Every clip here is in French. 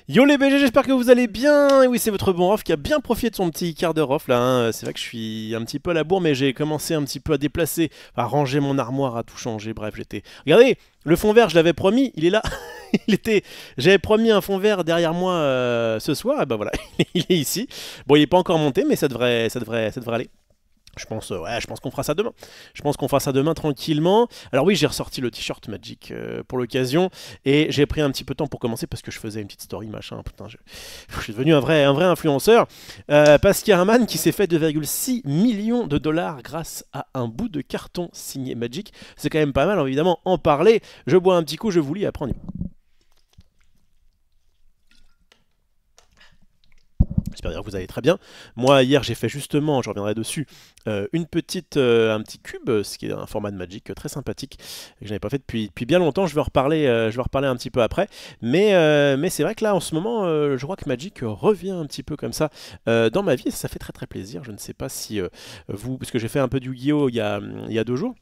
Yo les BG, j'espère que vous allez bien. Et oui, c'est votre bon Rof qui a bien profité de son petit quart d'heure off là, hein. C'est vrai que je suis un petit peu à la bourre, mais j'ai commencé un petit peu à déplacer, à ranger mon armoire, à tout changer. Bref, j'étais. Regardez, le fond vert, je l'avais promis, il est là. Il était. J'avais promis un fond vert derrière moi ce soir, et ben voilà, il est ici. Bon, il est pas encore monté, mais ça devrait aller. Je pense qu'on fera ça demain. Je pense qu'on fera ça demain tranquillement. Alors oui, j'ai ressorti le t-shirt Magic pour l'occasion et j'ai pris un petit peu de temps pour commencer parce que je faisais une petite story machin. Putain, je suis devenu un vrai influenceur. Parce qu'il y a un man qui s'est fait 2,6 millions de dollars grâce à un bout de carton signé Magic. C'est quand même pas mal, évidemment, en parler. Je bois un petit coup, je vous lis, après on y va. J'espère que vous allez très bien. Moi, hier, j'ai fait justement, je reviendrai dessus, un petit cube, ce qui est un format de Magic très sympathique, que je n'avais pas fait depuis bien longtemps. Je vais en reparler un petit peu après. Mais c'est vrai que là, en ce moment, je crois que Magic revient un petit peu comme ça dans ma vie. Et ça fait très très plaisir. Je ne sais pas si vous, parce que j'ai fait un peu du Yu-Gi-Oh! Il y a 2 jours.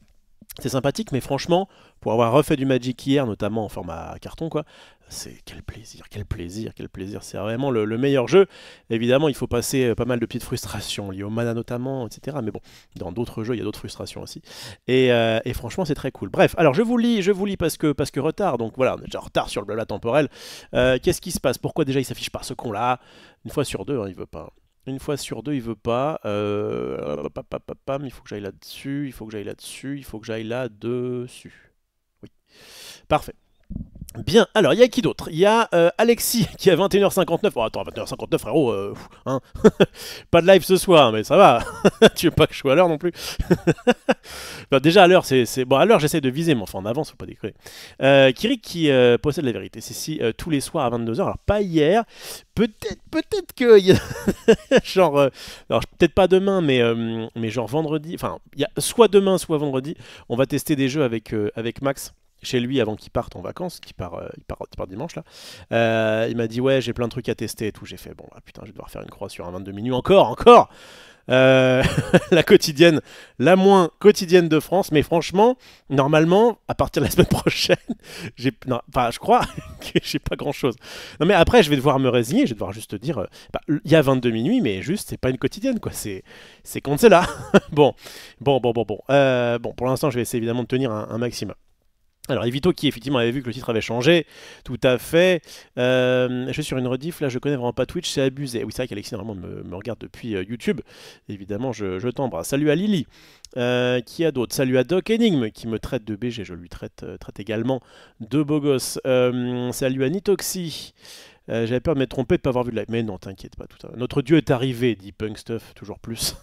C'est sympathique, mais franchement, pour avoir refait du Magic hier, notamment en format carton, quoi, c'est quel plaisir, quel plaisir, quel plaisir. C'est vraiment le meilleur jeu. Évidemment, il faut passer pas mal de petites frustrations liées au mana notamment, etc. Mais bon, dans d'autres jeux, il y a d'autres frustrations aussi. Et franchement, c'est très cool. Bref, alors je vous lis parce que retard. Donc voilà, on est déjà en retard sur le blabla temporel. Qu'est-ce qui se passe? Pourquoi déjà il s'affiche pas ce con-là? Une fois sur deux, hein, il veut pas. Une fois sur deux, il veut pas. Il faut que j'aille là-dessus, il faut que j'aille là-dessus, il faut que j'aille là-dessus. Oui. Parfait. Bien, alors il y a qui d'autre? Il y a Alexis qui a 21h59. Oh, attends, 21h59, frérot, hein. Pas de live ce soir, mais ça va. Tu veux pas que je sois à l'heure non plus? Enfin, déjà à l'heure, bon, à l'heure j'essaie de viser, mais enfin en avance, faut pas déconner. Kirik qui possède la vérité, c'est si tous les soirs à 22h, alors pas hier, peut-être que genre, alors peut-être pas demain, mais genre vendredi, enfin il y a soit demain, soit vendredi, on va tester des jeux avec Max chez lui avant qu'il parte en vacances, il part dimanche là. Il m'a dit ouais j'ai plein de trucs à tester et tout. J'ai fait bon ah, putain je vais devoir faire une croix sur un 22 minuit encore. La quotidienne, la moins quotidienne de France, mais franchement, normalement, à partir de la semaine prochaine, non, enfin, je crois que j'ai pas grand chose. Non, mais après, je vais devoir me résigner, je vais devoir juste dire, il y a 22 minuit, mais juste, c'est pas une quotidienne, quoi, c'est quand c'est là. Bon, pour l'instant, je vais essayer évidemment de tenir un maximum. Alors, Evito qui effectivement avait vu que le titre avait changé, tout à fait. Je suis sur une rediff, là je connais vraiment pas Twitch, c'est abusé. Oui, c'est vrai qu'Alexis normalement me regarde depuis YouTube. Évidemment, je t'embrasse. Salut à Lily. Qui a d'autres? Salut à Doc Enigme qui me traite de BG, je lui traite également de beau gosse. Salut à Nitoxy. J'avais peur de m'être trompé de ne pas avoir vu de live. Mais non, t'inquiète pas. Notre dieu est arrivé, dit Punk Stuff, toujours plus.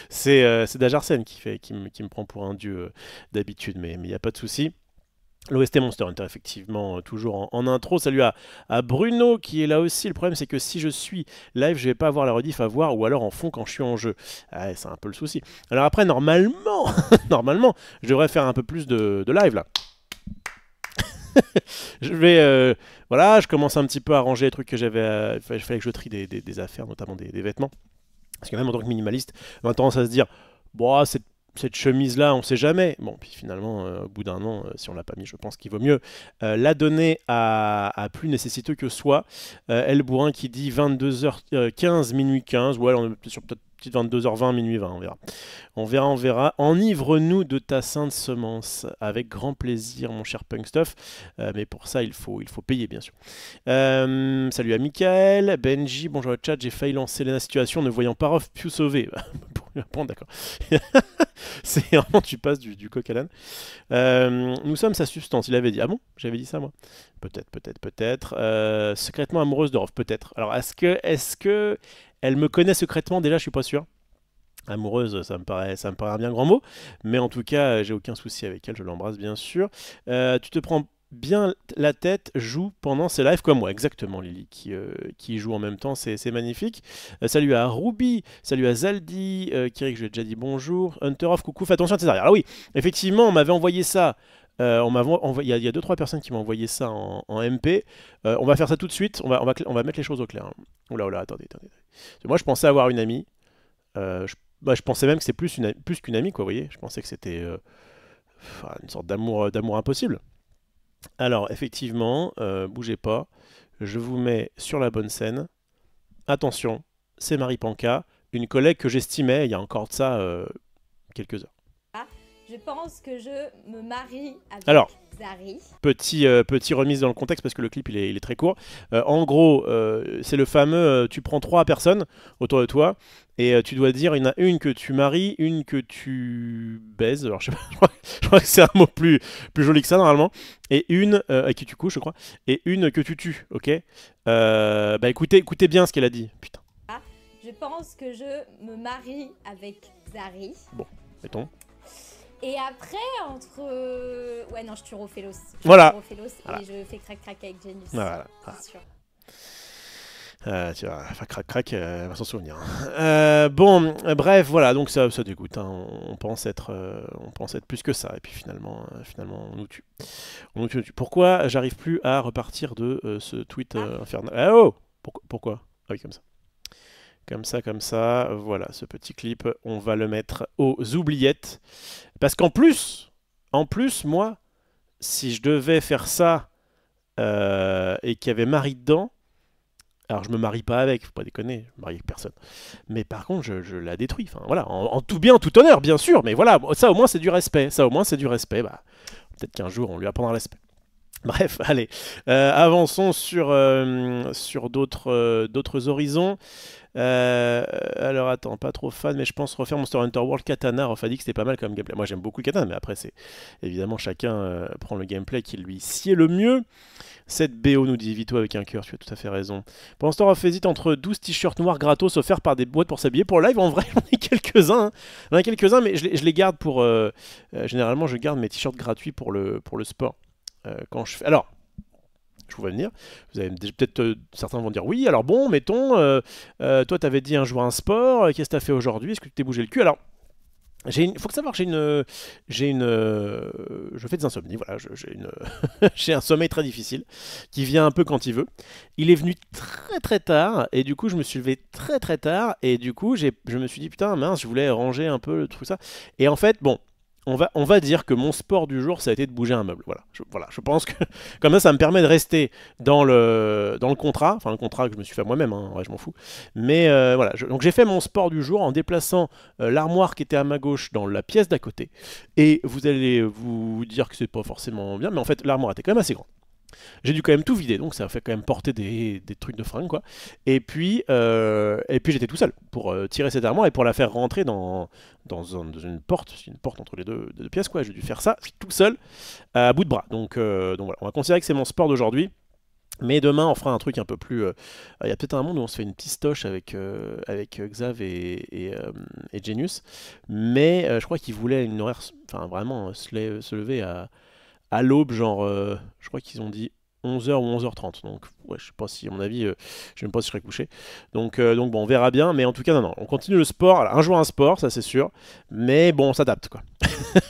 C'est Dajarsen qui me prend pour un dieu d'habitude, mais il n'y a pas de souci. L'OST Monster Hunter, effectivement, toujours en intro. Salut à Bruno qui est là aussi. Le problème, c'est que si je suis live, je vais pas avoir la rediff à voir ou alors en fond quand je suis en jeu. Ah, c'est un peu le souci. Alors après, normalement, normalement, je devrais faire un peu plus de live là. Je vais, voilà, je commence un petit peu à ranger les trucs que j'avais. Il fallait que je trie des affaires, notamment des vêtements. Parce que même en tant que minimaliste, on a tendance à se dire, bon, cette chemise-là, on sait jamais. Bon, puis finalement, au bout d'un an, si on l'a pas mis, je pense qu'il vaut mieux la donner à plus nécessiteux que soi. El Bourrin qui dit 22h15, minuit 15. Ouais, on est sur peut-être 22h20, minuit 20, on verra. On verra. Enivre-nous de ta sainte semence. Avec grand plaisir, mon cher Punk Stuff. Mais pour ça, il faut payer, bien sûr. Salut à Michael. Benji, bonjour au chat. J'ai failli lancer la situation ne voyant pas Rof pu sauver. Bon, d'accord. C'est vraiment, tu passes du coq à l'âne. Nous sommes sa substance, il avait dit. Ah bon? J'avais dit ça, moi? Peut-être. Secrètement amoureuse de Rof, peut-être. Alors, est-ce que elle me connaît secrètement? Déjà, je suis pas sûr. Amoureuse, ça me paraît un bien grand mot, mais en tout cas, j'ai aucun souci avec elle, je l'embrasse bien sûr. Tu te prends bien la tête, joue pendant ses lives comme moi, exactement Lily, qui joue en même temps, c'est magnifique. Salut à Ruby, salut à Zaldi, Kirik, je lui ai déjà dit bonjour. Hunter of, coucou, fais attention à tes arrières. Ah oui, effectivement, on m'avait envoyé ça. Il y a 2-3 personnes qui m'ont envoyé ça en MP. On va faire ça tout de suite, on va mettre les choses au clair, hein. Oula, attendez. Moi, je pensais avoir une amie. Je pensais même que c'est plus qu'une amie, quoi, vous voyez. Je pensais que c'était une sorte d'amour impossible. Alors, effectivement, bougez pas. Je vous mets sur la bonne scène. Attention, c'est Marie Panka, une collègue que j'estimais il y a encore de ça quelques heures. Je pense que je me marie avec Alors, Zari. petit remise dans le contexte parce que le clip il est très court. En gros, c'est le fameux tu prends 3 personnes autour de toi et tu dois dire il y en a une que tu maries, une que tu baises. Alors je sais pas, je crois que c'est un mot plus joli que ça normalement. Et une avec qui tu couches, je crois. Et une que tu tues, ok. Bah écoutez bien ce qu'elle a dit. Putain. Je pense que je me marie avec Zari. Bon, mettons. Et après, entre... Ouais, non, je tue Ophélos. Voilà. Et je fais crac-crac avec Genius. Voilà. C'est sûr. Tu vas faire crac-crac, elle va s'en souvenir. Bon, bref, voilà, donc ça dégoûte. Hein. On pense être plus que ça. Et puis finalement on nous tue. Pourquoi j'arrive plus à repartir de ce tweet infernal? Ah oh Pourquoi? Ah oui, comme ça. Comme ça, voilà, ce petit clip, on va le mettre aux oubliettes. Parce qu'en plus, moi, si je devais faire ça et qu'il y avait Marie dedans, alors je me marie pas avec, faut pas déconner, je me marie avec personne. Mais par contre, je la détruis. Enfin voilà, en tout bien, en tout honneur, bien sûr. Mais voilà, ça au moins c'est du respect. Bah, peut-être qu'un jour on lui apprendra le respect. Bref, allez, avançons sur d'autres horizons. Alors attends, pas trop fan, mais je pense refaire Monster Hunter World Katana. Rolf a dit que c'était pas mal comme gameplay. Moi j'aime beaucoup le Katana, mais après c'est évidemment chacun prend le gameplay qui lui sied le mieux. Cette BO nous dit Vito avec un cœur, tu as tout à fait raison. Pendant ce temps, Rolf hésite entre 12 t-shirts noirs gratos offerts par des boîtes pour s'habiller. Pour le live, en vrai, j'en ai quelques-uns. Hein. J'en ai quelques-uns, mais je les garde pour. Généralement, je garde mes t-shirts gratuits pour le sport. Quand je fais. Alors. Je vous vois venir. Vous avez peut-être certains vont dire oui. Alors bon, mettons, toi t'avais dit un jour un sport. Qu'est-ce que t'as fait aujourd'hui? Est-ce que tu t'es bougé le cul? Alors, faut que savoir, je fais des insomnies. Voilà, j'ai un sommeil très difficile qui vient un peu quand il veut. Il est venu très très tard et du coup je me suis levé très très tard et du coup je me suis dit putain mince, je voulais ranger un peu le truc ça. Et en fait bon. On va dire que mon sport du jour, ça a été de bouger un meuble. Voilà, je pense que comme ça me permet de rester dans le contrat, enfin le contrat que je me suis fait moi-même, hein, ouais, je m'en fous. Mais voilà, donc j'ai fait mon sport du jour en déplaçant l'armoire qui était à ma gauche dans la pièce d'à côté. Et vous allez vous dire que c'est pas forcément bien, mais en fait l'armoire était quand même assez grande. J'ai dû quand même tout vider, donc ça a fait quand même porter des trucs de fringues, quoi. Et puis j'étais tout seul pour tirer cette armoire et pour la faire rentrer dans une porte entre les deux pièces, quoi. J'ai dû faire ça tout seul, à bout de bras. Donc voilà, on va considérer que c'est mon sport d'aujourd'hui. Mais demain, on fera un truc un peu plus. Il y a peut-être un monde où on se fait une pistoche avec Xav et Genius. Mais je crois qu'ils voulaient une horaire. Enfin, vraiment, se lever à l'aube, genre, je crois qu'ils ont dit 11h ou 11h30. Donc, ouais, je sais pas si, à mon avis, je sais même pas si je serai couché. Donc bon, on verra bien. Mais en tout cas, non, on continue le sport. Alors, un jour, un sport, ça c'est sûr. Mais bon, on s'adapte, quoi.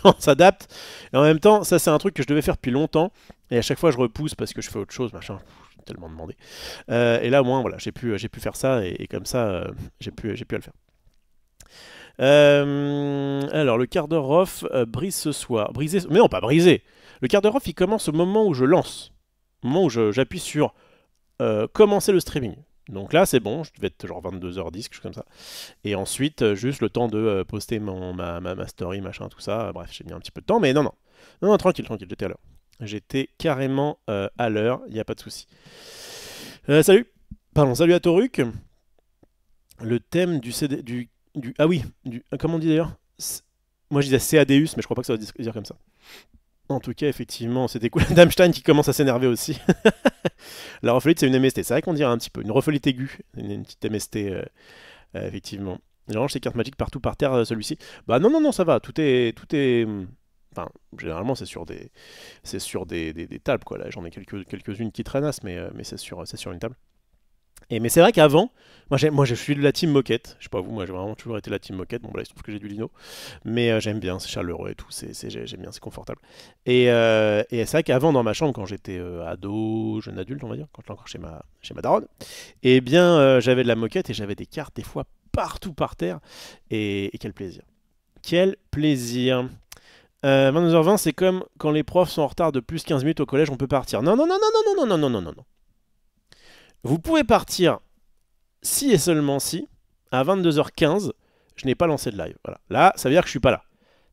On s'adapte. Et en même temps, ça c'est un truc que je devais faire depuis longtemps. Et à chaque fois, je repousse parce que je fais autre chose, machin. J'ai tellement demandé. Et là, au moins, voilà, j'ai pu faire ça. Et comme ça, j'ai pu à le faire. Alors, le quart d'heure off brise ce soir. Briser, mais non, pas briser. Le quart d'heure off, il commence au moment où je lance. Au moment où j'appuie sur commencer le streaming. Donc là, c'est bon, je devais être genre 22h10, quelque chose comme ça. Et ensuite, juste le temps de poster ma story, machin, tout ça. Bref, j'ai mis un petit peu de temps, mais non, tranquille, j'étais à l'heure. J'étais carrément à l'heure, il n'y a pas de souci. Salut à Toruk. Le thème du CD... ah oui, comment on dit d'ailleurs? Moi je disais CADUS, mais je crois pas que ça va dire comme ça. En tout cas, effectivement, c'était cool. Damstein qui commence à s'énerver aussi. La refolite, c'est une MST. C'est vrai qu'on dirait un petit peu. Une refolite aiguë. Une petite MST, effectivement. Je range ces cartes magiques partout par terre, celui-ci. Bah non, ça va. Tout est. Enfin, généralement, c'est sur des tables, quoi. Là, j'en ai quelques-unes qui traînassent, mais c'est sur une table. Mais c'est vrai qu'avant, moi je suis de la team moquette. Je sais pas vous, moi j'ai vraiment toujours été la team moquette. Bon, là, il se trouve que j'ai du lino. Mais j'aime bien, c'est chaleureux et tout. J'aime bien, c'est confortable. Et c'est vrai qu'avant, dans ma chambre, quand j'étais ado, jeune adulte, on va dire, quand j'étais encore chez ma daronne, eh bien, j'avais de la moquette et j'avais des cartes, des fois, partout par terre. Et quel plaisir. Quel plaisir. 22h20, c'est comme quand les profs sont en retard de plus 15 minutes au collège, on peut partir. Non. Vous pouvez partir si et seulement si, à 22h15, je n'ai pas lancé de live. Voilà. Là, ça veut dire que je suis pas là.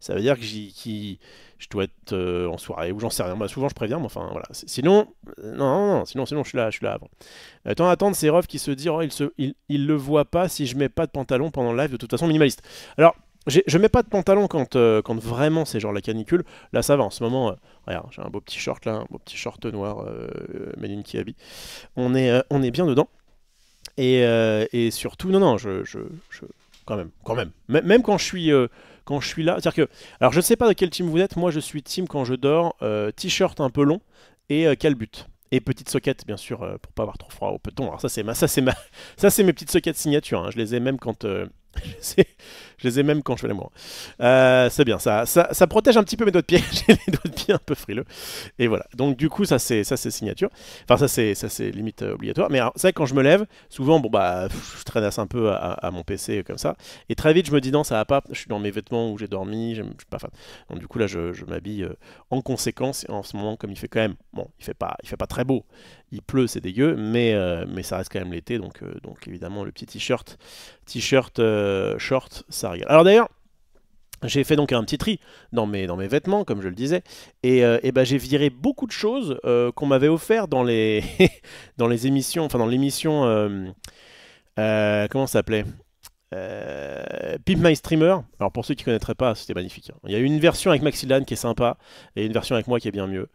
Ça veut dire que je dois être en soirée ou j'en sais rien. Bah, souvent, je préviens, mais enfin, voilà. Sinon, non, sinon, je suis là avant. Temps à attendre, c'est Rof qui se dit, oh, il le voit pas si je mets pas de pantalon pendant le live, de toute façon, minimaliste. Alors, je mets pas de pantalon quand vraiment c'est genre la canicule. Là, ça va. En ce moment, regarde, j'ai un beau petit short là, un beau petit short noir made in Kiabi. On est bien dedans. Et surtout, non, quand même. Même quand je suis là, c'est-à-dire que, alors je ne sais pas de quel team vous êtes. Moi, je suis team quand je dors, t-shirt un peu long et calbut. Et petite socket, bien sûr, pour pas avoir trop froid au peton. Alors ça, c'est mes petites sockets signature. Hein. Je les ai même quand je les ai même quand je fais l'amour. C'est bien, ça protège un petit peu mes doigts de pied. J'ai les doigts de pied un peu frileux. Et voilà. Donc du coup, ça c'est signature. Enfin, ça c'est limite obligatoire. Mais c'est vrai que quand je me lève, souvent, bon bah, je traînasse un peu à mon PC comme ça. Et très vite, je me dis non, ça va pas. Je suis dans mes vêtements où j'ai dormi. Je suis pas fan. Donc du coup là, je m'habille en conséquence. Et en ce moment, comme il fait quand même, bon, il fait pas très beau. Il pleut, c'est dégueu, mais ça reste quand même l'été, donc évidemment le petit t-shirt, short, ça régale. Alors d'ailleurs, j'ai fait donc un petit tri dans mes vêtements, comme je le disais, et ben, j'ai viré beaucoup de choses qu'on m'avait offert dans les dans les émissions, enfin dans l'émission, comment ça s'appelait, Pimp My Streamer. Alors pour ceux qui ne connaîtraient pas, c'était magnifique. Hein. Il y a une version avec Maxilan qui est sympa, et une version avec moi qui est bien mieux.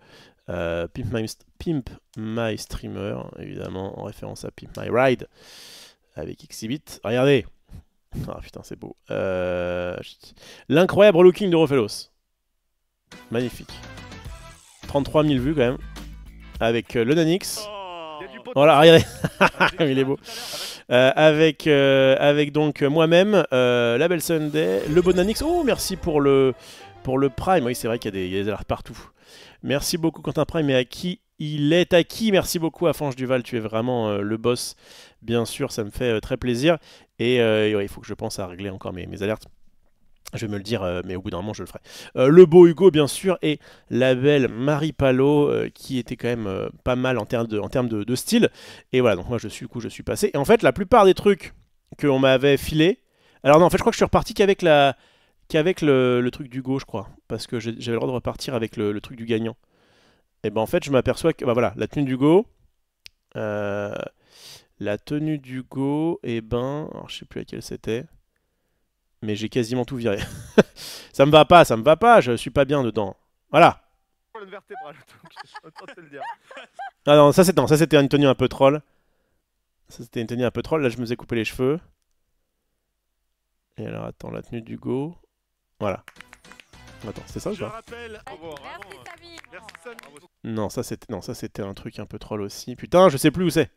Pimp My Streamer, évidemment, en référence à Pimp My Ride, avec Exhibit. Regardez. Ah putain, c'est beau. L'incroyable looking de Rofelos. Magnifique. 33 000 vues quand même. Avec le Nanix. Voilà, regardez. Il est beau. Avec donc moi-même, la belle Sunday, le beau Nanix. Oh, merci pour le Prime. Oui, c'est vrai qu'il y a des alertes partout. Merci beaucoup Quentin Prime, et à qui il est acquis. Merci beaucoup à Fange Duval, tu es vraiment le boss. Bien sûr, ça me fait très plaisir. Et ouais, il faut que je pense à régler encore mes alertes. Je vais me le dire, mais au bout d'un moment, je le ferai. Le beau Hugo, bien sûr, et la belle Marie Palot, qui était quand même pas mal en termes de style. Et voilà, donc moi, je suis passé. Et en fait, la plupart des trucs qu'on m'avait filés... Alors non, en fait, je crois que je suis reparti qu'avec le truc d'Hugo, je crois. Parce que j'avais le droit de repartir avec le truc du gagnant. Et ben en fait, je m'aperçois que... Bah voilà, la tenue d'Hugo... La tenue d'Hugo, et ben... Alors, je sais plus laquelle c'était. Mais j'ai quasiment tout viré. Ça me va pas, je suis pas bien dedans. Voilà. Ah non, ça c'était une tenue un peu troll. Ça c'était une tenue un peu troll, là je me faisais couper les cheveux. Et alors attends, la tenue d'Hugo. Voilà. Attends, c'est ça ou pas? Non, ça c'était un truc un peu troll aussi. Putain, je sais plus où c'est.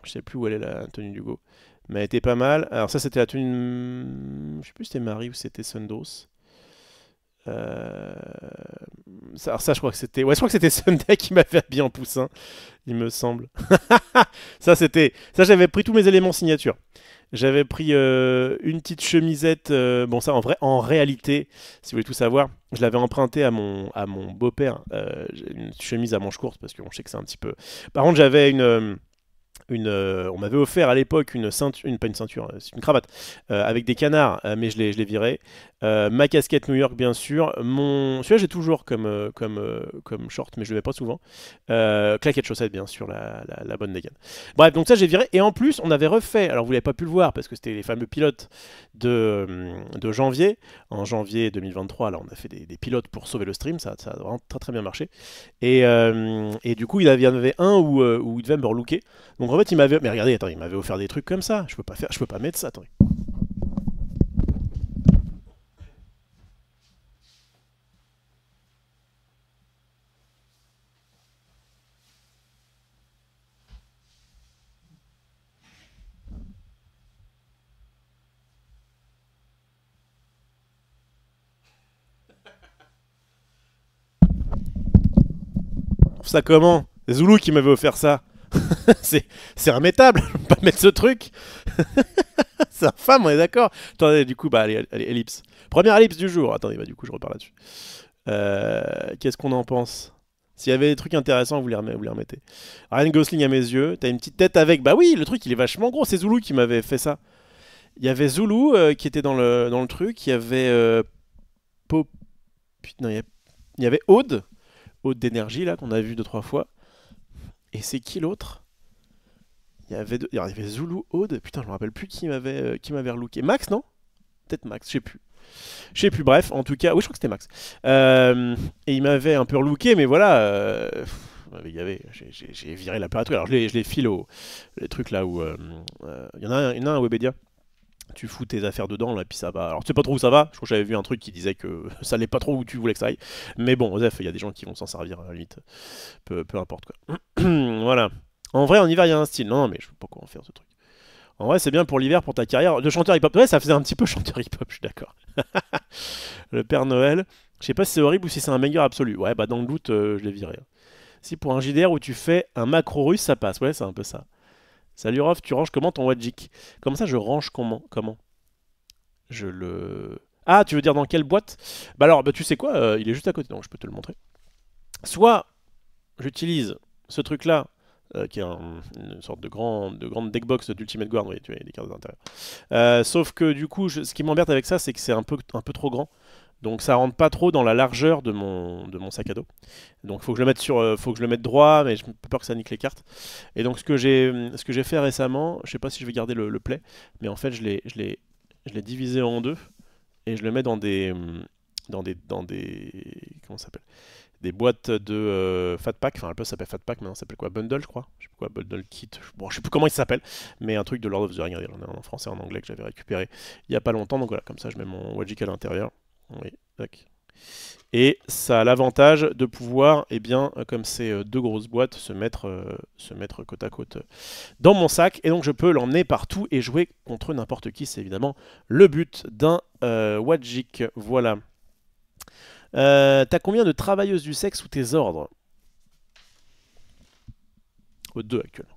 Je sais plus où elle est la tenue d'Hugo. Mais elle était pas mal. Alors ça c'était la tenue... Je sais plus si c'était Marie ou c'était Sundos. Alors ça je crois que c'était... Ouais, je crois que c'était Sunday qui m'avait habillé en poussin, il me semble. Ça j'avais pris tous mes éléments signature. J'avais pris une petite chemisette. Bon ça en réalité, si vous voulez tout savoir, je l'avais emprunté à mon beau-père. Une chemise à manches courtes parce que bon, je sais que c'est un petit peu... Par contre j'avais on m'avait offert à l'époque une ceinture, pas une ceinture, c'est une cravate avec des canards, mais je l'ai viré. Ma casquette New York, bien sûr. Celui-là, j'ai toujours comme short, mais je le mets pas souvent. Claquette chaussette, bien sûr, la bonne dégaine. Bref, donc ça, j'ai viré. Et en plus, on avait refait, alors vous l'avez pas pu le voir parce que c'était les fameux pilotes de janvier. En janvier 2023, là, on a fait des pilotes pour sauver le stream. Ça a vraiment très très bien marché. Et du coup, il y en avait un où il devait me relooker. Donc en fait, mais regardez, attends, il m'avait offert des trucs comme ça. Je peux pas mettre ça, attendez. Ça comment? C'est Zoulou qui m'avait offert ça. c'est immétable, je peux pas mettre ce truc. C'est infâme, on est d'accord. Attendez, du coup, bah allez, ellipse. Première ellipse du jour. Attendez, bah du coup, je repars là-dessus. Qu'est-ce qu'on en pense? S'il y avait des trucs intéressants, vous les remettez. Ryan Gosling à mes yeux, t'as une petite tête avec. Bah oui, le truc il est vachement gros, c'est Zulu qui m'avait fait ça. Il y avait Zulu qui était dans le truc, il y avait Pop. Non, il y avait Aude, Aude d'énergie là qu'on a vu deux trois fois. Et c'est qui l'autre? Il y avait Zulu, Aude, putain je me rappelle plus qui m'avait relooké. Max non? Peut-être Max, je sais plus. Je sais plus, bref, en tout cas, oui je crois que c'était Max. Et il m'avait un peu relooké, mais voilà, j'ai viré la piraterie. Alors je les file au les trucs là où il y en a un à Webedia. Tu fous tes affaires dedans, là, puis ça va. Alors, tu sais pas trop où ça va. Je crois que j'avais vu un truc qui disait que ça allait pas trop où tu voulais que ça aille. Mais bon, Osef, il y a des gens qui vont s'en servir, à la limite. Peu importe, quoi. Voilà. En vrai, en hiver, il y a un style. Non, mais je sais pas comment faire ce truc. En vrai, c'est bien pour l'hiver, pour ta carrière de chanteur hip-hop. Ouais, ça faisait un petit peu chanteur hip-hop, je suis d'accord. Le Père Noël. Je sais pas si c'est horrible ou si c'est un meilleur absolu. Ouais, bah dans le doute, je l'ai viré. Si pour un JDR où tu fais un macro russe, ça passe. Ouais, c'est un peu ça. Salut Rof, tu ranges comment ton Wajik? Comment ça, je range comment? Je le... Ah, tu veux dire dans quelle boîte? Bah alors, bah, tu sais quoi, il est juste à côté, donc je peux te le montrer. Soit j'utilise ce truc-là, qui est une sorte de grande deckbox d'Ultimate Guard, oui, tu vois, il y a des cartes d'intérieur. Sauf que du coup, ce qui m'embête avec ça, c'est que c'est un peu trop grand. Donc ça rentre pas trop dans la largeur de mon sac à dos. Donc faut que je le mette faut que je le mette droit, mais j'ai peur que ça nique les cartes. Et donc ce que j'ai fait récemment, je sais pas si je vais garder le play, mais en fait je l'ai divisé en deux et je le mets dans des comment ça s'appelle? Des boîtes de Fat Pack. Enfin, à l'époque ça s'appelle Fat Pack, maintenant ça s'appelle quoi? Bundle, je crois. Je sais plus quoi, Bundle Kit. Bon, je sais plus comment il s'appelle, mais un truc de Lord of the Rings en français, en anglais que j'avais récupéré il y a pas longtemps. Donc voilà, comme ça je mets mon Wajik à l'intérieur. Oui, tac. Et ça a l'avantage de pouvoir, eh bien, comme c'est deux grosses boîtes, se mettre côte à côte dans mon sac. Et donc je peux l'emmener partout et jouer contre n'importe qui. C'est évidemment le but d'un Wajik. Voilà. T'as combien de travailleuses du sexe sous tes ordres? Deux actuellement.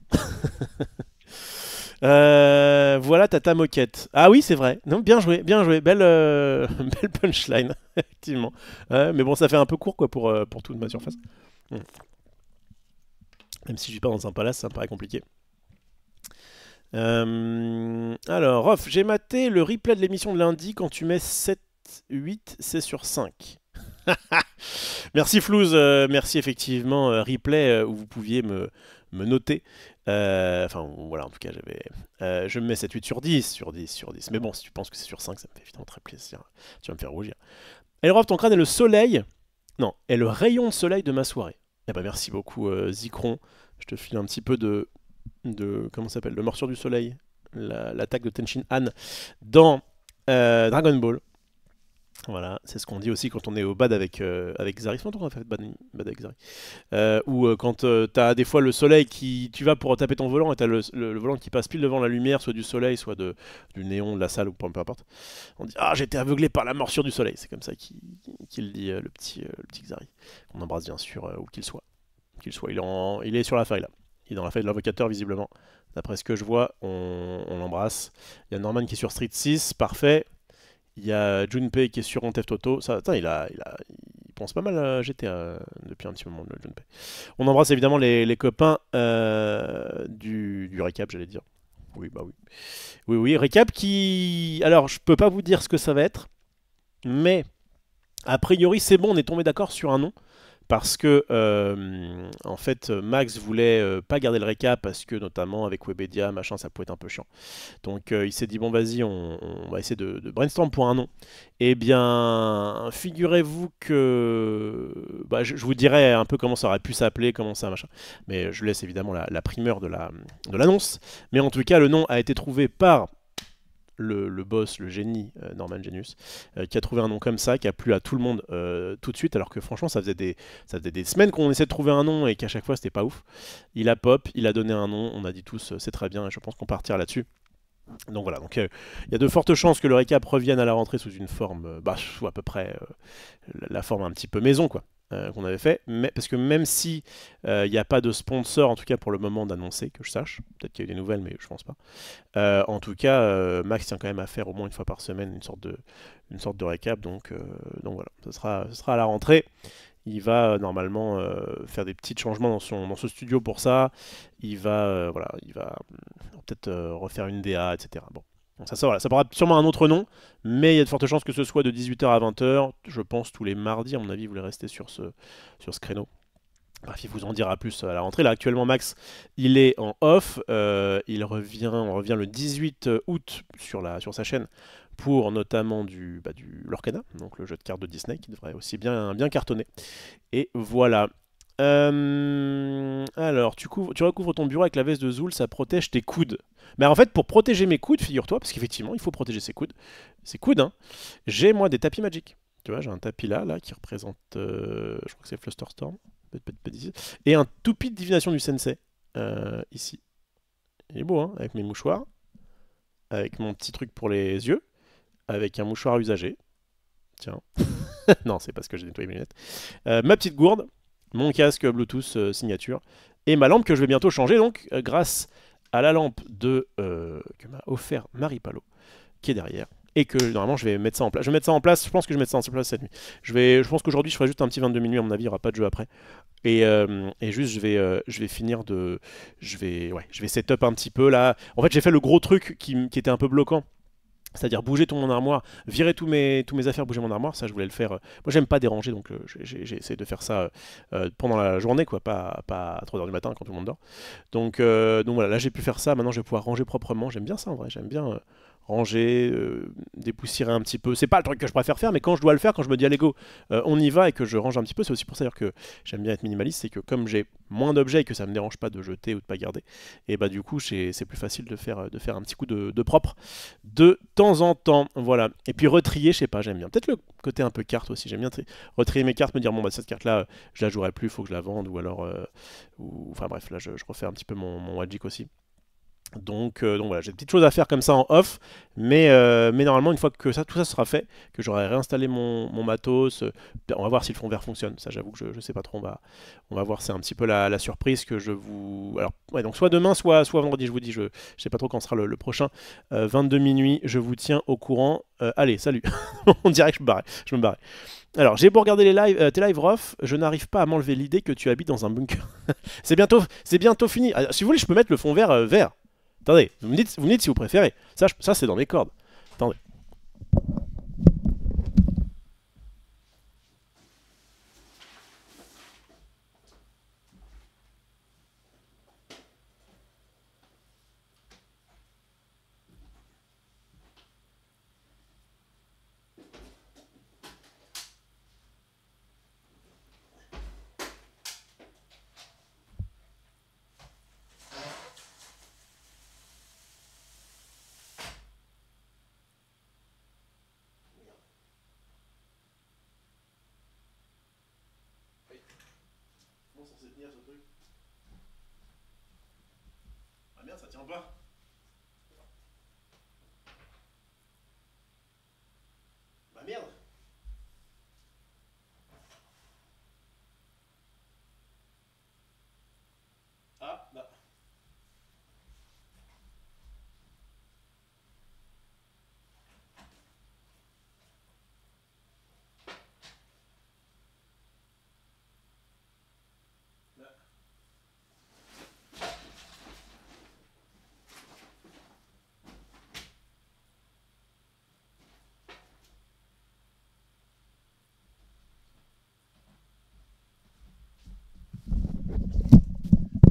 Voilà, t'as ta moquette. Ah oui, c'est vrai. Non, bien joué, bien joué. Belle, belle punchline, effectivement. Mais bon, ça fait un peu court quoi pour toute ma surface. Hmm. Même si je suis pas dans un palace, ça me paraît compliqué. Alors, Rof, j'ai maté le replay de l'émission de lundi. Quand tu mets 7, 8, c'est sur 5. Merci Flouze, merci effectivement replay où vous pouviez me noter. Enfin voilà, en tout cas je me mets 7, 8 sur 10, sur 10, sur 10. Mais bon, si tu penses que c'est sur 5, ça me fait évidemment très plaisir. Tu vas me faire rougir. Elrov, ton crâne est le soleil. Non, est le rayon de soleil de ma soirée. Eh ben merci beaucoup Zikron. Je te file un petit peu comment ça s'appelle, de morsure du soleil. L'attaque de Tenshin Han dans Dragon Ball. Voilà, c'est ce qu'on dit aussi quand on est au bad avec Xari. C'est longtemps qu'on a fait bad avec Xari. Ou quand t'as des fois le soleil tu vas pour taper ton volant et t'as le volant qui passe pile devant la lumière, soit du soleil, soit du néon de la salle ou peu importe. On dit ah, j'ai été aveuglé par la morsure du soleil. C'est comme ça qu'il dit le petit Xari. On embrasse bien sûr où qu'il soit. Il est sur la feuille là. Il est dans la feuille de l'invocateur visiblement. D'après ce que je vois, on l'embrasse. Il y a Norman qui est sur Street 6, parfait. Il y a Junpei qui est sur Grand Theft Auto. Ça, attends, il pense pas mal à GTA depuis un petit moment, le Junpei. On embrasse évidemment les copains du récap, j'allais dire. Oui, bah oui. Oui, oui, récap qui... Alors, je peux pas vous dire ce que ça va être, mais a priori, c'est bon, on est tombé d'accord sur un nom. Parce que en fait Max voulait pas garder le récap parce que notamment avec Webedia machin ça pouvait être un peu chiant, donc il s'est dit bon vas-y on va essayer de brainstorm pour un nom. Et bien figurez-vous que bah, je vous dirai un peu comment ça aurait pu s'appeler, comment ça machin, mais je laisse évidemment la primeur de l'annonce. Mais en tout cas le nom a été trouvé par le boss, le génie, Norman Genius, qui a trouvé un nom comme ça, qui a plu à tout le monde tout de suite, alors que franchement ça faisait des semaines qu'on essayait de trouver un nom et qu'à chaque fois c'était pas ouf. Il a pop, il a donné un nom, on a dit tous c'est très bien et je pense qu'on partira là-dessus. Donc voilà, donc il y a de fortes chances que le récap revienne à la rentrée sous une forme, à peu près la forme un petit peu maison quoi. Qu'on avait fait, mais, parce que même si il n'y a pas de sponsor, en tout cas pour le moment d'annoncer, que je sache, peut-être qu'il y a eu des nouvelles, mais je pense pas. En tout cas, Max tient quand même à faire au moins une fois par semaine une sorte de récap, donc voilà, ce sera à la rentrée. Il va normalement faire des petits changements dans ce studio pour ça. Il va, voilà, il va peut-être refaire une DA, etc. Bon. Donc voilà, ça aura sûrement un autre nom, mais il y a de fortes chances que ce soit de 18h à 20h. Je pense tous les mardis, à mon avis, vous voulez rester sur ce créneau. Bref, il vous en dira plus à la rentrée. Là, actuellement, Max, il est en off. On revient le 18 août sur sa chaîne pour notamment du Lorcana, donc le jeu de cartes de Disney, qui devrait aussi bien cartonner. Et voilà. Alors, tu recouvres ton bureau avec la veste de Zoul, ça protège tes coudes. Mais en fait, pour protéger mes coudes, figure-toi, parce qu'effectivement, il faut protéger ses coudes, hein, j'ai moi des tapis Magic. Tu vois, j'ai un tapis là, qui représente, je crois que c'est Flusterstorm, et un toupie de divination du Sensei, ici. Il est beau, hein, avec mes mouchoirs, avec mon petit truc pour les yeux, avec un mouchoir usagé. Tiens. Non, c'est parce que j'ai nettoyé mes lunettes. Ma petite gourde, mon casque Bluetooth signature, et ma lampe que je vais bientôt changer, donc, grâce à la lampe que m'a offert Marie Palot, qui est derrière. Et que normalement je vais mettre ça en place. Je pense que je vais mettre ça en place cette nuit. Je pense qu'aujourd'hui je ferai juste un petit 22 minuit, à mon avis, il n'y aura pas de jeu après. Et juste je vais finir de. Je vais setup un petit peu là. En fait, j'ai fait le gros truc qui était un peu bloquant. C'est-à-dire bouger tout mon armoire, virer tous mes affaires, bouger mon armoire, ça je voulais le faire. Moi j'aime pas déranger, donc j'ai essayé de faire ça pendant la journée, quoi, pas à 3h du matin quand tout le monde dort. Donc voilà, là j'ai pu faire ça, maintenant je vais pouvoir ranger proprement, j'aime bien ça en vrai, j'aime bien ranger, dépoussiérer un petit peu. C'est pas le truc que je préfère faire, mais quand je dois le faire, quand je me dis allez go, on y va et que je range un petit peu, c'est aussi pour ça d'ailleurs que j'aime bien être minimaliste, c'est que comme j'ai moins d'objets et que ça me dérange pas de jeter ou de pas garder, et bah du coup c'est plus facile de faire un petit coup de propre de temps en temps, voilà. Et puis retrier, je sais pas, j'aime bien. Peut-être le côté un peu carte aussi, j'aime bien retrier mes cartes, me dire bon bah cette carte là, je la jouerai plus, il faut que je la vende, ou alors, enfin bref, là je refais un petit peu mon Magic aussi. Donc voilà, j'ai des petites choses à faire comme ça en off, mais normalement une fois que tout ça sera fait, que j'aurai réinstallé mon matos, on va voir si le fond vert fonctionne. Ça j'avoue que je sais pas trop, on va voir, c'est un petit peu la surprise que je vous... Alors ouais, donc soit demain, soit vendredi, je vous dis, je sais pas trop quand sera le prochain, 22 minuit, je vous tiens au courant. Allez, salut. On dirait que je me barrais. Alors, j'ai beau regarder tes lives Rof, je n'arrive pas à m'enlever l'idée que tu habites dans un bunker. C'est bientôt fini. Alors, si vous voulez, je peux mettre le fond vert vert. Attendez, vous me dites si vous préférez. Ça c'est dans mes cordes. Attendez. Comment c'est censé tenir ce truc? Ah merde, ça tient pas. Bah merde. Ah, bah.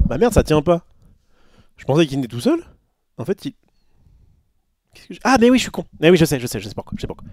Bah merde, ça tient pas. Je pensais qu'il était tout seul. En fait, il... Ah mais oui, je suis con. Mais oui, je sais pourquoi. Je sais pourquoi.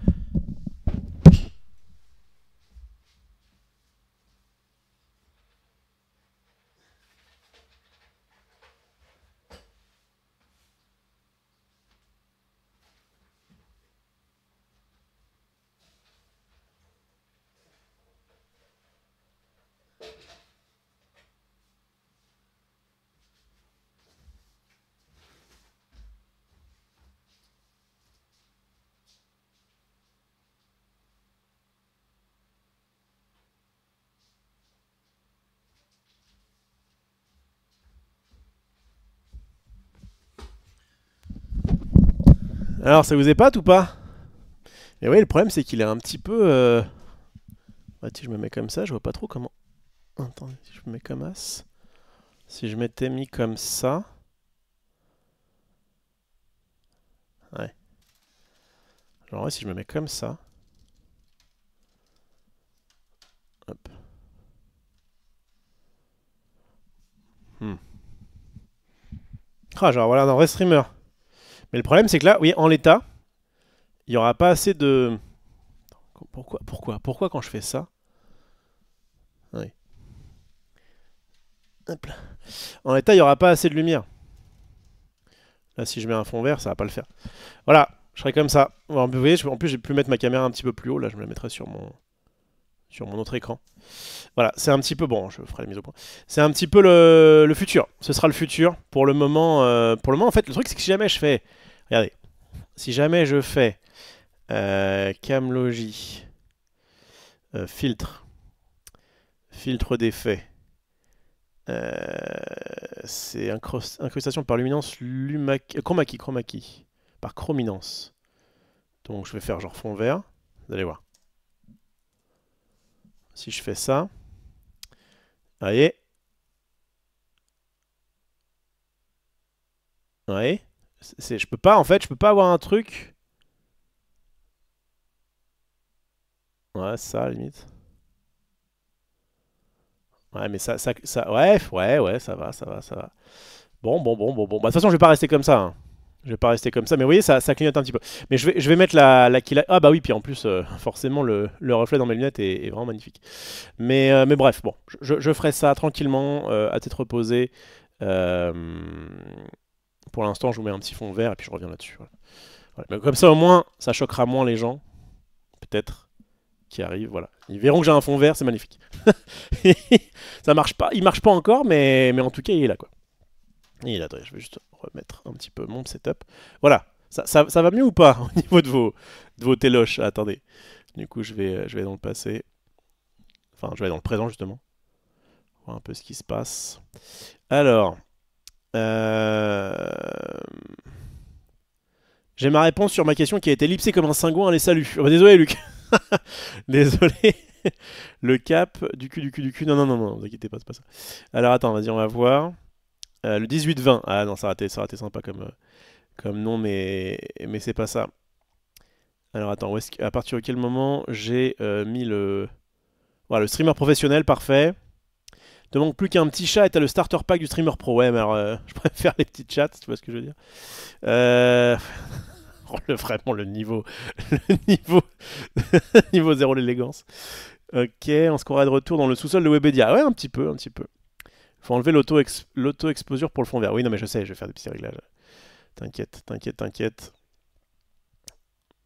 Alors, ça vous épate ou pas? Et oui, le problème c'est qu'il est un petit peu... Ouais, si je me mets comme ça, je vois pas trop comment. Attendez, si je me mets comme As. Si je m'étais mis comme ça. Ouais. Genre, ouais, si je me mets comme ça. Hop. Hmm. Ah, genre, voilà, un vrai streamer. Mais le problème, c'est que là, oui, en l'état, il n'y aura pas assez de. Pourquoi quand je fais ça? Oui. Hop là. En l'état, il n'y aura pas assez de lumière. Là, si je mets un fond vert, ça va pas le faire. Voilà, je serai comme ça. Bon, vous voyez, en plus, j'ai pu mettre ma caméra un petit peu plus haut. Là, je me la mettrai sur mon autre écran. Voilà, c'est un petit peu... Bon, je ferai la mise au point. C'est un petit peu le futur. Ce sera le futur. Pour le moment, en fait, le truc, c'est que si jamais je fais... Regardez. Si jamais je fais Camlogi, filtre, filtre d'effet, c'est incrustation par luminance, chroma key, par chrominance. Donc je vais faire genre fond vert. Vous allez voir. Si je fais ça, vous voyez, ouais, je peux pas en fait, je peux pas avoir un truc. Ouais, ça à la limite. Ouais, mais ouais, ça va. Bon. Bah, de toute façon, je vais pas rester comme ça, hein. Je vais pas rester comme ça, mais vous voyez, ça clignote un petit peu. Mais je vais mettre la Ah bah oui, puis en plus, forcément, le reflet dans mes lunettes est vraiment magnifique. Mais bref, bon, je ferai ça tranquillement, à tête reposée. Euh, pour l'instant, je vous mets un petit fond vert et puis je reviens là-dessus. Voilà. Voilà. Mais comme ça, au moins, ça choquera moins les gens, peut-être, qui arrivent. Voilà. Ils verront que j'ai un fond vert, c'est magnifique. Ça marche pas, il marche pas encore, mais en tout cas, il est là, quoi. Il est là, attendez, je vais juste remettre un petit peu mon setup. Voilà. Ça va mieux ou pas au niveau de vos téloches? Attendez. Du coup, je vais dans le passé. Enfin, je vais dans le présent, justement. Voir un peu ce qui se passe. Alors. Euh... J'ai ma réponse sur ma question qui a été ellipsée comme un cingouin. Allez, salut. Oh, bah, désolé, Luc. Désolé. Le cap, du cul. Non, vous inquiétez pas, c'est pas ça. Alors, attends, vas-y, on va voir. Le 18-20. Ah non, ça aurait été sympa comme nom, mais c'est pas ça. Alors, attends, à partir de quel moment j'ai mis le... Voilà, le streamer professionnel, parfait. Te manque plus qu'un petit chat et t'as le starter pack du streamer pro. Ouais, mais alors, je préfère les petits chats, tu vois ce que je veux dire. Euh... Oh, vraiment le niveau, le niveau, niveau zéro l'élégance. Ok, on se croirait de retour dans le sous-sol de Webedia. Ouais, un petit peu. Faut enlever l'auto-exposure pour le fond vert. Oui, non, mais je sais, je vais faire des petits réglages. T'inquiète.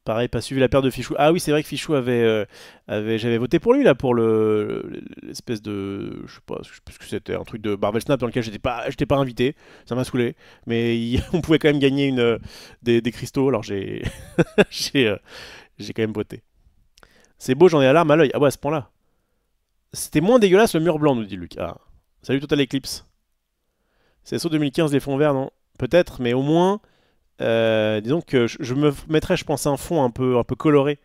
Pareil, pas suivi la paire de Fichou. Ah oui, c'est vrai que Fichou j'avais voté pour lui là pour l'espèce de, je sais pas ce que c'était, un truc de Marvel Snap dans lequel j'étais pas invité. Ça m'a saoulé. Mais on pouvait quand même gagner des cristaux. Alors j'ai, euh, j'ai quand même voté. C'est beau, j'en ai la larme à l'œil. Ah ouais, à ce point-là. C'était moins dégueulasse le mur blanc, nous dit Luc. Ah, salut Total Eclipse. C'est SO 2015 les fonds verts, non? Peut-être, mais au moins. Disons que je me mettrais, je pense, un fond un peu coloré.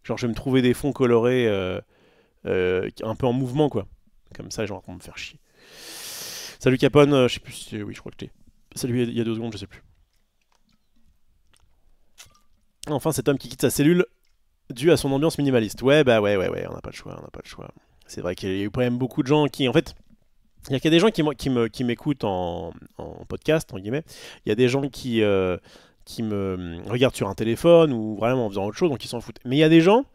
Genre, je vais me trouver des fonds colorés un peu en mouvement, quoi. Comme ça, les gens vont me faire chier. Salut Capone, je sais plus si... Oui, je crois que t'es... Salut, il y a 2 secondes, je sais plus. Enfin, cet homme qui quitte sa cellule dû à son ambiance minimaliste. Ouais, bah ouais, on n'a pas le choix. C'est vrai qu'il y a quand même beaucoup de gens qui, en fait... Il y a des gens qui m'écoutent en podcast, en guillemets. Il y a des gens qui me regardent sur un téléphone ou vraiment en faisant autre chose, donc ils s'en foutent. Mais il y a des gens,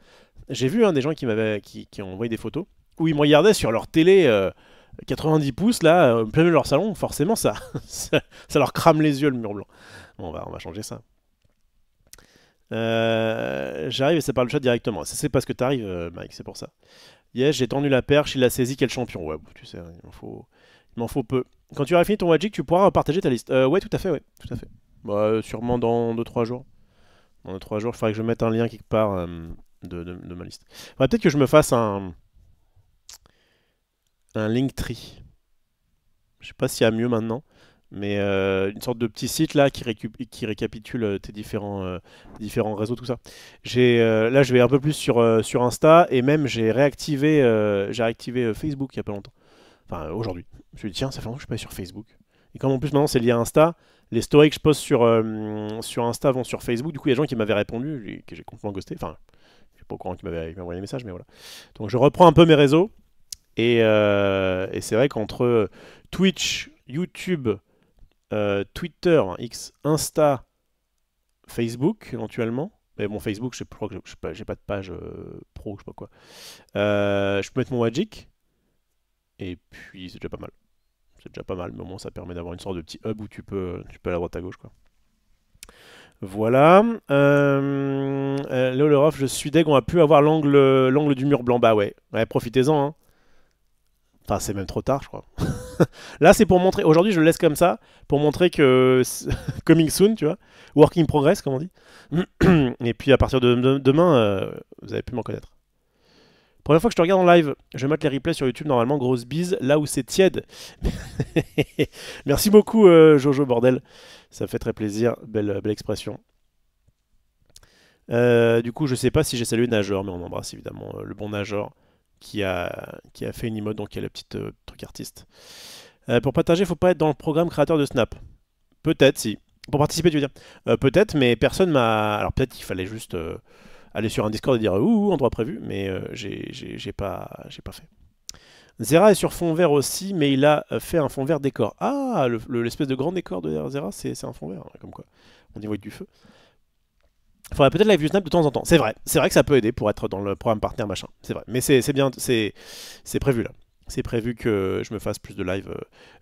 j'ai vu des gens qui ont envoyé des photos, où ils me regardaient sur leur télé 90 pouces, là, plein de leur salon, forcément ça leur crame les yeux le mur blanc. Bon, on va changer ça. J'arrive et ça parle le chat directement. C'est parce que t'arrives, Mike, c'est pour ça. Yes, j'ai tendu la perche, il a saisi, quel champion. Ouais, tu sais, il m'en faut peu. Quand tu auras fini ton Magic, tu pourras partager ta liste. Ouais, tout à fait. Bah, sûrement dans 2-3 jours. Dans 2-3 jours, il faudrait que je mette un lien quelque part de ma liste. Faudrait peut-être que je me fasse un Linktree. Je sais pas s'il y a mieux maintenant, Mais une sorte de petit site là qui récapitule tes différents réseaux, tout ça. Là, je vais un peu plus sur Insta et même j'ai réactivé Facebook il y a pas longtemps. Enfin, aujourd'hui. Je me suis dit, tiens, ça fait longtemps que je suis pas sur Facebook. Et comme en plus maintenant c'est lié à Insta, les stories que je poste sur Insta vont sur Facebook. Du coup, il y a des gens qui m'avaient répondu et que j'ai complètement ghosté. Enfin, je suis pas au courant qui m'avaient envoyé des messages, mais voilà. Donc, je reprends un peu mes réseaux. Et c'est vrai qu'entre Twitch, YouTube, Twitter, X, Insta, Facebook éventuellement. Mais bon, Facebook, je crois que j'ai pas de page pro, je sais pas quoi. Je peux mettre mon Wajik. Et puis c'est déjà pas mal. C'est déjà pas mal, mais au moins ça permet d'avoir une sorte de petit hub où tu peux aller à droite à gauche, quoi. Voilà. Loloroff, je suis deg, on a pu avoir l'angle du mur blanc. Bah ouais, ouais, profitez-en, hein. Enfin, c'est même trop tard, je crois. Là, c'est pour montrer. Aujourd'hui, je le laisse comme ça pour montrer que coming soon, tu vois, work in progress, comme on dit. Et puis à partir de demain, vous avez pu m'en connaître. Première fois que je te regarde en live, je mate les replays sur YouTube, normalement, grosse bise, là où c'est tiède. Merci beaucoup, Jojo, bordel. Ça fait très plaisir, belle expression. Du coup, je sais pas si j'ai salué Nageur, mais on embrasse évidemment le bon Nageur qui a fait une emote, donc il y a le petit truc artiste. Pour partager, faut pas être dans le programme créateur de Snap. Peut-être, si. Pour participer, tu veux dire. Peut-être, mais personne m'a. Alors peut-être qu'il fallait juste aller sur un Discord et dire ouh, endroit prévu, mais j'ai pas fait. Zera est sur fond vert aussi, mais il a fait un fond vert décor. Ah, l'espèce de grand décor de Zera, c'est un fond vert, hein, comme quoi. On y voit du feu. Il faudrait peut-être live du Snap de temps en temps. C'est vrai que ça peut aider pour être dans le programme partenaire machin. C'est vrai, mais c'est bien, c'est prévu là. C'est prévu que je me fasse plus de live.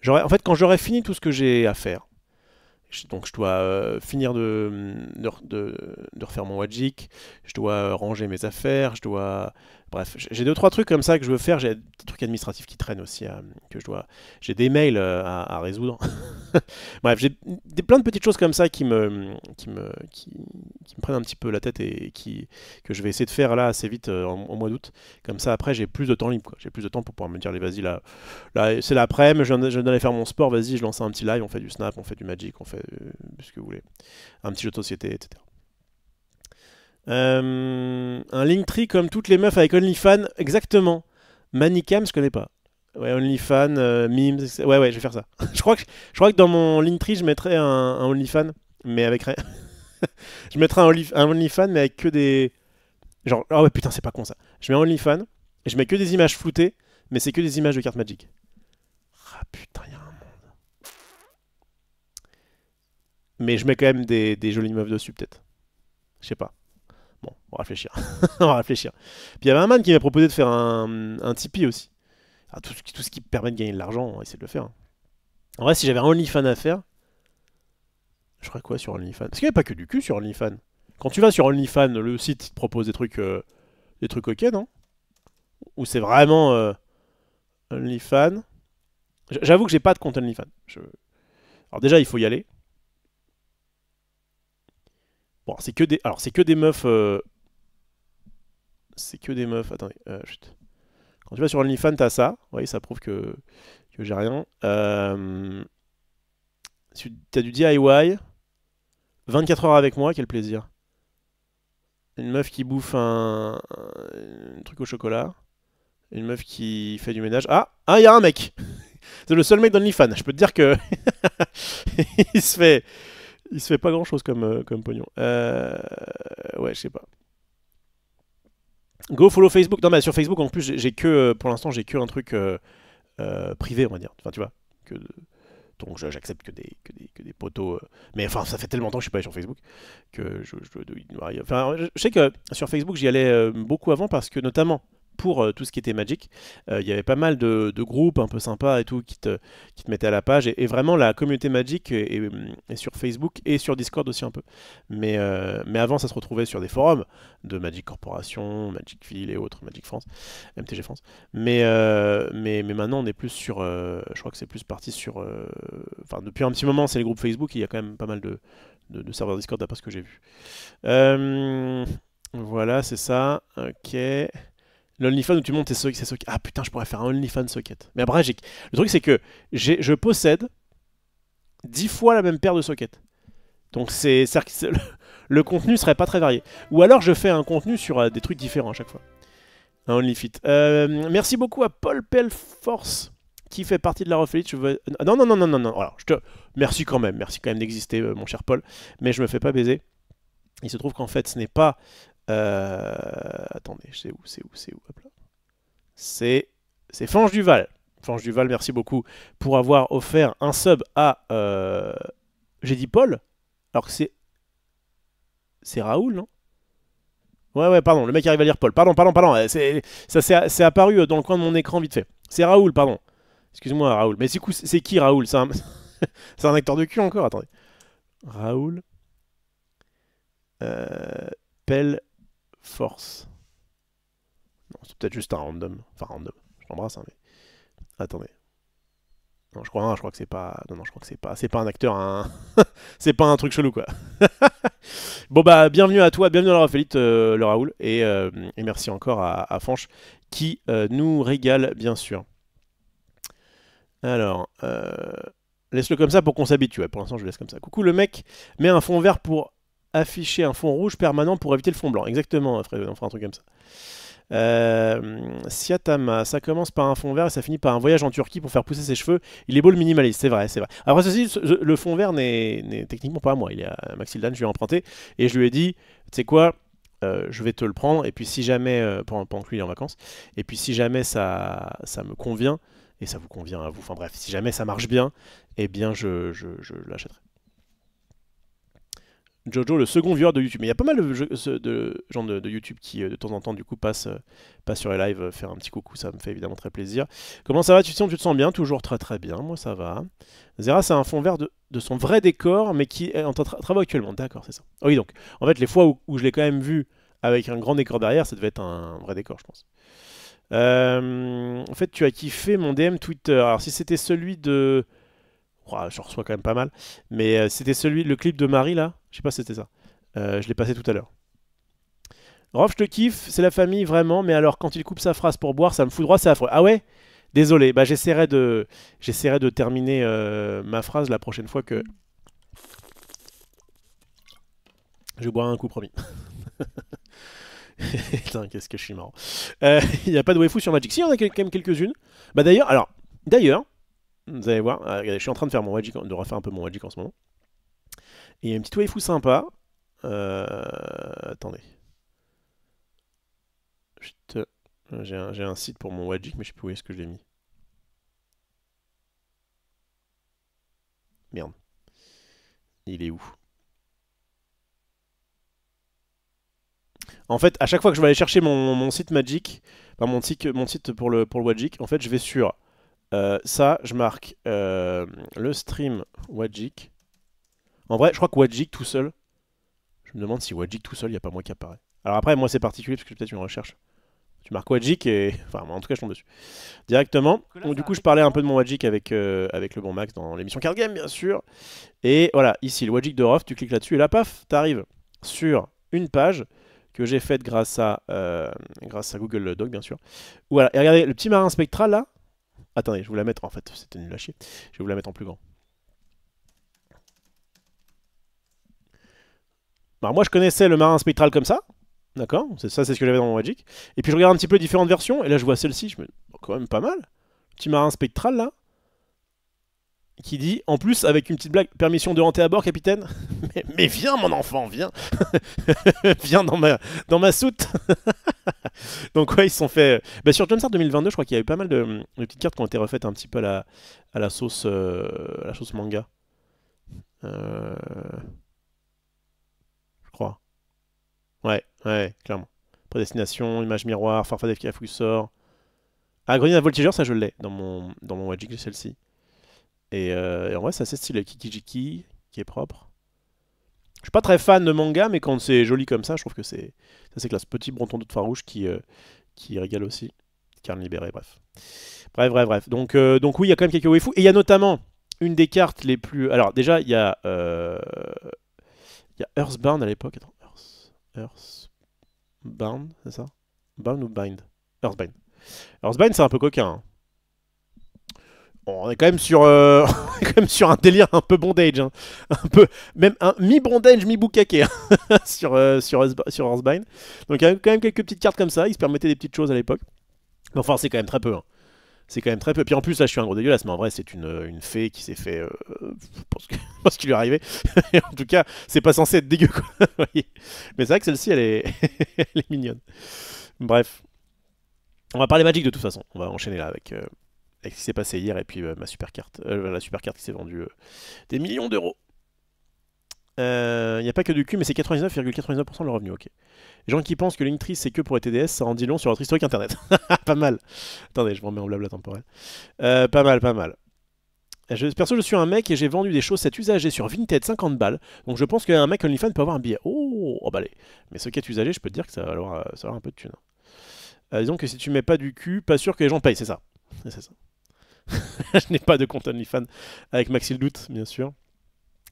En fait, quand j'aurai fini tout ce que j'ai à faire, donc je dois finir de refaire mon Wajik, je dois ranger mes affaires, je dois... Bref, j'ai 2-3 trucs comme ça que je veux faire, j'ai des trucs administratifs qui traînent aussi, que je dois... J'ai des mails à résoudre. Bref, j'ai plein de petites choses comme ça qui me prennent un petit peu la tête et que je vais essayer de faire là assez vite en mois d'août. Comme ça, après, j'ai plus de temps libre, quoi. J'ai plus de temps pour pouvoir me dire, allez, vas-y, là c'est l'après-midi, je viens d'aller faire mon sport, vas-y, je lance un petit live, on fait du Snap, on fait du Magic, on fait ce que vous voulez. Un petit jeu de société, etc. Un Linktree comme toutes les meufs avec OnlyFans, exactement. Manicam, je connais pas. Ouais, OnlyFans, memes, etc. Ouais, je vais faire ça. je crois que dans mon Linktree, je mettrais un OnlyFans, mais avec rien. Je mettrais un OnlyFans, mais avec que des. Genre, oh ouais, putain, c'est pas con ça. Je mets un OnlyFans, et je mets que des images floutées, mais c'est que des images de cartes Magic. Ah putain, il y a un monde. Mais je mets quand même des jolies meufs dessus, peut-être. Je sais pas. Bon, on va réfléchir. On va réfléchir. Puis il y avait un man qui m'a proposé de faire un Tipeee aussi. Ah, tout ce qui permet de gagner de l'argent, on va essayer de le faire. En vrai, si j'avais un OnlyFans à faire, je ferais quoi sur OnlyFans? Parce qu'il n'y a pas que du cul sur OnlyFans. Quand tu vas sur OnlyFans, le site il te propose des trucs ok, non? Ou c'est vraiment OnlyFans? J'avoue que j'ai pas de compte OnlyFans. Alors déjà, il faut y aller. Bon, c'est que des meufs. C'est que des meufs. Attendez, chut. Quand tu vas sur OnlyFans, t'as ça. Oui, ça prouve que j'ai rien. T'as du DIY. 24 heures avec moi, quel plaisir. Une meuf qui bouffe un truc au chocolat. Une meuf qui fait du ménage. Il y a un mec. C'est le seul mec d'OnlyFans. Je peux te dire que il se fait pas grand chose comme pognon. Ouais, je sais pas. Go follow Facebook. Non, mais sur Facebook, en plus, pour l'instant, j'ai que un truc privé, on va dire. Enfin, tu vois. Donc, j'accepte que des potos. Mais enfin, ça fait tellement longtemps que je suis pas allé sur Facebook que enfin, je sais que sur Facebook, j'y allais beaucoup avant parce que, notamment, pour tout ce qui était Magic, il y avait pas mal de groupes un peu sympas et tout qui te mettaient à la page. Et vraiment, la communauté Magic est sur Facebook et sur Discord aussi un peu. Mais avant, ça se retrouvait sur des forums de Magic Corporation, Magicville et autres, Magic France, MTG France. Mais maintenant, on est plus sur... je crois que c'est plus parti sur... Enfin, depuis un petit moment, c'est les groupes Facebook. Il y a quand même pas mal de serveurs Discord d'après ce que j'ai vu. Voilà, c'est ça. Ok... L'OnlyFans où tu montes tes sockets. Ah putain, je pourrais faire un OnlyFans socket. Mais après, le truc c'est que je possède 10 fois la même paire de sockets. Donc le contenu serait pas très varié. Ou alors je fais un contenu sur des trucs différents à chaque fois. Un OnlyFit. Merci beaucoup à Paul Pelforce qui fait partie de la Refelite. Non, non, non, non, non, non. Alors, merci quand même d'exister, mon cher Paul. Mais je me fais pas baiser. Il se trouve qu'en fait, ce n'est pas. Attendez, c'est où Hop là. C'est Fange Duval. Fange Duval, merci beaucoup pour avoir offert un sub à. J'ai dit Paul, alors que c'est Raoul, non? Ouais, pardon, le mec arrive à lire Paul. Pardon. C'est apparu dans le coin de mon écran vite fait. C'est Raoul, pardon. Excuse-moi, Raoul. Mais c'est qui Raoul? C'est un... c'est un acteur de cul encore? Attendez. Raoul. Pelle Force. Non, c'est peut-être juste un random. Enfin, random. Je l'embrasse, hein, mais. Attendez. Non, je crois que c'est pas. Non, je crois que c'est pas un acteur, c'est pas un truc chelou, quoi. Bon, bah, bienvenue à toi, bienvenue à la Raphaélite, le Raoul, et merci encore à Fanche qui nous régale, bien sûr. Alors, laisse-le comme ça pour qu'on s'habitue. Ouais, pour l'instant, je le laisse comme ça. Coucou, le mec met un fond vert pour afficher un fond rouge permanent pour éviter le fond blanc. Exactement, Fred, on fera un truc comme ça. Siatama, ça commence par un fond vert et ça finit par un voyage en Turquie pour faire pousser ses cheveux. Il est beau le minimaliste, c'est vrai. Après ceci, le fond vert n'est techniquement pas à moi. Il est à Maxildan, je lui ai emprunté et je lui ai dit, tu sais quoi, je vais te le prendre et puis si jamais, pendant que lui il est en vacances, et puis si jamais ça me convient, et ça vous convient à vous, enfin bref, si jamais ça marche bien, eh bien je l'achèterai. Jojo, le second viewer de YouTube. Mais il y a pas mal de gens de YouTube qui, de temps en temps, du coup, passent sur les lives faire un petit coucou. Ça me fait évidemment très plaisir. Comment ça va? Tu te sens bien? Toujours très très bien. Moi, ça va. Zera, c'est un fond vert de son vrai décor, mais qui est en travail actuellement. D'accord, c'est ça. Oh oui, donc, en fait, les fois où je l'ai quand même vu avec un grand décor derrière, ça devait être un vrai décor, je pense. En fait, tu as kiffé mon DM Twitter. Alors, si c'était celui de... Oh, je reçois quand même pas mal. Mais c'était le clip de Marie là. Je sais pas si c'était ça. Je l'ai passé tout à l'heure. Rof, je te kiffe, c'est la famille vraiment, mais alors quand il coupe sa phrase pour boire, ça me fout droit, c'est affreux. Ah ouais? Désolé, bah j'essaierai de terminer ma phrase la prochaine fois que je bois un coup promis. Putain, qu'est-ce que je suis marrant. Il n'y a pas de waifu sur Magic. Si, il y en a quand même quelques-unes. Bah d'ailleurs, vous allez voir, regardez, je suis en train de faire de refaire un peu mon Magic en ce moment. Et il y a une petite waifu sympa. Attendez. J'ai un site pour mon Wajik, mais je sais plus où est-ce que je l'ai mis. Merde. Il est où? En fait, à chaque fois que je vais aller chercher mon site Magic, enfin mon site pour le Wajik, en fait, je vais sur ça, je marque le stream Wajik. En vrai, je crois que Wajik tout seul, je me demande si Wajik tout seul, il n'y a pas moi qui apparaît. Alors après, moi c'est particulier parce que j'ai peut-être une recherche. Tu marques Wajik et... Enfin, en tout cas, je tombe dessus. Directement. Donc, du coup, je parlais un peu de mon Wajik avec le bon Max dans l'émission Card Game, bien sûr. Et voilà, ici, le Wajik de Rof, tu cliques là-dessus et là, paf, t'arrives sur une page que j'ai faite grâce à Google Doc, bien sûr. Voilà, et regardez, le petit marin spectral, là. Attendez, je vais vous la mettre... En fait, c'était nul à chier. Je vais vous la mettre en plus grand. Alors, moi, je connaissais le marin spectral comme ça. D'accord, c'est ce que j'avais dans mon Magic. Et puis je regarde un petit peu différentes versions, et là je vois celle-ci, je me dis, quand même pas mal. Petit marin spectral là, qui dit, en plus avec une petite blague, permission de rentrer à bord, capitaine. mais viens mon enfant, viens. Viens dans ma soute. Donc ouais, ils se sont fait... Bah, sur John Start 2022, je crois qu'il y a eu pas mal de petites cartes qui ont été refaites un petit peu à la sauce manga. Je crois. Ouais, clairement. Prédestination, image miroir, Farfadet qui a fouille sort. Ah, Grenier à Voltigeur, ça je l'ai dans mon Wajik, j'ai celle-ci. Et en vrai, c'est assez stylé. Kikijiki, qui est propre. Je suis pas très fan de manga, mais quand c'est joli comme ça, je trouve que c'est classe. Petit bronton de Farouche qui régale aussi. Carne libérée, bref. Bref. Donc oui, il y a quand même quelques waifus. Et il y a notamment une des cartes les plus... Alors déjà, il y a Earthbound à l'époque. Attends, Earthbound, c'est ça? Bound ou Bind? Earthbind. Earthbind, c'est un peu coquin. Hein. On est quand même sur, on est quand même sur un délire un peu bondage, hein. Un peu, même un mi-bondage, mi-bukake hein, sur Earthbind. Donc il y a quand même quelques petites cartes comme ça, ils se permettaient des petites choses à l'époque. Mais enfin, c'est quand même très peu, hein. C'est quand même très peu. Puis en plus, là, je suis un gros dégueulasse, mais en vrai, c'est une fée qui s'est fait. Pour ce qui lui est arrivé. Et en tout cas, c'est pas censé être dégueu, quoi. Vous voyez. Mais c'est vrai que celle-ci, elle est... elle est mignonne. Bref. On va parler Magic de toute façon. On va enchaîner là avec ce qui s'est passé hier et puis ma super carte. La super carte qui s'est vendue des millions d'euros. Il n'y a pas que du cul, mais c'est 99,99% de le revenu, ok. Les gens qui pensent que Linktree c'est que pour les TDS, ça en dit long sur votre historique internet. Pas mal. Attendez, je me remets en blabla temporel. Pas mal, pas mal. Perso, je suis un mec et j'ai vendu des chaussettes usagées sur Vinted 50 balles. Donc je pense qu'un mec OnlyFans peut avoir un billet. Oh bah allez. Mais ce quête usagé, je peux te dire que ça va valoir un peu de thunes. Disons que si tu mets pas du cul, pas sûr que les gens payent, c'est ça. C'est ça. Je n'ai pas de compte OnlyFans avec Maxil Doute, bien sûr.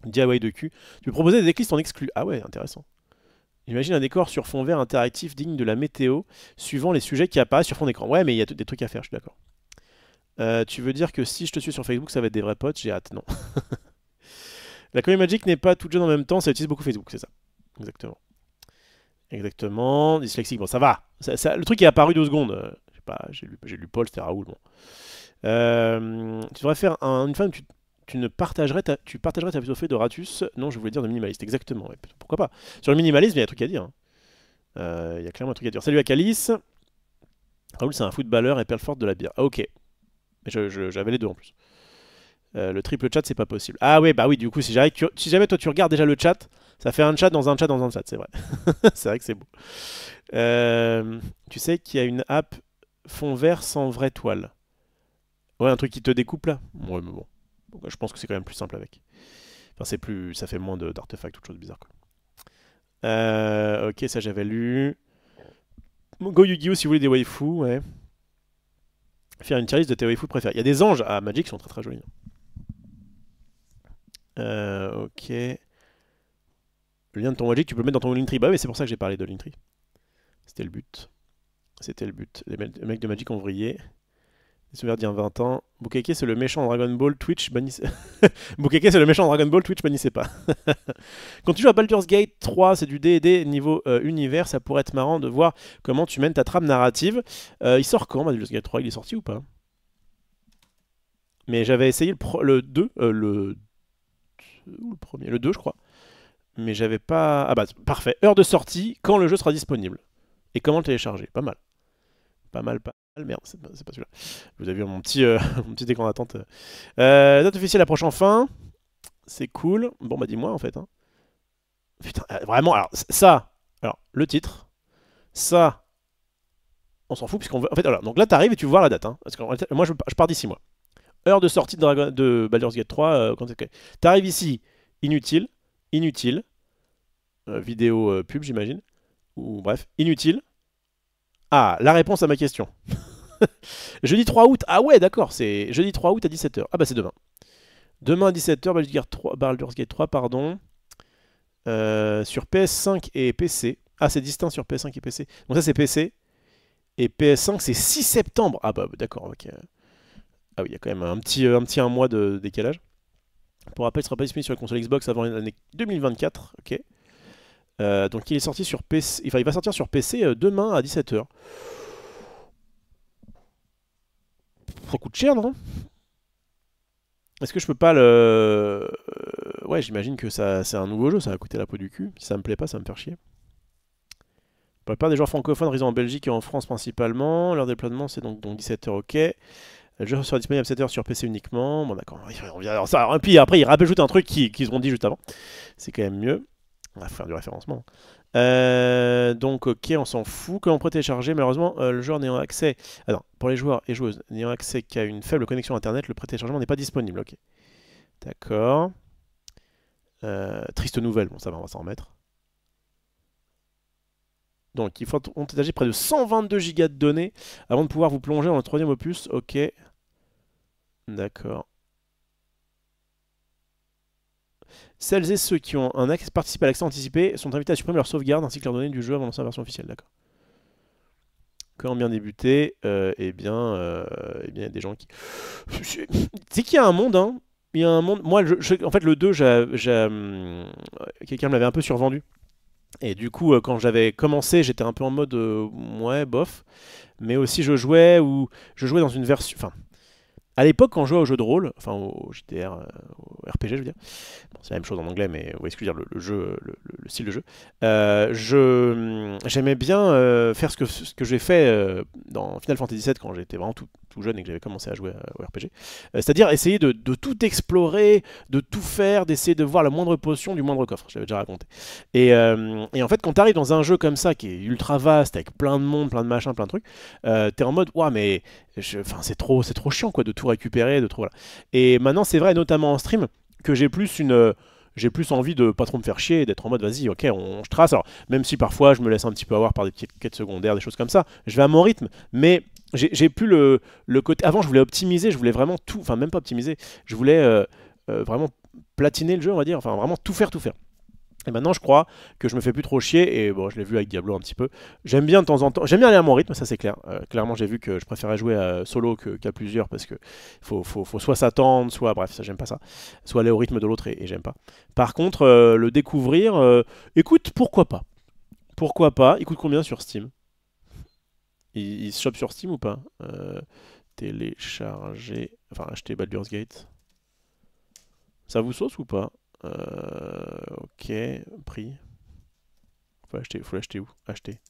DIY de cul. Tu peux proposer des decklists en exclu. Ah ouais, intéressant. Imagine un décor sur fond vert interactif digne de la météo, suivant les sujets qui apparaissent sur fond d'écran. Ouais, mais il y a des trucs à faire, je suis d'accord. Tu veux dire que si je te suis sur Facebook, ça va être des vrais potes? J'ai hâte, non. La community Magic n'est pas toute jeune en même temps, ça utilise beaucoup Facebook, c'est ça. Exactement. Exactement. Dyslexique, bon, ça va. Le truc est apparu 2 secondes. Je sais pas, j'ai lu Paul, c'était Raoul. Bon. Tu devrais faire une femme, tu partagerais ta philosophie de Ratus. Non, je voulais dire de minimaliste, exactement. Ouais, pourquoi pas. Sur le minimalisme, il y a un truc à dire. Il y a clairement un truc à dire. Salut à Calice. Raoul, c'est un footballeur et Perlfort de la bière. Ah, ok. J'avais les deux en plus. Le triple chat, c'est pas possible. Ah ouais, bah oui, du coup, si jamais toi tu regardes déjà le chat, ça fait un chat dans un chat dans un chat, c'est vrai. C'est vrai que c'est beau. Tu sais qu'il y a une app fond vert sans vraie toile. Ouais, un truc qui te découpe là. Ouais, mais bon. Donc, je pense que c'est quand même plus simple avec. Enfin, ça fait moins d'artefacts ou de choses bizarres, quoi. Ok, ça j'avais lu. Go Yu-Gi-Oh! Si vous voulez des waifus, ouais. Faire une tier list de tes waifus préférés. Il y a des anges à Magic qui sont très très jolis. Ok. Le lien de ton Magic, tu peux le mettre dans ton Linktree. Bah oui, c'est pour ça que j'ai parlé de Linktree. C'était le but. C'était le but. Les mecs de Magic ont vrillé. Les souvenirs d'il y a 20 ans. Bukake, c'est le méchant Dragon Ball. Twitch, bannissez. Bukake, c'est le méchant Dragon Ball. Twitch, bannissez pas. Quand tu joues à Baldur's Gate 3, c'est du D&D niveau univers. Ça pourrait être marrant de voir comment tu mènes ta trame narrative. Il sort quand, Baldur's Gate 3? Il est sorti ou pas? Mais j'avais essayé le 2. Le premier. Le 2, je crois. Mais j'avais pas... Ah bah, parfait. Heure de sortie, quand le jeu sera disponible. Et comment le télécharger. Pas mal. Pas mal, pas mal. Merde, c'est pas celui-là. Vous avez vu mon petit, mon petit écran d'attente. Date officielle approche enfin. C'est cool. Bon, bah dis-moi en fait. Hein. Putain, vraiment, alors ça... Alors, le titre. Ça... On s'en fout puisqu'on veut... En fait, alors, donc là, t'arrives et tu vois la date. Hein, parce que moi, je pars d'ici, moi. Heure de sortie de Baldur's Gate 3. T'arrives ici, inutile. Inutile. Vidéo pub, j'imagine. Ou bref, inutile. Ah, la réponse à ma question. Jeudi 3 août. Ah ouais, d'accord, c'est jeudi 3 août à 17h. Ah bah c'est demain. Demain à 17h, Baldur's Gate 3, pardon. Sur PS5 et PC. Ah, c'est distinct sur PS5 et PC. Donc ça c'est PC. Et PS5 c'est 6 septembre. Ah bah d'accord, ok. Ah oui, il y a quand même un petit 1 mois de décalage. Pour rappel, il ne sera pas disponible sur la console Xbox avant l'année 2024. Ok. Donc il est sorti sur PC. Enfin, il va sortir sur PC demain à 17h. Ça coûte cher, non? Est-ce que je peux pas le... Ouais, j'imagine que c'est un nouveau jeu, ça va coûter la peau du cul. Si ça me plaît pas, ça va me faire chier. Pour la plupart des joueurs francophones résidant en Belgique et en France principalement, leur déploiement c'est donc 17h, ok. Le jeu sera disponible à 7h sur PC uniquement. Bon d'accord, on vient alors ça. Et puis après, ils rajoutent un truc qu'ils ont dit juste avant. C'est quand même mieux. On va faire du référencement. Donc ok, on s'en fout. Comment on peut télécharger? Malheureusement, le joueur n'ayant accès... Ah non, pour les joueurs et joueuses n'ayant accès qu'à une faible connexion internet, le pré-téléchargement n'est pas disponible. Ok. D'accord. Triste nouvelle, bon ça va, on va s'en remettre. Donc il faut télécharger près de 122 Go de données avant de pouvoir vous plonger dans le 3e opus. Ok. D'accord. Celles et ceux qui ont participé à l'accès anticipé sont invités à supprimer leur sauvegarde ainsi que leurs données du jeu avant de lancer la version officielle. D'accord. quand bien débuter, il y a des gens qui... C'est qu'il y a un monde, hein. Il y a un monde... Moi, en fait, le 2, quelqu'un me l'avait un peu survendu. Et du coup, quand j'avais commencé, j'étais un peu en mode ouais, bof. Mais aussi, je jouais dans une version. Enfin, à l'époque, quand je jouais au jeu de rôle, enfin au JDR, au RPG, je veux dire, bon, c'est la même chose en anglais, mais vous voyez ce que je veux dire, le jeu, le style de jeu, j'aimais bien faire ce que j'ai fait dans Final Fantasy VII quand j'étais vraiment tout jeune et que j'avais commencé à jouer au RPG. C'est-à-dire essayer de tout explorer, de tout faire, d'essayer de voir la moindre potion du moindre coffre, j'avais déjà raconté. Et en fait, quand tu arrives dans un jeu comme ça, qui est ultra vaste, avec plein de monde, plein de machins, plein de trucs, t'es en mode, ouah, mais enfin, c'est trop chiant quoi, de tout récupérer, de trop. Voilà. Et maintenant, c'est vrai, notamment en stream, que j'ai plus envie de pas trop me faire chier, d'être en mode vas-y, ok, je trace. Alors, même si parfois je me laisse un petit peu avoir par des petites quêtes secondaires, des choses comme ça, je vais à mon rythme, mais j'ai plus le côté. Avant, je voulais optimiser, je voulais vraiment tout, enfin, même pas optimiser, je voulais vraiment platiner le jeu, on va dire, enfin, vraiment tout faire, tout faire. Et maintenant, je crois que je me fais plus trop chier, et bon, je l'ai vu avec Diablo un petit peu. J'aime bien de temps en temps, j'aime bien aller à mon rythme, ça c'est clair. Clairement, j'ai vu que je préférais jouer solo qu'à plusieurs parce que faut soit s'attendre, soit, bref, ça j'aime pas ça, soit aller au rythme de l'autre et j'aime pas. Par contre, le découvrir, écoute, pourquoi pas? Pourquoi pas? Il coûte combien sur Steam? Il se chope sur Steam ou pas? Télécharger, enfin acheter Baldur's Gate. Ça vous sauce ou pas? Ok, prix. Faut l'acheter où? Acheter.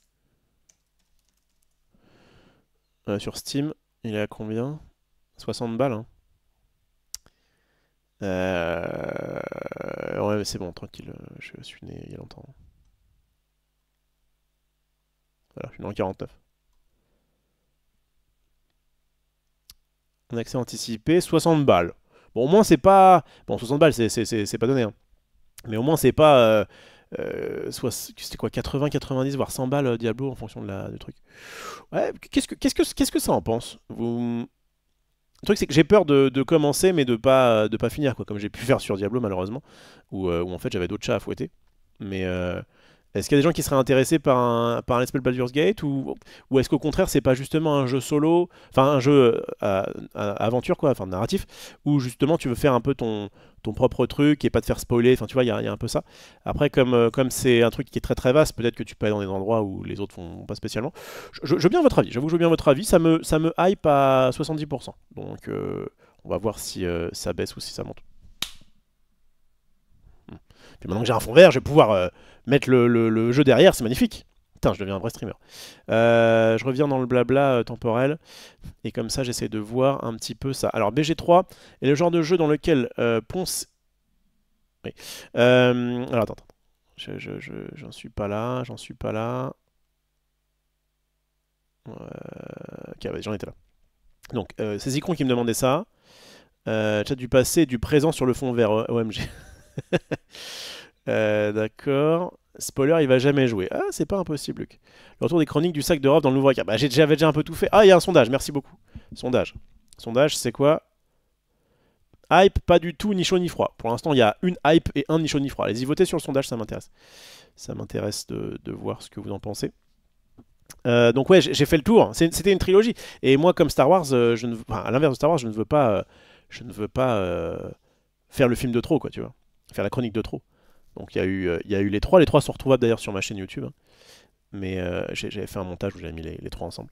Sur Steam, il est à combien? 60 balles, hein. Ouais, mais c'est bon, tranquille. Je suis né il y a longtemps. Voilà, je suis né en 49. Un accès anticipé, 60 balles. Bon, au moins, c'est pas. Bon, 60 balles, c'est pas donné, hein. Mais au moins, c'est pas. C'était quoi, 80, 90, voire 100 balles Diablo en fonction du truc. Ouais, qu'est-ce que ça en pense? Le truc, c'est que j'ai peur de commencer, mais de pas finir, quoi, comme j'ai pu faire sur Diablo, malheureusement, où en fait j'avais d'autres chats à fouetter. Mais est-ce qu'il y a des gens qui seraient intéressés par un Let's Play Baldur's Gate, ou est-ce qu'au contraire, c'est pas justement un jeu solo, enfin un jeu aventure, quoi, enfin narratif, où justement tu veux faire un peu ton propre truc et pas te faire spoiler, enfin tu vois, il y a un peu ça. Après, comme c'est un truc qui est très très vaste, peut-être que tu peux aller dans des endroits où les autres font pas spécialement. Je veux bien votre avis, j'avoue que je veux bien votre avis, ça me hype à 70%. Donc on va voir si ça baisse ou si ça monte. Puis maintenant que j'ai un fond vert, je vais pouvoir mettre le jeu derrière, c'est magnifique. Putain, je deviens un vrai streamer. Je reviens dans le blabla temporel, et comme ça j'essaie de voir un petit peu ça. Alors BG3 est le genre de jeu dans lequel Ponce... Oui. Alors attends. J'en suis pas là, j'en suis pas là. Ok, ouais, j'en étais là. Donc, c'est Zikron qui me demandait ça. Chat du passé et du présent sur le fond vert, OMG. D'accord. Spoiler, il va jamais jouer. Ah, c'est pas impossible, Luc. Le retour des chroniques du sac d'Europe dans le nouveau regard. Bah, j'avais déjà un peu tout fait. Ah, il y a un sondage, merci beaucoup. Sondage. Sondage, c'est quoi? Hype, pas du tout, ni chaud ni froid. Pour l'instant, il y a une hype et un ni chaud ni froid. Allez-y, votez sur le sondage, ça m'intéresse. Ça m'intéresse de voir ce que vous en pensez. Donc ouais, j'ai fait le tour. C'était une trilogie. Et moi, comme Star Wars, enfin, à l'inverse de Star Wars, je ne veux pas faire le film de trop, quoi, tu vois. Faire la chronique de trop. Donc il y a eu les trois. Les trois sont retrouvables d'ailleurs sur ma chaîne YouTube, hein. Mais j'avais fait un montage où j'avais mis les trois ensemble.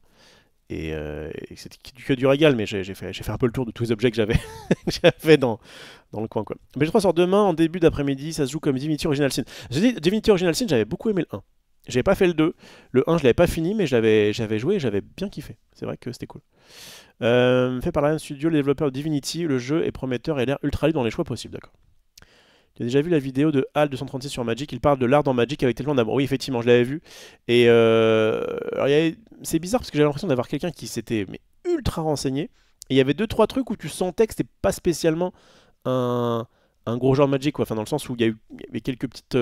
Et c'était que du régal, mais j'ai fait un peu le tour de tous les objets que j'avais que j'avais dans le coin, quoi. Mais BG3 sort demain en début d'après-midi, ça se joue comme Divinity Original Sin. J'ai dit Divinity Original Sin, j'avais beaucoup aimé le 1. J'avais pas fait le 2. Le 1, je l'avais pas fini, mais j'avais joué et j'avais bien kiffé. C'est vrai que c'était cool. Fait par la Studio, les développeurs de Divinity, le jeu est prometteur et l'air ultra libre dans les choix possibles, d'accord. Tu as déjà vu la vidéo de HAL236 sur Magic, il parle de l'art dans Magic avec tellement d'amour. Oui, effectivement, je l'avais vu. Et c'est bizarre parce que j'avais l'impression d'avoir quelqu'un qui s'était ultra renseigné. Et il y avait 2-3 trucs où tu sentais que c'était pas spécialement un gros genre de Magic, quoi. Enfin, dans le sens où il y avait quelques petites...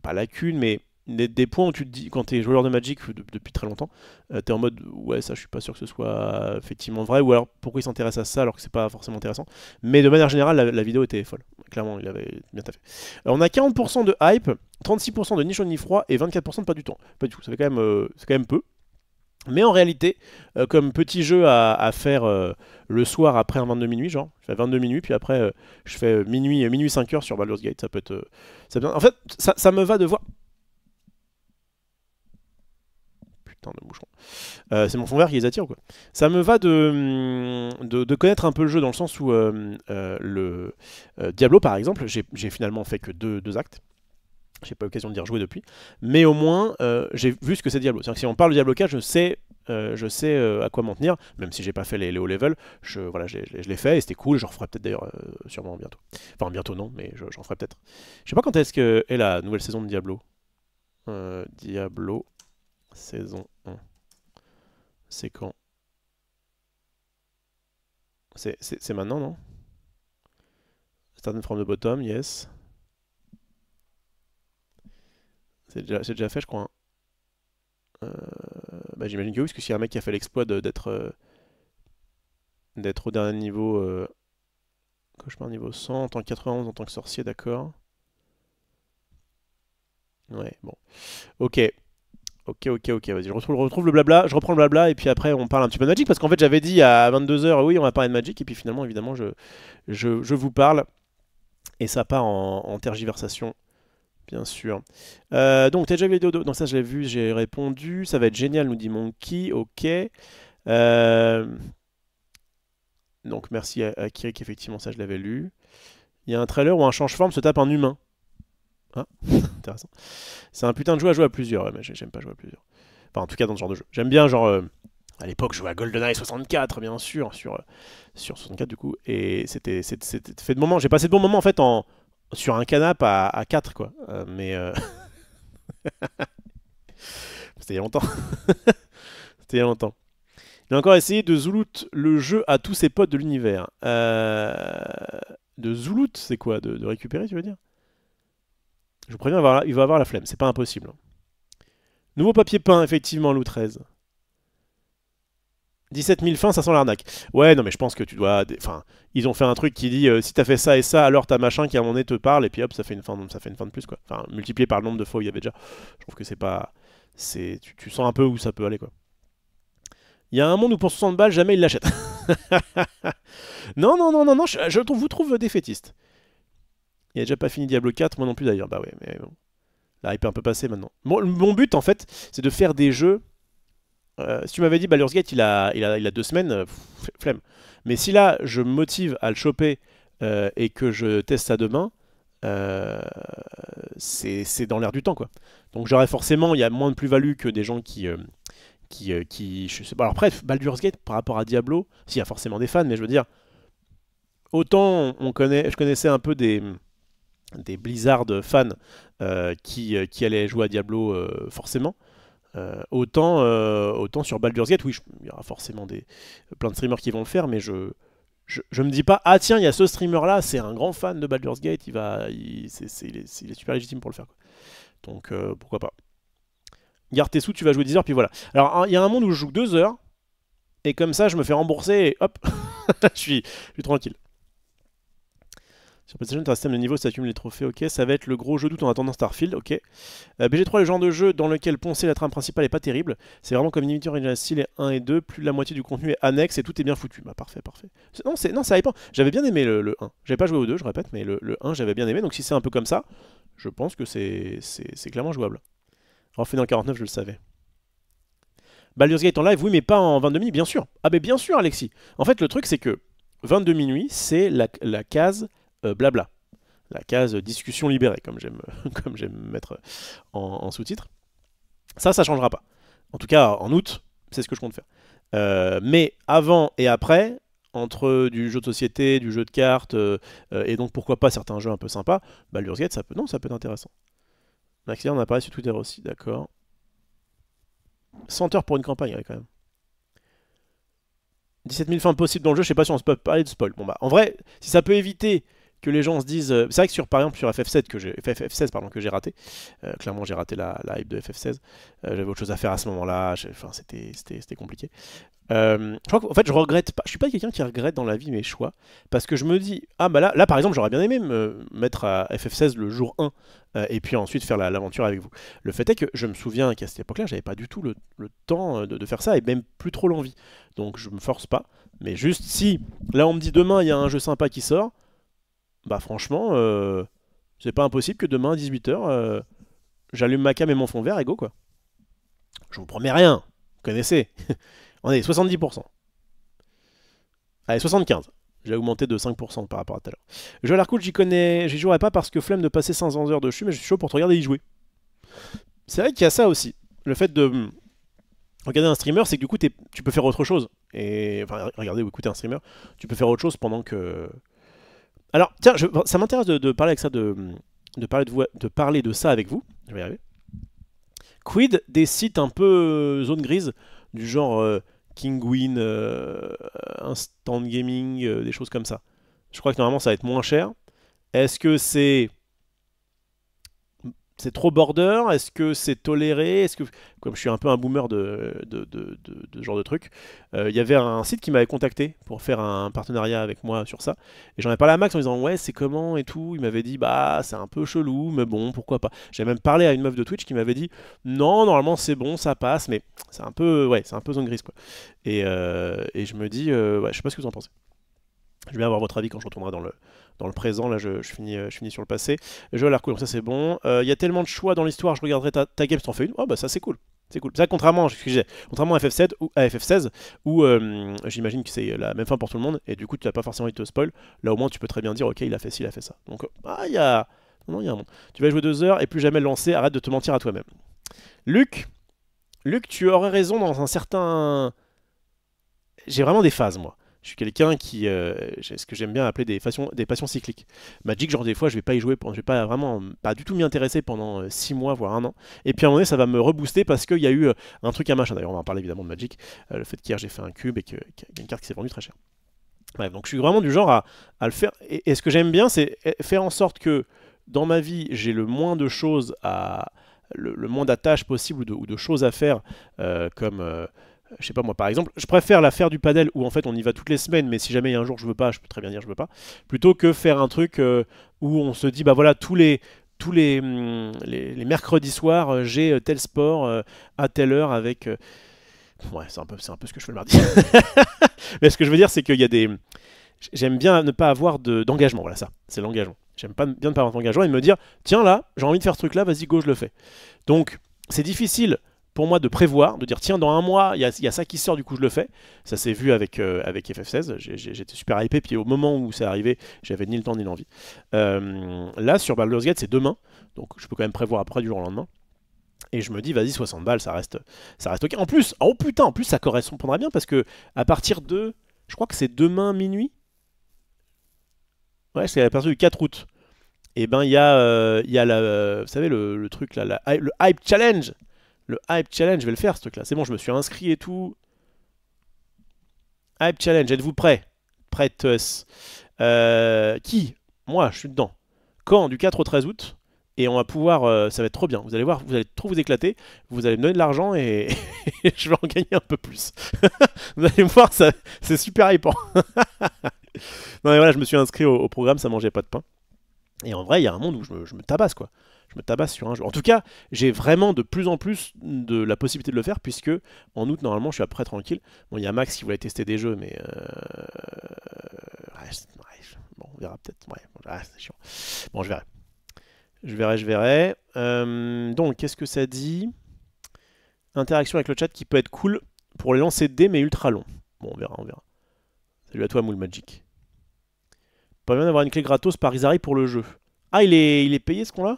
pas lacunes, mais des points où tu te dis, quand tu es joueur de Magic depuis très longtemps, tu es en mode ouais, ça je suis pas sûr que ce soit effectivement vrai, ou alors pourquoi il s'intéresse à ça alors que c'est pas forcément intéressant. Mais de manière générale, la vidéo était folle. Clairement, il avait bien taffé. On a 40% de hype, 36% de ni chaud ni froid et 24% de pas du tout. Pas du tout, ça fait quand même, c'est quand même peu. Mais en réalité, comme petit jeu à faire le soir après un 22 minuit, genre, je fais 22 minuit, puis après je fais minuit 5 heures sur Baldur's Gate, ça peut être. En fait, ça me va de voir. Putain de bouchon. C'est mon fond vert qui les attire, quoi. Ça me va de connaître un peu le jeu dans le sens où le Diablo, par exemple, j'ai finalement fait que deux actes. J'ai pas eu l'occasion d'y rejouer depuis. Mais au moins, j'ai vu ce que c'est Diablo. C'est-à-dire que si on parle de Diablo 4, je sais à quoi m'en tenir. Même si j'ai pas fait les hauts level, voilà, je l'ai fait et c'était cool. Je referai peut-être d'ailleurs sûrement bientôt. Enfin, bientôt non, mais j'en ferai peut-être. Je sais pas quand est-ce que est la nouvelle saison de Diablo. Diablo, saison 1. C'est quand? C'est maintenant, non? Starting from the bottom, yes. C'est déjà fait, je crois, hein. Bah, j'imagine que oui, parce que s'il y a un mec qui a fait l'exploit d'être au dernier niveau, cauchemar niveau 100, en tant que 91, en tant que sorcier, d'accord. Ouais, bon. Ok, ok, vas-y, je retrouve le blabla, je reprends le blabla, et puis après on parle un petit peu de Magic, parce qu'en fait j'avais dit à 22 h, oui, on va parler de Magic, et puis finalement, évidemment, je vous parle, et ça part en tergiversation. Bien sûr. Donc, t'as déjà vu la vidéo donc ça, je l'ai vu, j'ai répondu. Ça va être génial, nous dit Monkey. Ok. Euh, Donc, merci à Kirik, effectivement, ça, je l'avais lu. Il y a un trailer où un change-forme se tape un humain. Ah, intéressant. C'est un putain de jeu à jouer à plusieurs, ouais, mais j'aime pas jouer à plusieurs. Enfin, en tout cas, dans ce genre de jeu. J'aime bien, genre, à l'époque, je jouais à GoldenEye 64, bien sûr, sur 64, du coup. Et c'était fait de moments. J'ai passé de bons moments, en fait, sur un canapé à 4, quoi. C'était il y a longtemps. C'était il y a longtemps. Il a encore essayé de Zoulout le jeu à tous ses potes de l'univers. De Zoulout, c'est quoi de récupérer, tu veux dire? Je vous préviens, il va avoir la flemme, c'est pas impossible. Nouveau papier peint, effectivement, Lou 13. 17 000 fins, ça sent l'arnaque. Ouais, non, mais je pense que tu dois. Enfin, ils ont fait un truc qui dit si t'as fait ça et ça, alors t'as machin qui à un moment donné te parle, et puis hop, ça fait une fin de plus, quoi. Enfin, multiplié par le nombre de fois où il y avait déjà. Je trouve que c'est pas. Tu sens un peu où ça peut aller, quoi. Il y a un monde où pour 60 balles, jamais il l'achète. Non, non, non, non, non, vous trouve défaitiste. Il a déjà pas fini Diablo 4, moi non plus d'ailleurs. Bah ouais, mais bon. La hype est un peu passée maintenant. Mon but, en fait, c'est de faire des jeux. Si tu m'avais dit Baldur's Gate, il a 2 semaines, flemme. Mais si là, je me motive à le choper et que je teste ça demain, euh, c'est dans l'air du temps, quoi. Donc j'aurais forcément, il y a moins de plus-value que des gens qui je sais pas. Alors après, Baldur's Gate par rapport à Diablo, s'il y a forcément des fans, mais je veux dire, autant je connaissais un peu des Blizzard fans qui allaient jouer à Diablo forcément. Autant sur Baldur's Gate, oui, il y aura forcément plein de streamers qui vont le faire, mais je me dis pas, ah tiens, il y a ce streamer là, c'est un grand fan de Baldur's Gate, il est super légitime pour le faire, quoi. Donc pourquoi pas. Garde tes sous, tu vas jouer 10 heures, puis voilà. Alors il y a un monde où je joue 2 heures, et comme ça je me fais rembourser, et hop, je suis tranquille. Sur PlayStation, t'as un système de niveau, ça accumule les trophées, ok. Ça va être le gros jeu d'août en attendant Starfield, ok. BG3, le genre de jeu dans lequel poncer la trame principale est pas terrible. C'est vraiment comme Divinity Original Sin et 1 et 2, plus de la moitié du contenu est annexe et tout est bien foutu. Bah parfait, parfait. Non, ça dépend. J'avais bien aimé le 1. J'avais pas joué au 2, je répète, mais le 1 j'avais bien aimé. Donc si c'est un peu comme ça, je pense que c'est clairement jouable. Refait dans le 49, je le savais. Baldur's Gate en live, oui, mais pas en 22 minuit, bien sûr. Ah, mais bien sûr, Alexis. En fait, le truc, c'est que 22 minuit, c'est la case blabla. La case discussion libérée, comme j'aime comme j'aime mettre en sous-titre. Ça changera pas. En tout cas, en août, c'est ce que je compte faire. Mais avant et après, entre du jeu de société, du jeu de cartes, et donc pourquoi pas certains jeux un peu sympas, Baldur's Gate, ça peut être intéressant. Maxi, on apparaît sur Twitter aussi, d'accord. 100 heures pour une campagne, ouais, quand même. 17 000 fins possibles dans le jeu, je sais pas si on peut parler de spoil. Bon bah, en vrai, si ça peut éviter que les gens se disent. C'est vrai que par exemple sur FF7 FF16 pardon, que j'ai raté. Clairement j'ai raté la hype de FF16. J'avais autre chose à faire à ce moment-là. Enfin c'était compliqué. Je crois qu'en fait je regrette pas. Je suis pas quelqu'un qui regrette dans la vie mes choix parce que je me dis ah bah là par exemple j'aurais bien aimé me mettre à FF16 le jour 1 et puis ensuite faire l'aventure avec vous. Le fait est que je me souviens qu'à cette époque-là j'avais pas du tout le temps de faire ça et même plus trop l'envie. Donc je me force pas. Mais juste si là on me dit demain il y a un jeu sympa qui sort, bah franchement c'est pas impossible que demain à 18h j'allume ma cam et mon fond vert et go quoi. Je vous promets rien, vous connaissez. On est 70%. Allez, 75%. J'ai augmenté de 5% par rapport à tout à l'heure. Le jeu à l'air cool, j'y jouerai pas parce que flemme de passer 500 heures dessus, mais je suis chaud pour te regarder y jouer. C'est vrai qu'il y a ça aussi. Le fait de regarder un streamer, c'est que du coup, tu peux faire autre chose. Et enfin, regarder ou écouter un streamer, tu peux faire autre chose pendant que... Alors, tiens, ça m'intéresse de parler avec ça, de parler de ça avec vous. Je vais y arriver. Quid des sites un peu zone grise, du genre Kinguin, Instant Gaming, des choses comme ça. Je crois que normalement ça va être moins cher. Est-ce que c'est trop border? Est-ce que c'est toléré? Est-ce que, comme je suis un peu un boomer de ce genre de truc, il y avait un site qui m'avait contacté pour faire un partenariat avec moi sur ça. Et j'en ai parlé à Max en disant ouais c'est comment et tout. Il m'avait dit bah c'est un peu chelou mais bon pourquoi pas. J'ai même parlé à une meuf de Twitch qui m'avait dit non normalement c'est bon ça passe mais c'est un peu zone grise quoi. Et je me dis ouais je sais pas ce que vous en pensez. Je vais bien avoir votre avis quand je retournerai dans le présent. Là, je finis sur le passé. Le jeu a l'air cool, donc ça c'est bon. Il y a tellement de choix dans l'histoire, je regarderai ta game si t'en fais une. Oh bah ça c'est cool. C'est cool. Ça, contrairement à FF7 ou à FF16, où j'imagine que c'est la même fin pour tout le monde, et du coup tu n'as pas forcément envie de te spoil. Là au moins tu peux très bien dire ok il a fait ci, il a fait ça. Donc il y a un monde. Tu vas jouer 2 heures et plus jamais le lancer, arrête de te mentir à toi-même. Luc, tu aurais raison dans un certain... J'ai vraiment des phases moi. Je suis quelqu'un qui, ce que j'aime bien appeler des passions cycliques. Magic, genre des fois, je vais pas y jouer, je vais pas vraiment, pas du tout m'y intéresser pendant 6 mois, voire 1 an. Et puis à un moment donné, ça va me rebooster parce qu'il y a eu un truc à machin. D'ailleurs, on va en parler évidemment de Magic. Le fait qu'hier j'ai fait un cube et qu'il y a une carte qui s'est vendue très cher. Bref, donc je suis vraiment du genre à le faire. Et ce que j'aime bien, c'est faire en sorte que dans ma vie, j'ai le moins de choses le moins d'attaches possibles ou de choses à faire, comme je sais pas moi par exemple, je préfère la faire du padel où en fait on y va toutes les semaines, mais si jamais il y a un jour je veux pas, je peux très bien dire je veux pas, plutôt que faire un truc où on se dit bah voilà tous les mercredis soirs j'ai tel sport à telle heure avec ouais c'est un peu ce que je fais le mardi. Mais ce que je veux dire c'est qu'il y a j'aime bien ne pas avoir d'engagement, voilà ça, c'est l'engagement. J'aime bien ne pas avoir d'engagement et me dire tiens là j'ai envie de faire ce truc là, vas-y go je le fais. Donc c'est difficile pour moi de prévoir, de dire tiens dans 1 mois il y a ça qui sort du coup je le fais. Ça s'est vu avec FF16, j'étais super hypé puis au moment où c'est arrivé j'avais ni le temps ni l'envie. Là sur Baldur's Gate c'est demain, donc je peux quand même prévoir après du jour au lendemain. Et je me dis vas-y 60 balles ça reste ok. En plus, oh putain, en plus ça correspondra bien parce que à partir de, je crois que c'est demain minuit. Ouais c'est à partir du 4 août. Et ben il y a vous savez le truc là, le Hype Challenge. Le Hype Challenge, je vais le faire ce truc là. C'est bon, je me suis inscrit et tout. Hype Challenge, êtes-vous prêts? Prêtes. Qui? Moi, je suis dedans. Quand? Du 4 au 13 août. Et on va pouvoir, ça va être trop bien. Vous allez voir, vous allez trop vous éclater. Vous allez me donner de l'argent et je vais en gagner un peu plus. Vous allez me voir, c'est super hypant. Non mais voilà, je me suis inscrit au programme, ça mangeait pas de pain. Et en vrai, il y a un monde où je me tabasse quoi. Je me tabasse sur un jeu. En tout cas, j'ai vraiment de plus en plus de la possibilité de le faire puisque en août, normalement, je suis à peu près tranquille. Bon, il y a Max qui voulait tester des jeux, mais bon, on verra peut-être. Ouais, c'est chiant. Bon, je verrai. Donc, qu'est-ce que ça dit? Interaction avec le chat qui peut être cool pour les lancer de dés, mais ultra long. Bon, on verra. Salut à toi, Moule Magic. Pas bien d'avoir une clé gratos par Izari pour le jeu. Ah, il est payé ce qu'on-là?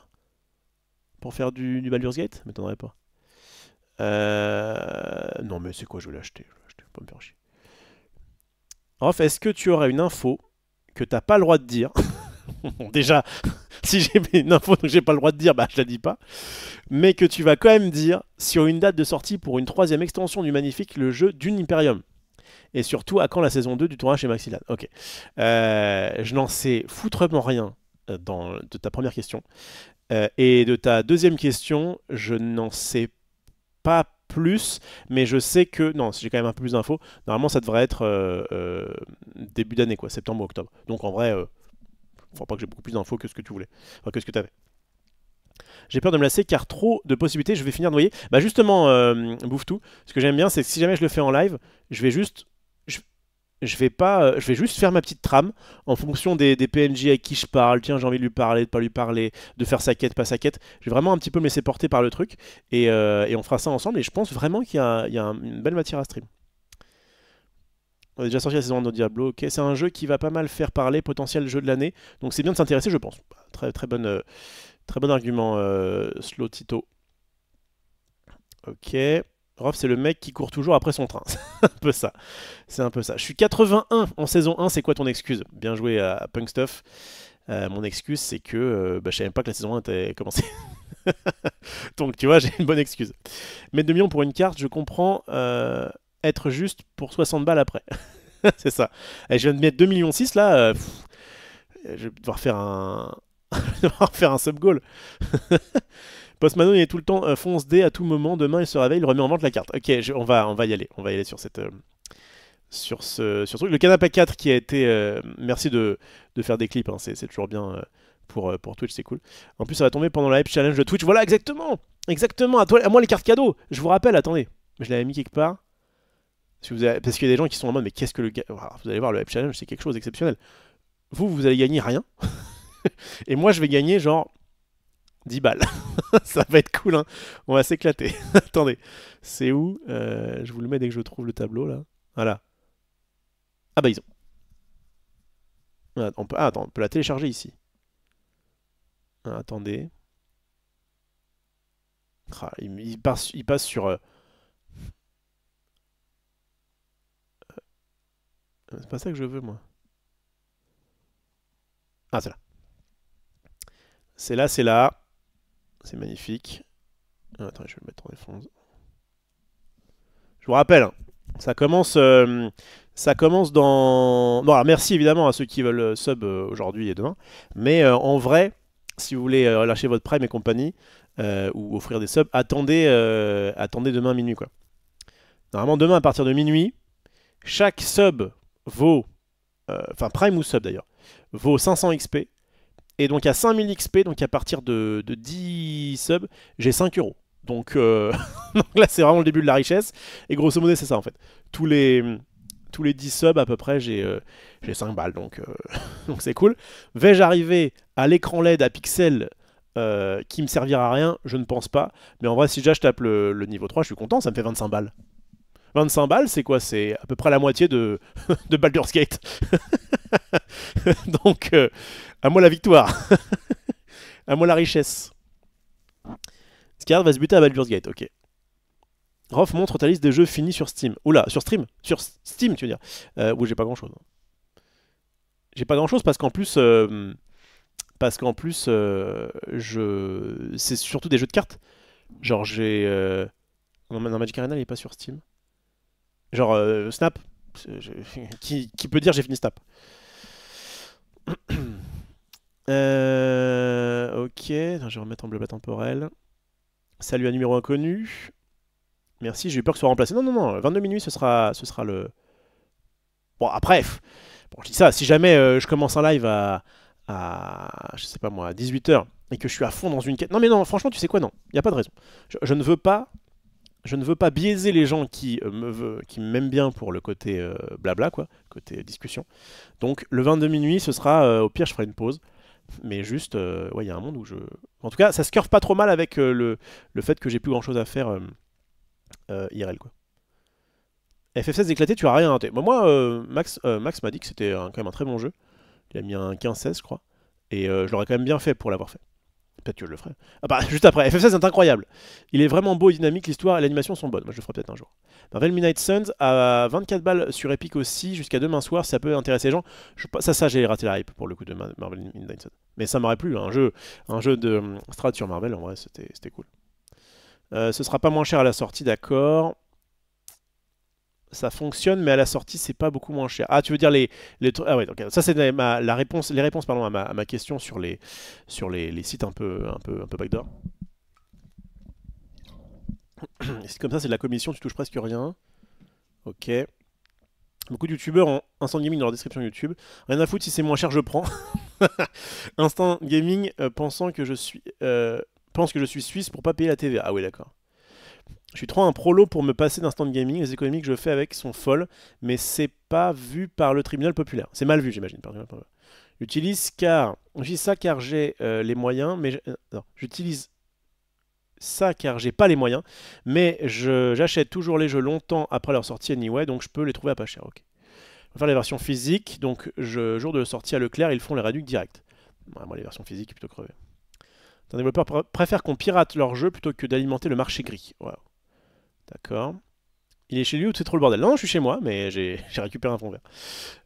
Pour faire du Baldur's Gate? Ça m'étonnerait pas. Non mais c'est quoi, je vais l'acheter. Pas me faire chier. Rof, est-ce que tu aurais une info que t'as pas le droit de dire? Bon, déjà, si j'ai une info que j'ai pas le droit de dire, bah je la dis pas. Mais que tu vas quand même dire sur une date de sortie pour une 3e extension du magnifique le jeu Dune Imperium. Et surtout, à quand la saison 2 du tournage chez Maxilad? Ok. Je n'en sais foutrement rien de ta première question. Et de ta deuxième question, je n'en sais pas plus, mais je sais que... Non, j'ai quand même un peu plus d'infos. Normalement, ça devrait être début d'année, quoi, septembre ou octobre. Donc en vrai, je crois pas que j'ai beaucoup plus d'infos que ce que tu voulais. Enfin, que ce que tu avais. J'ai peur de me lasser car trop de possibilités, je vais finir noyé. Bah justement, bouffe tout. Ce que j'aime bien, c'est que si jamais je le fais en live, je vais juste... Je vais pas, je vais juste faire ma petite trame en fonction des PNJ avec qui je parle. Tiens, j'ai envie de lui parler, de pas lui parler, de faire sa quête, pas sa quête. Je vais vraiment un petit peu me laisser porter par le truc et on fera ça ensemble. Et je pense vraiment qu'il y a une belle matière à stream. On a déjà sorti la saison 1 de Diablo. Ok, c'est un jeu qui va pas mal faire parler, potentiel jeu de l'année. Donc c'est bien de s'intéresser, je pense. Très bon argument, Slow Tito. Ok. Rof, c'est le mec qui court toujours après son train. C'est un peu ça. C'est un peu ça. Je suis 81 en saison 1, c'est quoi ton excuse? Bien joué à Punk Stuff. Mon excuse, c'est que je savais même pas que la saison 1 était commencée. Donc tu vois, j'ai une bonne excuse. Mettre 2 millions pour une carte, je comprends être juste pour 60 balles après. C'est ça. Et je viens de mettre 2,6 millions là. Je vais devoir faire un. Je vais devoir faire un sub-goal. Postmano il est tout le temps fonce D à tout moment. Demain il se réveille, il remet en vente la carte. Ok, on va y aller. On va y aller sur cette. Sur ce truc. Le canapé 4 qui a été... merci de faire des clips, hein, c'est toujours bien pour Twitch, c'est cool. En plus, ça va tomber pendant la Hype Challenge de Twitch. Voilà, exactement. Exactement, à moi les cartes cadeaux. Je vous rappelle, attendez, je l'avais mis quelque part. Parce qu'il y a des gens qui sont en mode, mais qu'est-ce que le... Vous allez voir, le Hype Challenge, c'est quelque chose d'exceptionnel. Vous allez gagner rien. Et moi, je vais gagner genre 10 balles. Ça va être cool, hein. On va s'éclater. Attendez, c'est où je vous le mets dès que je trouve le tableau, là. Voilà. Ah bah ils ont. Attends, on peut la télécharger ici. Attendez. Il passe sur... c'est pas ça que je veux, moi. Ah, c'est là. C'est là, c'est là. C'est magnifique. Attends, je vais le mettre en défense. Je vous rappelle, hein, ça commence dans... Bon, alors merci évidemment à ceux qui veulent sub aujourd'hui et demain. Mais en vrai, si vous voulez lâcher votre Prime et compagnie, ou offrir des subs, attendez demain minuit, quoi. Normalement, demain à partir de minuit, chaque sub vaut... Enfin, Prime ou sub d'ailleurs, vaut 500 XP. Et donc à 5000 XP, donc à partir de 10 subs, j'ai 5 euros. Donc, donc là, c'est vraiment le début de la richesse. Et grosso modo, c'est ça en fait. Tous les 10 subs à peu près, j'ai 5 balles. Donc donc c'est cool. Vais-je arriver à l'écran LED à pixels qui me servira à rien? Je ne pense pas. Mais en vrai, si déjà je tape le niveau 3, je suis content. Ça me fait 25 balles. 25 balles, c'est quoi? C'est à peu près la moitié de Baldur's Gate. Donc, à moi la victoire. À moi la richesse. Scarred va se buter à Baldur's Gate, ok. Rof montre ta liste des jeux finis sur Steam. Oula, sur Stream? Sur Steam, tu veux dire? Oui, j'ai pas grand chose. J'ai pas grand chose parce qu'en plus... c'est surtout des jeux de cartes. Genre, j'ai... Non, Magic Arena, il est pas sur Steam. Genre, Snap. Qui peut dire j'ai fini Snap? Ok, attends, je vais remettre en bleu temporel. Salut à numéro inconnu. Merci, j'ai eu peur que ce soit remplacé. Non, non, non, 22 minuit, ce sera le... Bon, après, bon, je dis ça, si jamais je commence un live je sais pas moi, à 18h, et que je suis à fond dans une quête... Non, mais non, franchement, tu sais quoi, non, il n'y a pas de raison. Je ne veux pas biaiser les gens qui m'aiment bien pour le côté blabla, quoi, côté discussion. Donc, le 22 minuit, ce sera, au pire, je ferai une pause. Mais juste, ouais, il y a un monde où je... En tout cas, ça se curve pas trop mal avec le fait que j'ai plus grand chose à faire IRL, quoi. FF16 éclaté, tu as rien raté. Bon, moi, Max m'a dit que c'était quand même un très bon jeu. Il a mis un 15-16, je crois. Et je l'aurais quand même bien fait pour l'avoir fait. Peut-être que je le ferai. Ah bah, juste après, FF16 est incroyable. Il est vraiment beau et dynamique, l'histoire et l'animation sont bonnes. Moi, je le ferai peut-être un jour. Marvel Midnight Suns à 24 balles sur Epic aussi, jusqu'à demain soir, ça peut intéresser les gens. Ça, j'ai raté la hype pour le coup de Marvel Midnight Suns. Mais ça m'aurait plu, un jeu de strat sur Marvel, en vrai, c'était cool. Ce sera pas moins cher à la sortie, d'accord. Ça fonctionne, mais à la sortie, c'est pas beaucoup moins cher. Ah, tu veux dire ah ouais, donc, ça c'est la réponse, les réponses pardon, à ma question sur les sites un peu backdoor. Les sites comme ça, c'est de la commission, tu touches presque rien. Ok. Beaucoup de youtubeurs ont Instant Gaming dans leur description YouTube. Rien à foutre, si c'est moins cher, je prends. Instant Gaming pense que je suis suisse pour pas payer la TVA. Ah oui, d'accord. Je suis trop un prolo pour me passer d'Instant Gaming. Les économies que je fais avec sont folles, mais c'est pas vu par le tribunal populaire. C'est mal vu, j'imagine. J'utilise ça car j'ai les moyens, mais non, j'utilise ça car j'ai pas les moyens, mais j'achète toujours les jeux longtemps après leur sortie anyway, donc je peux les trouver à pas cher. Ok. On va faire les versions physiques, donc jour de sortie à Leclerc, ils font les réducs direct. Ouais, moi, les versions physiques, plutôt crevé. Un développeur préfère qu'on pirate leur jeu plutôt que d'alimenter le marché gris. Wow. D'accord. Il est chez lui ou c'est trop le bordel? Non, je suis chez moi, mais j'ai récupéré un fond vert.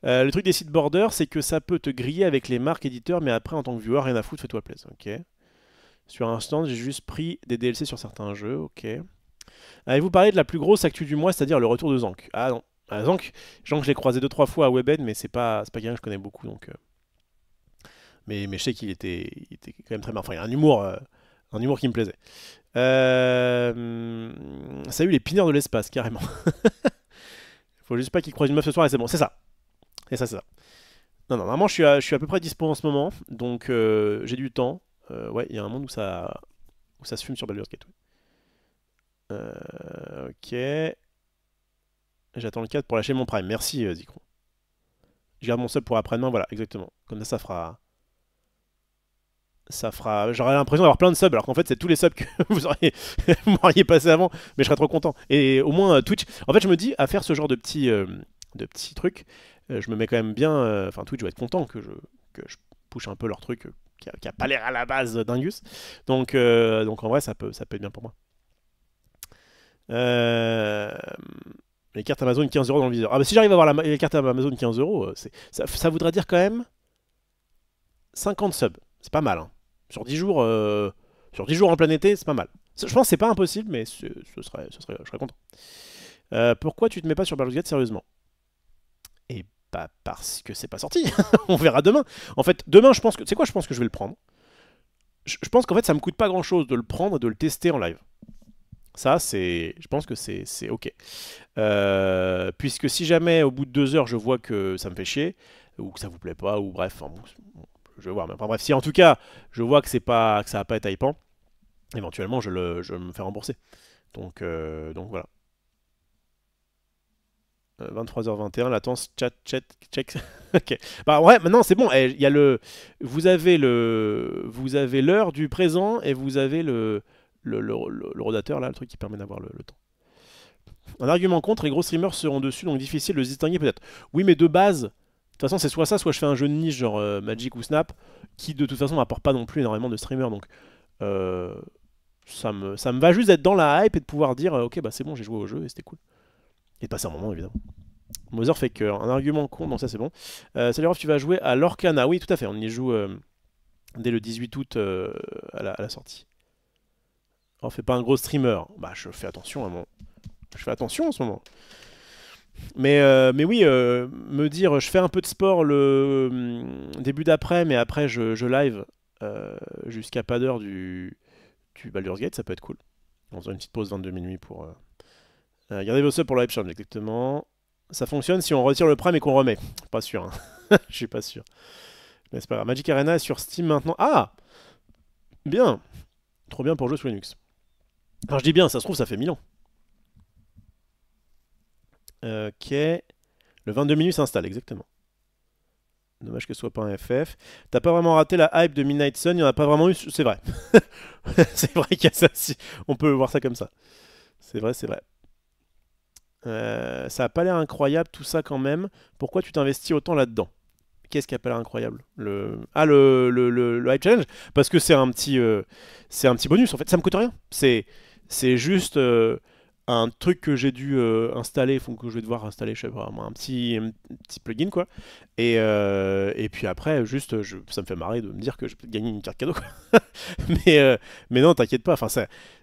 Le truc des sites border, c'est que ça peut te griller avec les marques éditeurs, mais après, en tant que viewer, rien à foutre, fais-toi plaisir. Ok. Sur un stand, j'ai juste pris des DLC sur certains jeux. Ok. Avez-vous parlé de la plus grosse actu du mois, c'est-à-dire le retour de Zank? Ah non. Ah, Zank, je l'ai croisé 2-3 fois à Webed, mais c'est pas quelqu'un que je connais beaucoup, donc. Mais je sais qu'il était quand même très bien. Enfin, il y a un humour qui me plaisait. Ça a eu les pineurs de l'espace, carrément. Faut juste pas qu'il croise une meuf ce soir et c'est bon, c'est ça. Et ça, c'est ça. Non, non, normalement, je suis à peu près dispo en ce moment, donc j'ai du temps. Ouais, il y a un monde où ça se fume sur Baldur's Gate. Ouais. Ok. J'attends le 4 pour lâcher mon prime. Merci, Zikron. Je garde mon sub pour après-demain, voilà, exactement. Comme ça fera. J'aurais l'impression d'avoir plein de subs alors qu'en fait c'est tous les subs que vous m'auriez passé avant, mais je serais trop content. Et au moins Twitch, en fait je me dis à faire ce genre de petits trucs, je me mets quand même bien, enfin Twitch va être content que je push un peu leur truc qui a pas l'air à la base dingus. Donc en vrai ça peut être bien pour moi. Euh, les cartes Amazon 15 € dans le viseur. Ah bah si j'arrive à avoir les cartes Amazon 15 €, ça voudrait dire quand même 50 subs. C'est pas mal, hein. Sur 10 jours, en plein été, c'est pas mal. Je pense que c'est pas impossible, mais je serais content. Pourquoi tu te mets pas sur Baldur's Gate sérieusement? Et bah parce que c'est pas sorti. On verra demain. En fait, demain, je pense que. Tu sais quoi, je pense que je vais le prendre. Je pense qu'en fait, ça me coûte pas grand chose de le prendre et de le tester en live. Ça, je pense que c'est ok. Puisque si jamais au bout de 2 heures, je vois que ça me fait chier, ou que ça vous plaît pas, ou bref, enfin, bon, je vais voir. Mais enfin, bref, si en tout cas, je vois que ça va pas être hypant, éventuellement, je me fais rembourser. Donc voilà. 23h21, latence, chat, check. Ok. Bah ouais, maintenant c'est bon. Il y a vous avez l'heure du présent et vous avez le rodateur là, le truc qui permet d'avoir le temps. Un argument contre, les gros streamers seront dessus, donc difficile de se distinguer peut-être. Oui, mais de base, de toute façon c'est soit ça, soit je fais un jeu de niche genre Magic ou Snap, qui de toute façon m'apporte pas non plus énormément de streamers, donc ça me va juste d'être dans la hype et de pouvoir dire ok bah c'est bon, j'ai joué au jeu et c'était cool. Et de passer un moment évidemment. Mother fait un argument contre, donc ça c'est bon. Salut Rolf, tu vas jouer à l'Orcana. Oui tout à fait, on y joue dès le 18 août à la sortie. On fait pas un gros streamer. Bah je fais attention à mon. Je fais attention en ce moment. Mais oui, me dire je fais un peu de sport le début d'après, mais après je live jusqu'à pas d'heure du Baldur's Gate, ça peut être cool. On faisant une petite pause 22 minuit pour. Gardez vos subs pour le live challenge, exactement. Ça fonctionne si on retire le prime et qu'on remet. Pas sûr, hein. Je suis pas sûr. Mais c'est pas grave. Magic Arena est sur Steam maintenant. Ah! Bien! Trop bien pour jouer sous Linux. Alors je dis bien, ça se trouve, ça fait 1000 ans. Ok. Le 22 minutes s'installe, exactement. Dommage que ce soit pas un FF. T'as pas vraiment raté la hype de Midnight Sun, il n'y en a pas vraiment eu. C'est vrai. C'est vrai qu'il y a ça. On peut voir ça comme ça. C'est vrai, c'est vrai. Ça a pas l'air incroyable tout ça quand même. Pourquoi tu t'investis autant là-dedans? Qu'est-ce qui a pas l'air incroyable? Le Hype Challenge? Parce que c'est un petit bonus en fait. Ça me coûte rien. C'est juste un truc que j'ai dû installer, que je vais devoir installer, je sais pas, un petit plugin quoi. Et puis après, juste, ça me fait marrer de me dire que je peux gagner une carte cadeau quoi. mais non, t'inquiète pas. Enfin,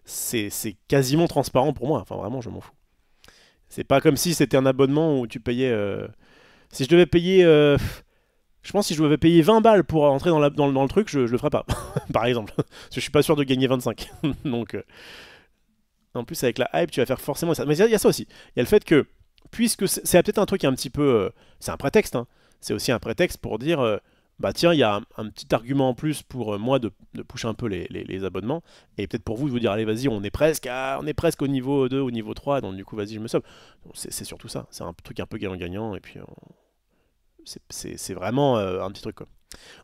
c'est quasiment transparent pour moi. Enfin, vraiment, je m'en fous. C'est pas comme si c'était un abonnement où tu payais. Si je devais payer. Je pense que si je devais payer 20 balles pour entrer dans le truc, je le ferais pas, par exemple. Parce que je suis pas sûr de gagner 25. Donc, en plus, avec la hype, tu vas faire forcément ça. Mais il y a ça aussi. Il y a le fait que, puisque c'est peut-être un truc un petit peu. C'est un prétexte, hein. C'est aussi un prétexte pour dire. Bah tiens, il y a un petit argument en plus pour moi de pusher un peu les abonnements. Et peut-être pour vous de vous dire, allez, vas-y, on est presque au niveau 2, au niveau 3. Donc, du coup, vas-y, je me sauve. C'est surtout ça. C'est un truc un peu gagnant-gagnant. Et puis, c'est vraiment un petit truc, quoi.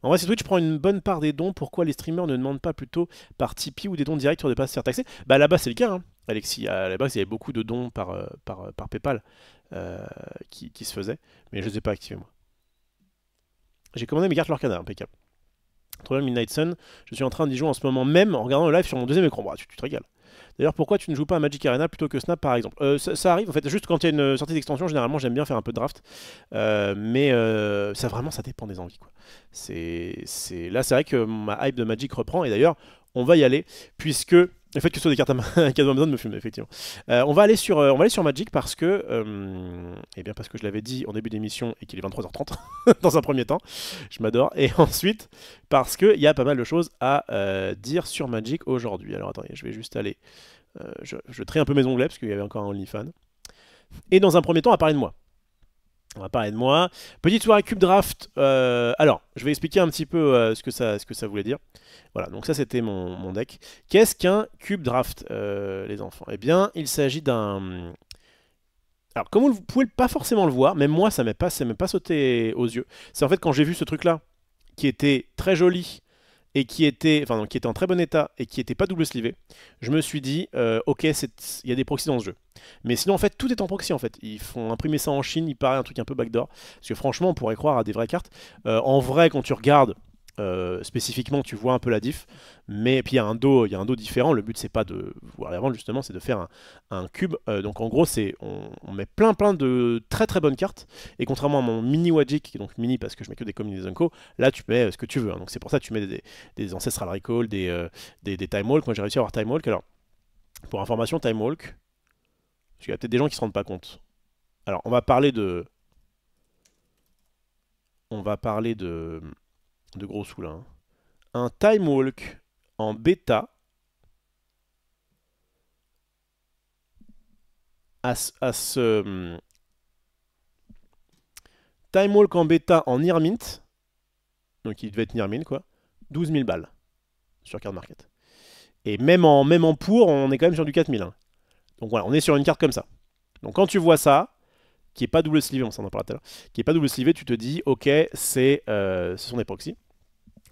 En vrai, si Twitch prend une bonne part des dons, pourquoi les streamers ne demandent pas plutôt par Tipeee ou des dons directs pour ne pas se faire taxer? Bah là-bas, c'est le cas, hein. Alexis, à la base, il y avait beaucoup de dons par PayPal qui se faisaient, mais je ne les ai pas activés, moi. J'ai commandé mes cartes Lorcana, impeccable. Trop bien, Midnight Sun, je suis en train d'y jouer en ce moment même en regardant le live sur mon deuxième écran. Bah, tu te régales. D'ailleurs, pourquoi tu ne joues pas à Magic Arena plutôt que Snap par exemple? Ça arrive, en fait, juste quand il y a une sortie d'extension, généralement j'aime bien faire un peu de draft. Mais ça vraiment, ça dépend des envies, quoi. Là, c'est vrai que ma hype de Magic reprend, et d'ailleurs, on va y aller, puisque le fait que ce soit des cartes cadeaux Amazon me fume, effectivement. On va aller sur Magic parce que, eh bien parce que je l'avais dit en début d'émission et qu'il est 23h30 dans un premier temps. Je m'adore. Et ensuite, parce qu'il y a pas mal de choses à dire sur Magic aujourd'hui. Alors attendez, je vais juste aller. Je trie un peu mes onglets parce qu'il y avait encore un OnlyFans. Et dans un premier temps, on va parler de moi. On va parler de moi. Petite soirée Cube Draft. Alors, je vais expliquer un petit peu ce que ça voulait dire. Voilà, donc ça c'était mon deck. Qu'est-ce qu'un Cube Draft, les enfants? Eh bien, il s'agit d'un... Alors, comme vous pouvez pas forcément le voir, même moi, ça m'est pas sauté aux yeux. C'est en fait quand j'ai vu ce truc-là, qui était très joli, et qui était en très bon état, et qui était pas double sleeve, je me suis dit, ok, il y a des proxys dans ce jeu. Mais sinon, en fait, tout est en proxy, en fait. Ils font imprimer ça en Chine, il paraît un truc un peu backdoor. Parce que franchement, on pourrait croire à des vraies cartes. En vrai, quand tu regardes, spécifiquement, tu vois un peu la diff. Mais puis il y a un dos différent. Le but, c'est pas de voir les revendre, justement, c'est de faire un cube. Donc en gros, on met plein de très très bonnes cartes. Et contrairement à mon mini Wagic, qui est donc mini parce que je mets que des commons et des Unco, là tu mets ce que tu veux, hein. Donc c'est pour ça que tu mets des Ancestral Recall, des Time Walk. Moi j'ai réussi à avoir Time Walk. Alors, pour information, Time Walk, parce qu'il y a peut-être des gens qui se rendent pas compte. Alors, on va parler de gros sous là, hein. Un Time Walk en bêta Time Walk en bêta en Near Mint, donc il devait être Near Mint quoi, 12 000 balles sur Card Market. Et même en pour, on est quand même sur du 4000, hein. Donc voilà, on est sur une carte comme ça. Donc quand tu vois ça, qui est pas double sleeve, on s'en a parlé tout à l'heure, qui est pas double sleeve, tu te dis, ok, ce sont des proxys.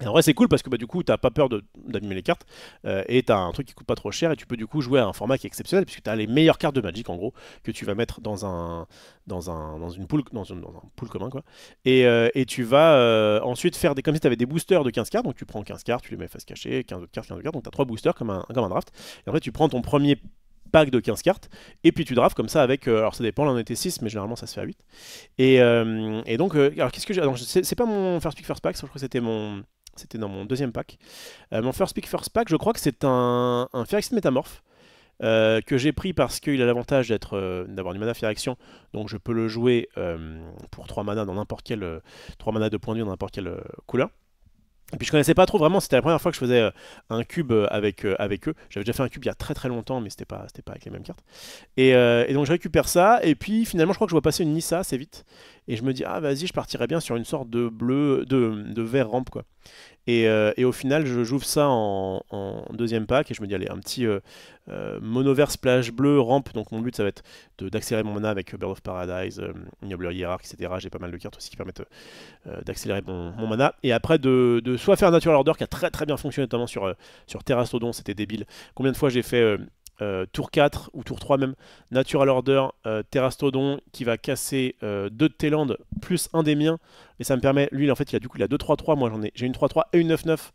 Et en vrai, c'est cool parce que bah, du coup, t'as pas peur d'abîmer les cartes et t'as un truc qui coûte pas trop cher et tu peux du coup jouer à un format qui est exceptionnel puisque t'as les meilleures cartes de Magic en gros que tu vas mettre dans une pool, dans un pool commun quoi. Et tu vas ensuite faire comme si t'avais des boosters de 15 cartes, donc tu prends 15 cartes, tu les mets face cachée, 15 autres cartes, donc t'as 3 boosters comme un draft. Et après, tu prends ton premier pack de 15 cartes et puis tu drafts comme ça avec alors ça dépend, là on était 6 mais généralement ça se fait à 8 et donc alors qu'est-ce que j'ai, c'est pas mon first pick first pack, je crois que c'était dans mon deuxième pack. Mon first pick first pack, je crois que c'est un Phyrexian Métamorphe que j'ai pris parce qu'il a l'avantage d'avoir une mana Phyrexian, donc je peux le jouer pour 3 mana dans n'importe quelle 3 mana de point de vue dans n'importe quelle couleur. Et puis je connaissais pas trop vraiment, c'était la première fois que je faisais un cube avec eux. J'avais déjà fait un cube il y a très très longtemps, mais c'était pas avec les mêmes cartes. Et donc je récupère ça, et puis finalement je crois que je vois passer une Nissa assez vite. Et je me dis, ah vas-y, je partirais bien sur une sorte de bleu, de vert rampe quoi. Et au final, j'ouvre ça en deuxième pack et je me dis, allez, un petit mono vert splash bleu rampe. Donc mon but, ça va être d'accélérer mon mana avec Bird of Paradise, Ignoble Hierarch, etc. J'ai pas mal de cartes aussi qui permettent d'accélérer mon mana. Et après, de soit faire un Natural Order qui a très très bien fonctionné, notamment sur Terrastodon, c'était débile. Combien de fois j'ai fait tour 4 ou tour 3 même, Natural Order, Terrastodon qui va casser 2 de tes landes plus un des miens, et ça me permet, lui en fait il a 2-3-3, moi j'ai une 3-3 et une 9-9,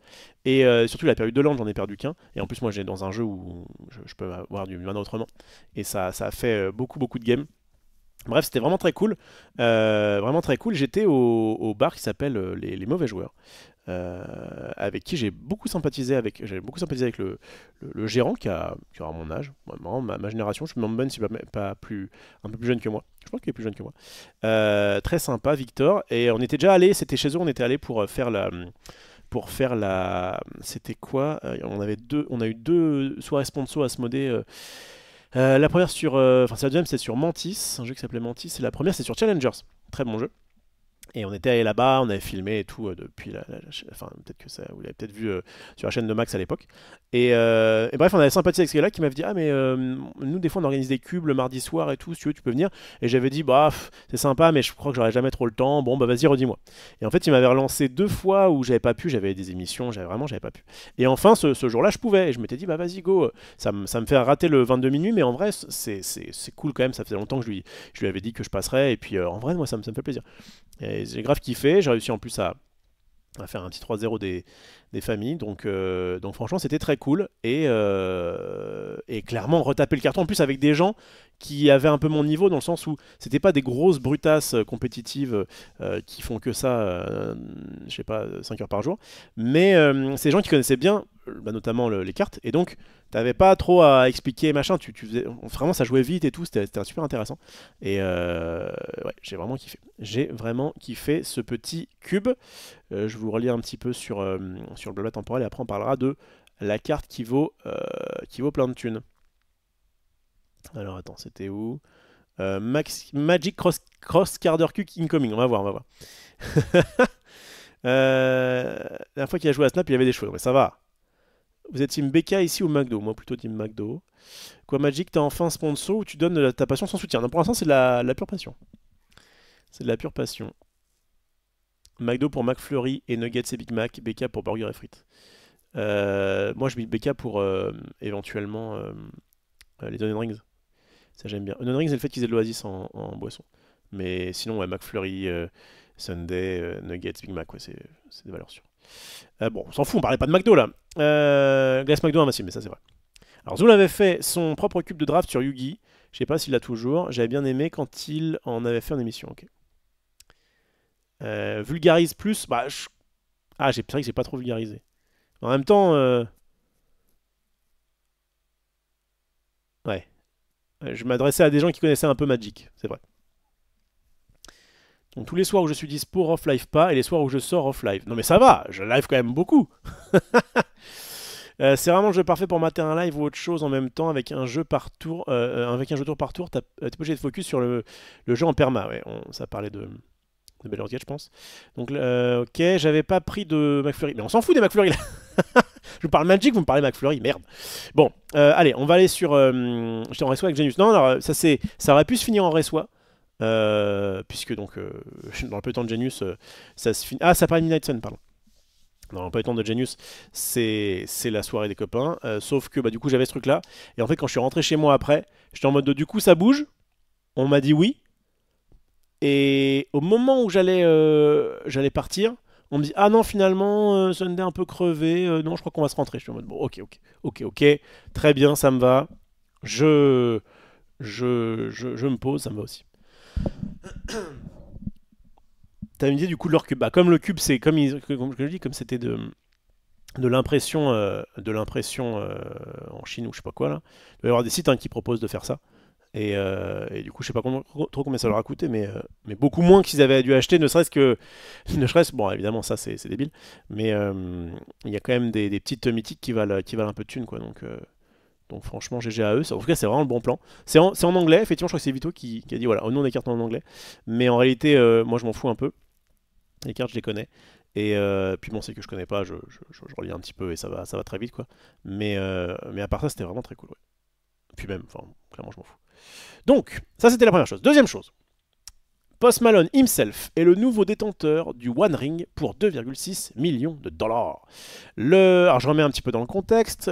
et surtout il a perdu 2 landes, j'en ai perdu qu'un, et en plus moi j'ai dans un jeu où je peux avoir du mana autrement, et ça a fait beaucoup de games. Bref, c'était vraiment très cool. J'étais au bar qui s'appelle les Mauvais Joueurs. avec qui j'ai beaucoup sympathisé avec le gérant qui a mon âge, vraiment ma génération. Je me demande même si pas plus, un peu plus jeune que moi. Je crois qu'il est plus jeune que moi. Très sympa, Victor. Et on était déjà allé, c'était chez eux, on était allé pour faire la, c'était quoi? On a eu deux soirées sponsor à Asmodée. La première enfin c'est la deuxième, c'est sur Mantis, un jeu qui s'appelait Mantis. Et la première, c'est sur Challengers. Très bon jeu. Et on était allé là-bas, on avait filmé et tout depuis enfin peut-être que ça, vous l'avez peut-être vu sur la chaîne de Max à l'époque. Et bref, on avait sympathisé avec ce gars-là qui m'avait dit ah mais nous des fois on organise des cubes le mardi soir et tout, si tu veux tu peux venir. Et j'avais dit bah c'est sympa mais je crois que j'aurais jamais trop le temps. Bon bah vas-y redis-moi. Et en fait il m'avait relancé deux fois où j'avais pas pu, j'avais des émissions, j'avais pas pu. Et enfin ce jour-là je pouvais. Et je m'étais dit bah vas-y go, ça me fait rater le 22 minuit mais en vrai c'est cool quand même. Ça faisait longtemps que je lui avais dit que je passerais et puis en vrai moi ça me fait plaisir. Et j'ai grave kiffé, j'ai réussi en plus à faire un petit 3-0 des familles, donc franchement c'était très cool, et clairement retaper le carton en plus avec des gens qui avaient un peu mon niveau dans le sens où c'était pas des grosses brutasses compétitives qui font que ça, je sais pas, 5 heures par jour, mais c'est des gens qui connaissaient bien, bah, notamment les cartes, et donc t'avais pas trop à expliquer machin, vraiment ça jouait vite et tout, c'était super intéressant, et ouais, j'ai vraiment kiffé ce petit cube. Je vous relis un petit peu sur le blabla temporel et après on parlera de la carte qui vaut plein de thunes. Alors attends, c'était où? Magic Cross Carder Cuck Incoming, on va voir. La dernière fois qu'il a joué à Snap, il y avait des choses, mais ça va. Vous êtes team BK ici ou McDo? Moi plutôt team McDo. Quoi Magic, t'as enfin sponsor ou tu donnes ta passion sans soutien? Non, pour l'instant c'est de la pure passion. C'est de la pure passion. McDo pour McFlurry et Nuggets et Big Mac, BK pour Burger et frites. Moi je mets BK pour éventuellement les Onion Rings. Ça j'aime bien. Onion Rings c'est le fait qu'ils aient de l'Oasis en boisson. Mais sinon ouais, McFlurry, Sundae, Nuggets, Big Mac, ouais, c'est des valeurs sûres. Bon, on s'en fout, on parlait pas de McDo là. Glace McDo invincible, mais ça c'est vrai. Alors Zoul avait fait son propre cube de draft sur Yugi. Je sais pas s'il l'a toujours. J'avais bien aimé quand il en avait fait en émission. Ok. Vulgarise plus, bah c'est vrai que j'ai pas trop vulgarisé. En même temps, ouais, je m'adressais à des gens qui connaissaient un peu Magic, c'est vrai. Donc tous les soirs où je suis dispo, off-live pas, et les soirs où je sors off-live. Non mais ça va, je live quand même beaucoup. C'est vraiment le jeu parfait pour mater un live ou autre chose en même temps avec un jeu par tour, tour par tour. T'es obligé de focus sur le jeu en perma. Ouais, ça parlait de Baldur's Gate, je pense. Donc, ok, j'avais pas pris de McFlurry. Mais on s'en fout des McFlurry là. Je vous parle Magic, vous me parlez McFlurry, merde. Bon, allez, on va aller sur. J'étais en Ressois avec Genius. Non, alors, ça aurait pu se finir en Ressois. Puisque donc, dans le peu de temps de Genius, ça se finit. Ah, ça parlait de Midnight Sun, pardon. Dans le peu de temps de Genius, c'est la soirée des copains. Sauf que bah, du coup, j'avais ce truc là. Et en fait, quand je suis rentré chez moi après, j'étais en mode de du coup, ça bouge. On m'a dit oui. Et au moment où j'allais partir, on me dit ah non finalement Sunday un peu crevé, non je crois qu'on va se rentrer. Je suis en mode bon ok, très bien ça me va, je me pose, ça me va aussi. T'as une idée du coup de leur cube? Bah, comme le cube c'est comme je dis, comme c'était de l'impression en Chine ou je sais pas quoi là, il doit y avoir des sites qui proposent de faire ça. Et du coup, je sais pas trop combien ça leur a coûté, mais beaucoup moins qu'ils avaient dû acheter, ne serait-ce que. Bon, évidemment, ça c'est débile, mais il y a quand même des petites mythiques qui valent un peu de thunes, quoi. Donc franchement, GG à eux. En tout cas, c'est vraiment le bon plan. C'est en anglais, effectivement, je crois que c'est Vito qui a dit voilà, au nom des cartes en anglais. Mais en réalité, moi je m'en fous un peu. Les cartes, je les connais. Et puis bon, c'est que je connais pas, je relis un petit peu et ça va très vite, quoi. Mais à part ça, c'était vraiment très cool, ouais. Puis même, enfin, clairement, je m'en fous. Donc, ça c'était la première chose. Deuxième chose, Post Malone himself est le nouveau détenteur du One Ring pour 2,6 millions de dollars. Alors je remets un petit peu dans le contexte,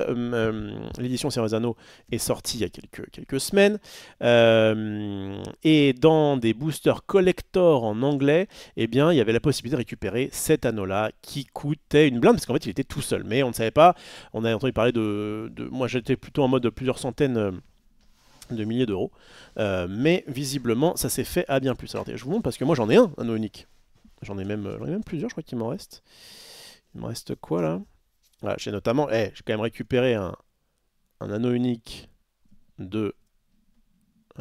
l'édition Cerezano est sortie il y a quelques semaines, et dans des boosters collector en anglais, eh bien, il y avait la possibilité de récupérer cet anneau-là qui coûtait une blinde, parce qu'en fait il était tout seul, mais on ne savait pas, on a entendu parler moi j'étais plutôt en mode de plusieurs centaines de milliers d'euros, mais visiblement ça s'est fait à bien plus. Alors je vous montre parce que moi j'en ai un anneau unique, j'en ai même plusieurs, je crois qu'il m'en reste. Il me reste quoi là? Voilà, j'ai notamment, j'ai quand même récupéré un anneau unique de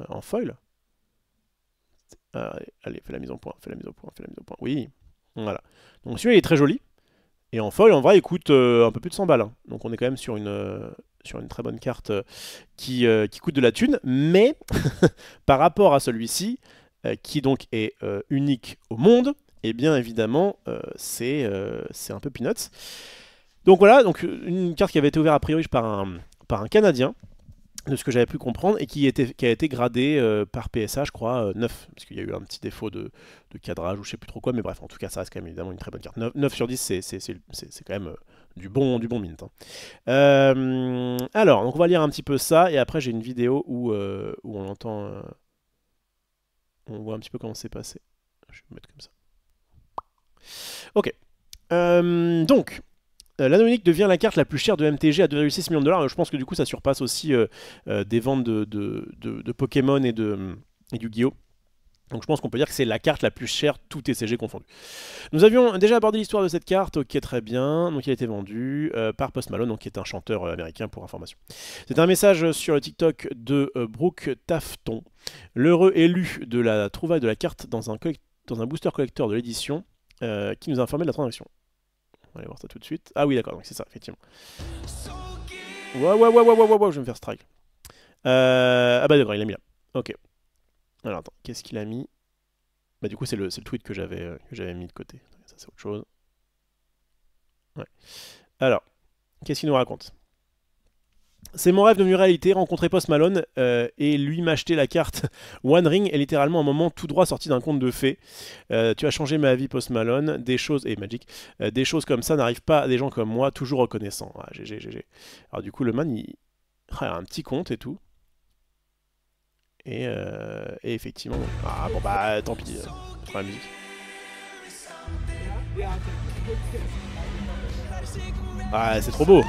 en foil. Allez, fais la mise en point, fais la mise en point, fais la mise en point. Oui, voilà. Donc celui-là il est très joli. Et en foil, en vrai, il coûte un peu plus de 100 balles, hein. Donc on est quand même sur une très bonne carte qui coûte de la thune. Mais par rapport à celui-ci, qui donc est unique au monde, et bien évidemment, c'est un peu peanuts. Donc voilà, donc une carte qui avait été ouverte a priori par un Canadien, de ce que j'avais pu comprendre, et qui a été gradée par PSA, je crois, 9, parce qu'il y a eu un petit défaut de cadrage, ou je sais plus trop quoi, mais bref, en tout cas, ça reste quand même évidemment une très bonne carte. 9 sur 10, c'est quand même du bon mint, hein. Alors, donc on va lire un petit peu ça, et après j'ai une vidéo où on entend... on voit un petit peu comment c'est passé. Je vais me mettre comme ça. Ok. Donc... l'anneau unique devient la carte la plus chère de MTG à 2,6 millions de dollars. Je pense que du coup ça surpasse aussi des ventes de Pokémon et de Yu-Gi-Oh! Donc je pense qu'on peut dire que c'est la carte la plus chère, tout TCG confondu. Nous avions déjà abordé l'histoire de cette carte, ok très bien. Donc il a été vendu par Post Malone, donc, qui est un chanteur américain pour information. C'est un message sur le TikTok de Brooke Tafton, l'heureux élu de la trouvaille de la carte dans un booster collector de l'édition, qui nous a informé de la transaction. On va aller voir ça tout de suite. Ah oui, d'accord, donc c'est ça, effectivement. Ouais, je vais me faire strike. Ah bah d'accord, il l'a mis là. Ok. Alors attends, qu'est-ce qu'il a mis? Bah du coup, c'est le tweet que j'avais mis de côté. Ça, c'est autre chose. Ouais. Alors, qu'est-ce qu'il nous raconte? C'est mon rêve devenu réalité, rencontrer Post Malone et lui m'acheter la carte One Ring est littéralement un moment tout droit sorti d'un conte de fées. Tu as changé ma vie Post Malone, des choses, et Magic, des choses comme ça n'arrivent pas à des gens comme moi, toujours reconnaissants. Ah, GG. Alors du coup le man il a un petit compte et tout. Et effectivement, ah bon bah tant pis, pour la musique. Ah c'est trop beau.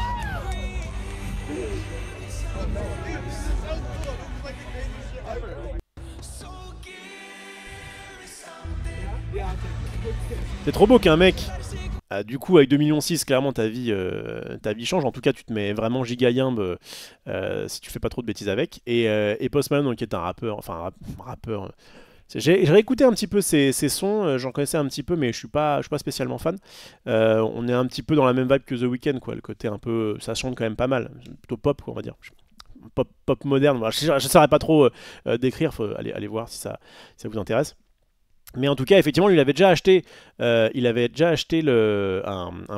C'est trop beau qu'un mec, du coup avec 2,6 millions, clairement ta vie change. En tout cas tu te mets vraiment gigaïmbe si tu fais pas trop de bêtises avec. Et Post Malone, donc, qui est un rappeur, enfin un rappeur. J'ai réécouté un petit peu ses sons, j'en connaissais un petit peu, mais je suis pas spécialement fan. On est un petit peu dans la même vibe que The Weeknd, quoi. Le côté un peu, ça chante quand même pas mal, plutôt pop, quoi, on va dire. Pop moderne. Voilà, je ne saurais pas trop décrire, faut aller voir si ça vous intéresse. Mais en tout cas, effectivement, lui, il avait déjà acheté un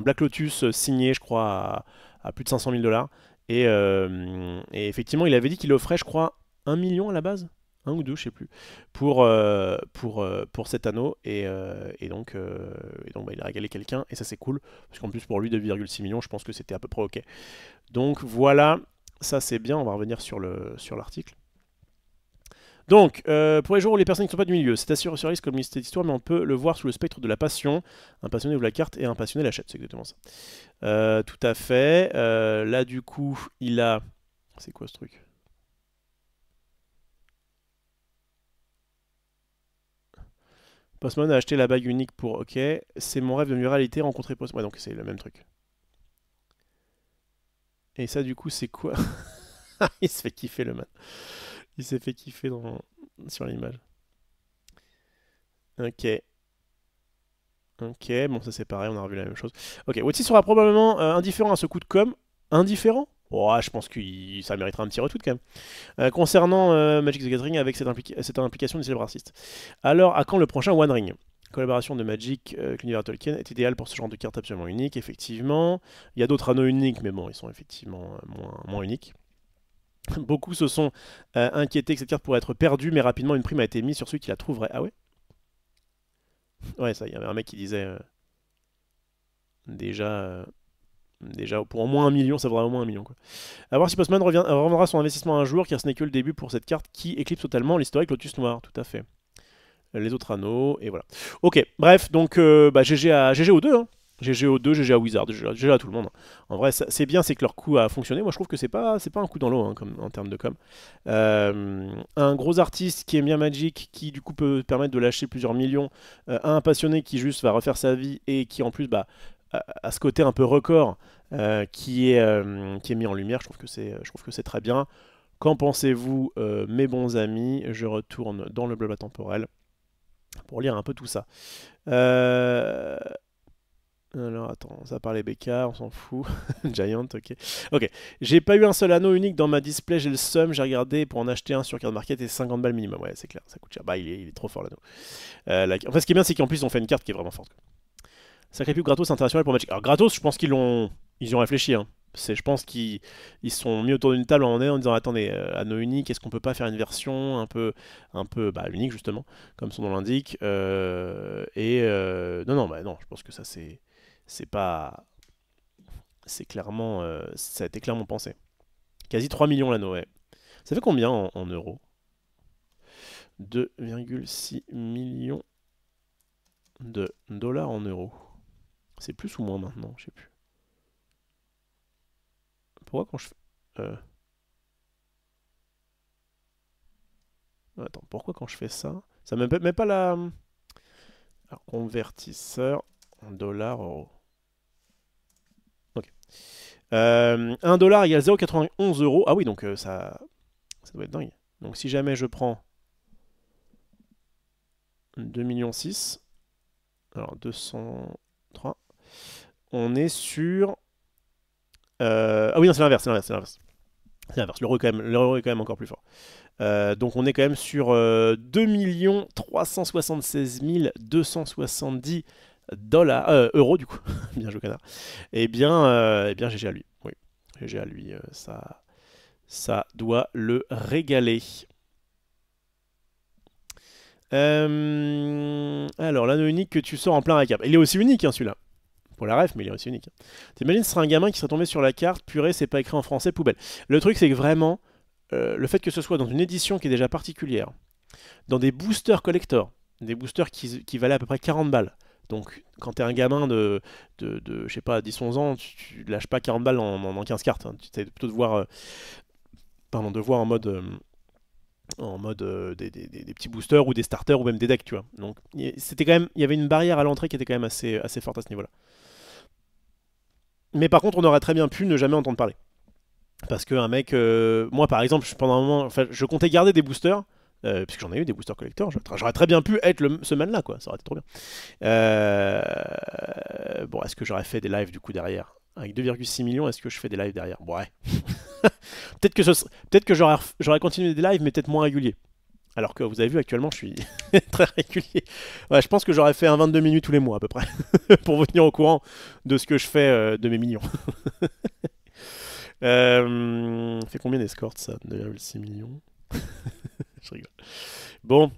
Black Lotus signé, je crois, à plus de 500 000 dollars. Et effectivement, il avait dit qu'il offrait, je crois, 1 million à la base, un ou deux, je sais plus, pour cet anneau. Et donc bah, il a régalé quelqu'un, et ça c'est cool, parce qu'en plus pour lui, 2,6 millions, je pense que c'était à peu près ok. Donc voilà, ça c'est bien, on va revenir sur l'article. Donc, pour les jours où les personnes qui ne sont pas du milieu, c'est assuré sur risque comme cette histoire, mais on peut le voir sous le spectre de la passion. Un passionné ouvre la carte et un passionné l'achète, c'est exactement ça. Tout à fait. Là, du coup, il a... C'est quoi ce truc? Postman a acheté la bague unique pour... Ok. C'est mon rêve devenu réalité, rencontrer Postman. Ouais, donc c'est le même truc. Et ça, du coup, c'est quoi? Il se fait kiffer, le man. Il s'est fait kiffer sur l'image. Ok. Ok, bon ça c'est pareil, on a revu la même chose. Ok, Wotzi sera probablement indifférent à ce coup de com'. Indifférent? Oh, ça ça méritera un petit retweet quand même. Concernant Magic the Gathering avec cette implication du célèbre artiste. Alors, à quand le prochain One Ring? Collaboration de Magic avec l'univers Tolkien est idéal pour ce genre de carte absolument unique, effectivement. Il y a d'autres anneaux uniques, mais bon, ils sont effectivement moins uniques. Beaucoup se sont inquiétés que cette carte pourrait être perdue, mais rapidement une prime a été mise sur celui qui la trouverait. Ah ouais? Ouais, ça, il y avait un mec qui disait déjà pour au moins 1 million, ça vaudra au moins 1 million, quoi. A voir si Postman revendra son investissement un jour, car ce n'est que le début pour cette carte qui éclipse totalement l'historique Lotus Noir, tout à fait. Les autres anneaux, et voilà. Ok, bref, donc GG aux deux, hein. GG aux deux, GG à Wizard, GG à tout le monde. En vrai, c'est bien, c'est que leur coup a fonctionné. Moi, je trouve que c'est pas un coup dans l'eau, hein, en termes de com. Un gros artiste qui aime bien Magic, qui du coup peut permettre de lâcher plusieurs millions, à un passionné qui juste va refaire sa vie et qui en plus à ce côté un peu record qui est mis en lumière. Je trouve que c'est très bien. Qu'en pensez-vous, mes bons amis? Je retourne dans le blabla temporel pour lire un peu tout ça. Euh, Alors attends, ça parlait BK, on s'en fout. Giant, ok. Ok, j'ai pas eu un seul anneau unique dans ma display, j'ai le seum, j'ai regardé pour en acheter un sur Card Market et 50 balles minimum. Ouais, c'est clair, ça coûte cher. Bah, il est trop fort l'anneau. En fait, ce qui est bien, c'est qu'en plus, on fait une carte qui est vraiment forte, quoi. Sacré pub gratos international pour Magic. Alors, gratos, je pense ils y ont réfléchi, hein. Je pense qu'ils sont mis autour d'une table en disant attendez, anneau unique, est-ce qu'on peut pas faire une version un peu bah, unique justement, comme son nom l'indique non, non, bah non, je pense que ça c'est pas. C'est clairement. Ça a été clairement pensé. Quasi 3 millions l'anneau, ouais. Ça fait combien en euros? 2,6 millions de dollars en euros. C'est plus ou moins maintenant, je sais plus. Pourquoi quand je fais. Attends, pourquoi quand je fais ça? Ça me met pas la. Alors, convertisseur en dollars, euros. Ok. 1 dollar égale 0,91 euros. Ah oui, donc ça doit être dingue. Donc si jamais je prends 2,6 millions, alors 203, on est sur... Ah oui, non, c'est l'inverse, c'est l'inverse. C'est l'inverse, l'euro est quand même encore plus fort. Donc on est quand même sur 2 376 270 dollars, euros du coup. Bien joué, canard. Eh bien GG à lui. Oui, GG à lui, ça doit le régaler. Alors, l'anneau unique que tu sors en plein récap. Il est aussi unique, hein, celui-là. Pour la ref, mais il est aussi unique. T'imagines, ce serait un gamin qui serait tombé sur la carte, purée, c'est pas écrit en français, poubelle. Le truc, c'est que vraiment, le fait que ce soit dans une édition qui est déjà particulière, dans des boosters collector, des boosters qui valaient à peu près 40 balles. Donc, quand t'es un gamin je sais pas, 10-11 ans, tu lâches pas 40 balles en 15 cartes. Hein. Tu essaies plutôt de voir, de voir en mode des petits boosters ou des starters ou même des decks, tu vois. Donc, c'était quand même, il y avait une barrière à l'entrée qui était quand même assez forte à ce niveau-là. Mais par contre, on aurait très bien pu ne jamais entendre parler. Parce qu'un mec, moi par exemple, pendant un moment, enfin, je comptais garder des boosters, puisque j'en ai eu des boosters collecteurs, j'aurais très bien pu être ce man là, quoi, ça aurait été trop bien. Bon, est-ce que j'aurais fait des lives du coup derrière? Avec 2,6 millions, est-ce que je fais des lives derrière? Bon, ouais. Peut-être que j'aurais continué des lives, mais peut-être moins réguliers. Alors que vous avez vu actuellement, je suis très régulier. Ouais, je pense que j'aurais fait un 22 minutes tous les mois à peu près, pour vous tenir au courant de ce que je fais de mes millions. Fait combien d'escorts ça? 2,6 millions. Je rigole. Bon,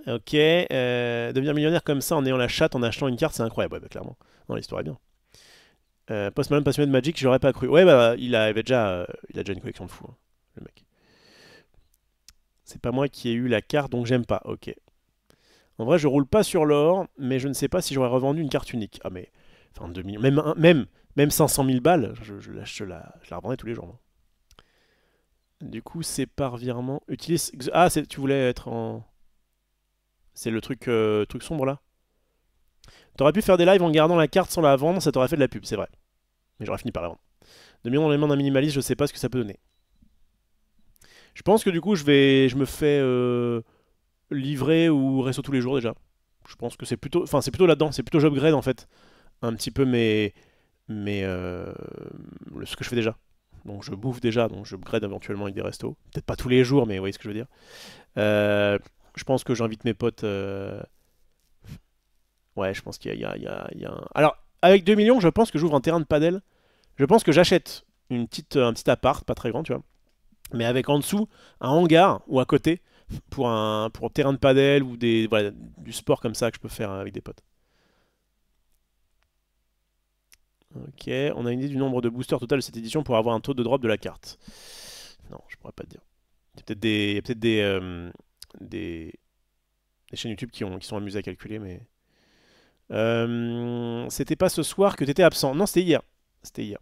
ok. Devenir millionnaire comme ça en ayant la chatte en achetant une carte, c'est incroyable. Ouais, bah, clairement. Non, l'histoire est bien. Post Malone passionné de Magic, j'aurais pas cru. Ouais, bah, il a déjà une collection de fous, hein, le mec. C'est pas moi qui ai eu la carte, donc j'aime pas. Ok. En vrai, je roule pas sur l'or, mais je ne sais pas si j'aurais revendu une carte unique. Ah, mais. Enfin, 2 millions. Même 500 000 balles, je la revendais tous les jours, moi. Du coup, c'est par virement. Utilise. Ah, tu voulais être en. C'est le truc sombre là. T'aurais pu faire des lives en gardant la carte sans la vendre, ça t'aurait fait de la pub, c'est vrai. Mais j'aurais fini par la vendre. 2 millions dans les mains d'un minimaliste, je sais pas ce que ça peut donner. Je pense que du coup, je me fais livrer ou resto tous les jours déjà. Je pense que c'est plutôt là-dedans, c'est plutôt j'upgrade en fait un petit peu ce que je fais déjà. Donc je bouffe déjà, donc je upgrade éventuellement avec des restos. Peut-être pas tous les jours, mais vous voyez ce que je veux dire. Je pense que j'invite mes potes. Ouais, je pense qu'il y a un. Alors, avec 2 millions, je pense que j'ouvre un terrain de padel. Je pense que j'achète un petit appart, pas très grand, tu vois. Mais avec en dessous un hangar ou à côté pour un terrain de padel ou voilà, du sport comme ça que je peux faire avec des potes. Ok, on a une idée du nombre de boosters total de cette édition pour avoir un taux de drop de la carte. Non, je pourrais pas te dire. Il y a peut-être des chaînes YouTube qui sont amusées à calculer, mais. C'était pas ce soir que t'étais absent. Non, c'était hier. C'était hier.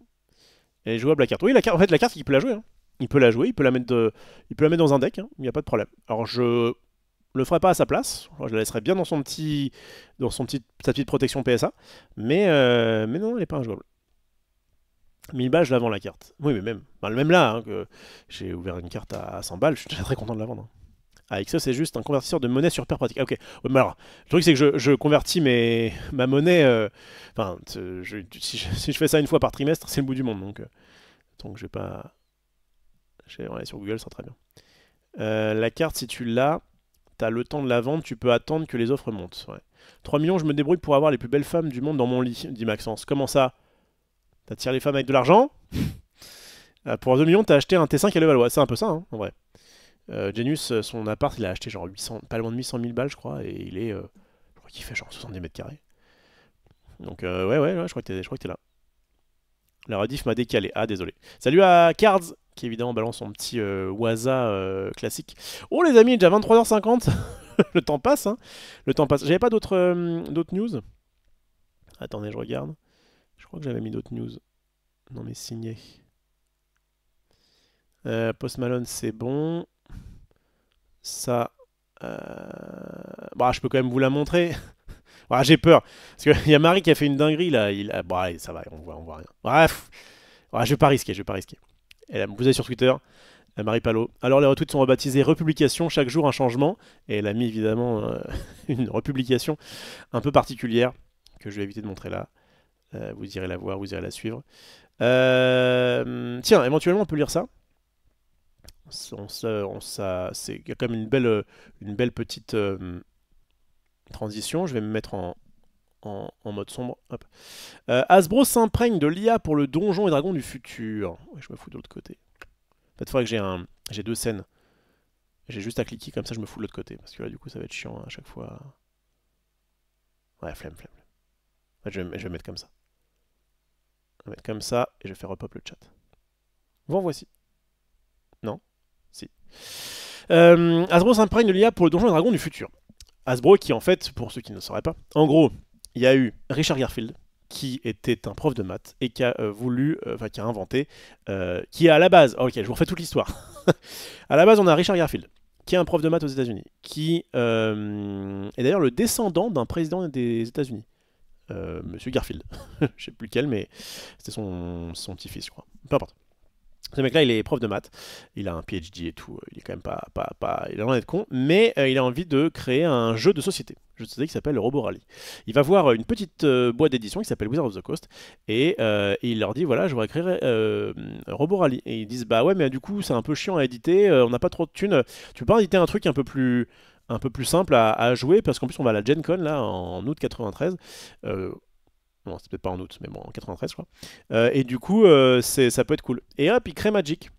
Elle est jouable la carte. Oui, en fait, la carte, il peut la jouer, hein. Il peut la jouer, il peut la mettre dans un deck, hein. Il n'y a pas de problème. Alors, le ferai pas à sa place. Je la laisserai bien dans sa petite protection PSA. Mais non, elle est pas injouable. 1000 balles, je la vends la carte. Oui, mais même là, hein, que j'ai ouvert une carte à 100 balles, je suis déjà très content de la vendre. Hein. Ah, XE, c'est juste un convertisseur de monnaie sur paire pratique. Ah, ok. Ouais, mais alors, le truc, c'est que je convertis ma monnaie. Enfin, si je fais ça une fois par trimestre, c'est le bout du monde. Donc je vais pas. Ouais, sur Google, ça sera très bien. La carte, si tu l'as, t'as le temps de la vendre, tu peux attendre que les offres montent. Ouais. 3 millions, je me débrouille pour avoir les plus belles femmes du monde dans mon lit, dit Maxence. Comment ça? T'attires les femmes avec de l'argent? Pour 2 millions, t'as acheté un T5 à Levallois. C'est un peu ça, hein, en vrai. Genius, son appart, il a acheté genre 800, pas loin de 800 000 balles, je crois, et il est. Je crois qu'il fait genre 70 mètres carrés. Donc, ouais, je crois que t'es là. La rediff m'a décalé. Ah, désolé. Salut à Cards, qui évidemment balance son petit Waza classique. Oh, les amis, déjà 23h50. Le temps passe, hein. Le temps passe. J'avais pas d'autres news. Attendez, je regarde. Je crois que j'avais mis d'autres news. Non, mais signé. Post Malone, c'est bon. Ça. Bah, je peux quand même vous la montrer. Bah, j'ai peur. Parce qu'il y a Marie qui a fait une dinguerie là. Bon, allez, ça va, on voit rien. Bref. Ouais, je vais pas risquer. Vous allez sur Twitter. Marie Palot. Alors les retweets sont rebaptisés Republication, chaque jour un changement. Et elle a mis évidemment une republication un peu particulière que je vais éviter de montrer là. Vous irez la voir, vous irez la suivre. Tiens, éventuellement on peut lire ça. Il y a quand même une belle petite transition. Je vais me mettre en mode sombre. Hop. Hasbro s'imprègne de l'IA pour le donjon et dragon du futur. Ouais, je me fous de l'autre côté. En fait, il faudrait que j'ai 2 scènes. J'ai juste à cliquer comme ça, je me fous de l'autre côté. Parce que là, du coup, ça va être chiant à chaque fois. Ouais, flemme. En fait, je vais mettre comme ça. Je vais mettre comme ça et je vais faire repop le chat. Vous en voici. Non? Si. Hasbro s'imprègne de l'IA pour le donjon et dragon du futur. Hasbro qui, en fait, pour ceux qui ne le sauraient pas, en gros, il y a eu Richard Garfield, qui était un prof de maths et qui a qui a inventé, qui est à la base, ok, je vous refais toute l'histoire. À la base, on a Richard Garfield, qui est un prof de maths aux États-Unis, qui est d'ailleurs le descendant d'un président des États-Unis, Monsieur Garfield. Je sais plus lequel, mais c'était son petit-fils, je crois. Peu importe. Ce mec-là, il est prof de maths, il a un PhD et tout, il est quand même il a loin d'être con, mais il a envie de créer un jeu de société qui s'appelle Robo Rally. Il va voir une petite boîte d'édition qui s'appelle Wizard of the Coast, et il leur dit, voilà, je voudrais créer Robo Rally. Et ils disent, bah ouais, mais du coup, c'est un peu chiant à éditer, on n'a pas trop de thunes, tu peux pas éditer un truc un peu plus simple à jouer, parce qu'en plus, on va à la Gen Con, là, en août 93, non, c'est peut-être pas en août, mais bon, en 93, je crois. Et du coup, ça peut être cool. Et hop, il crée Magic.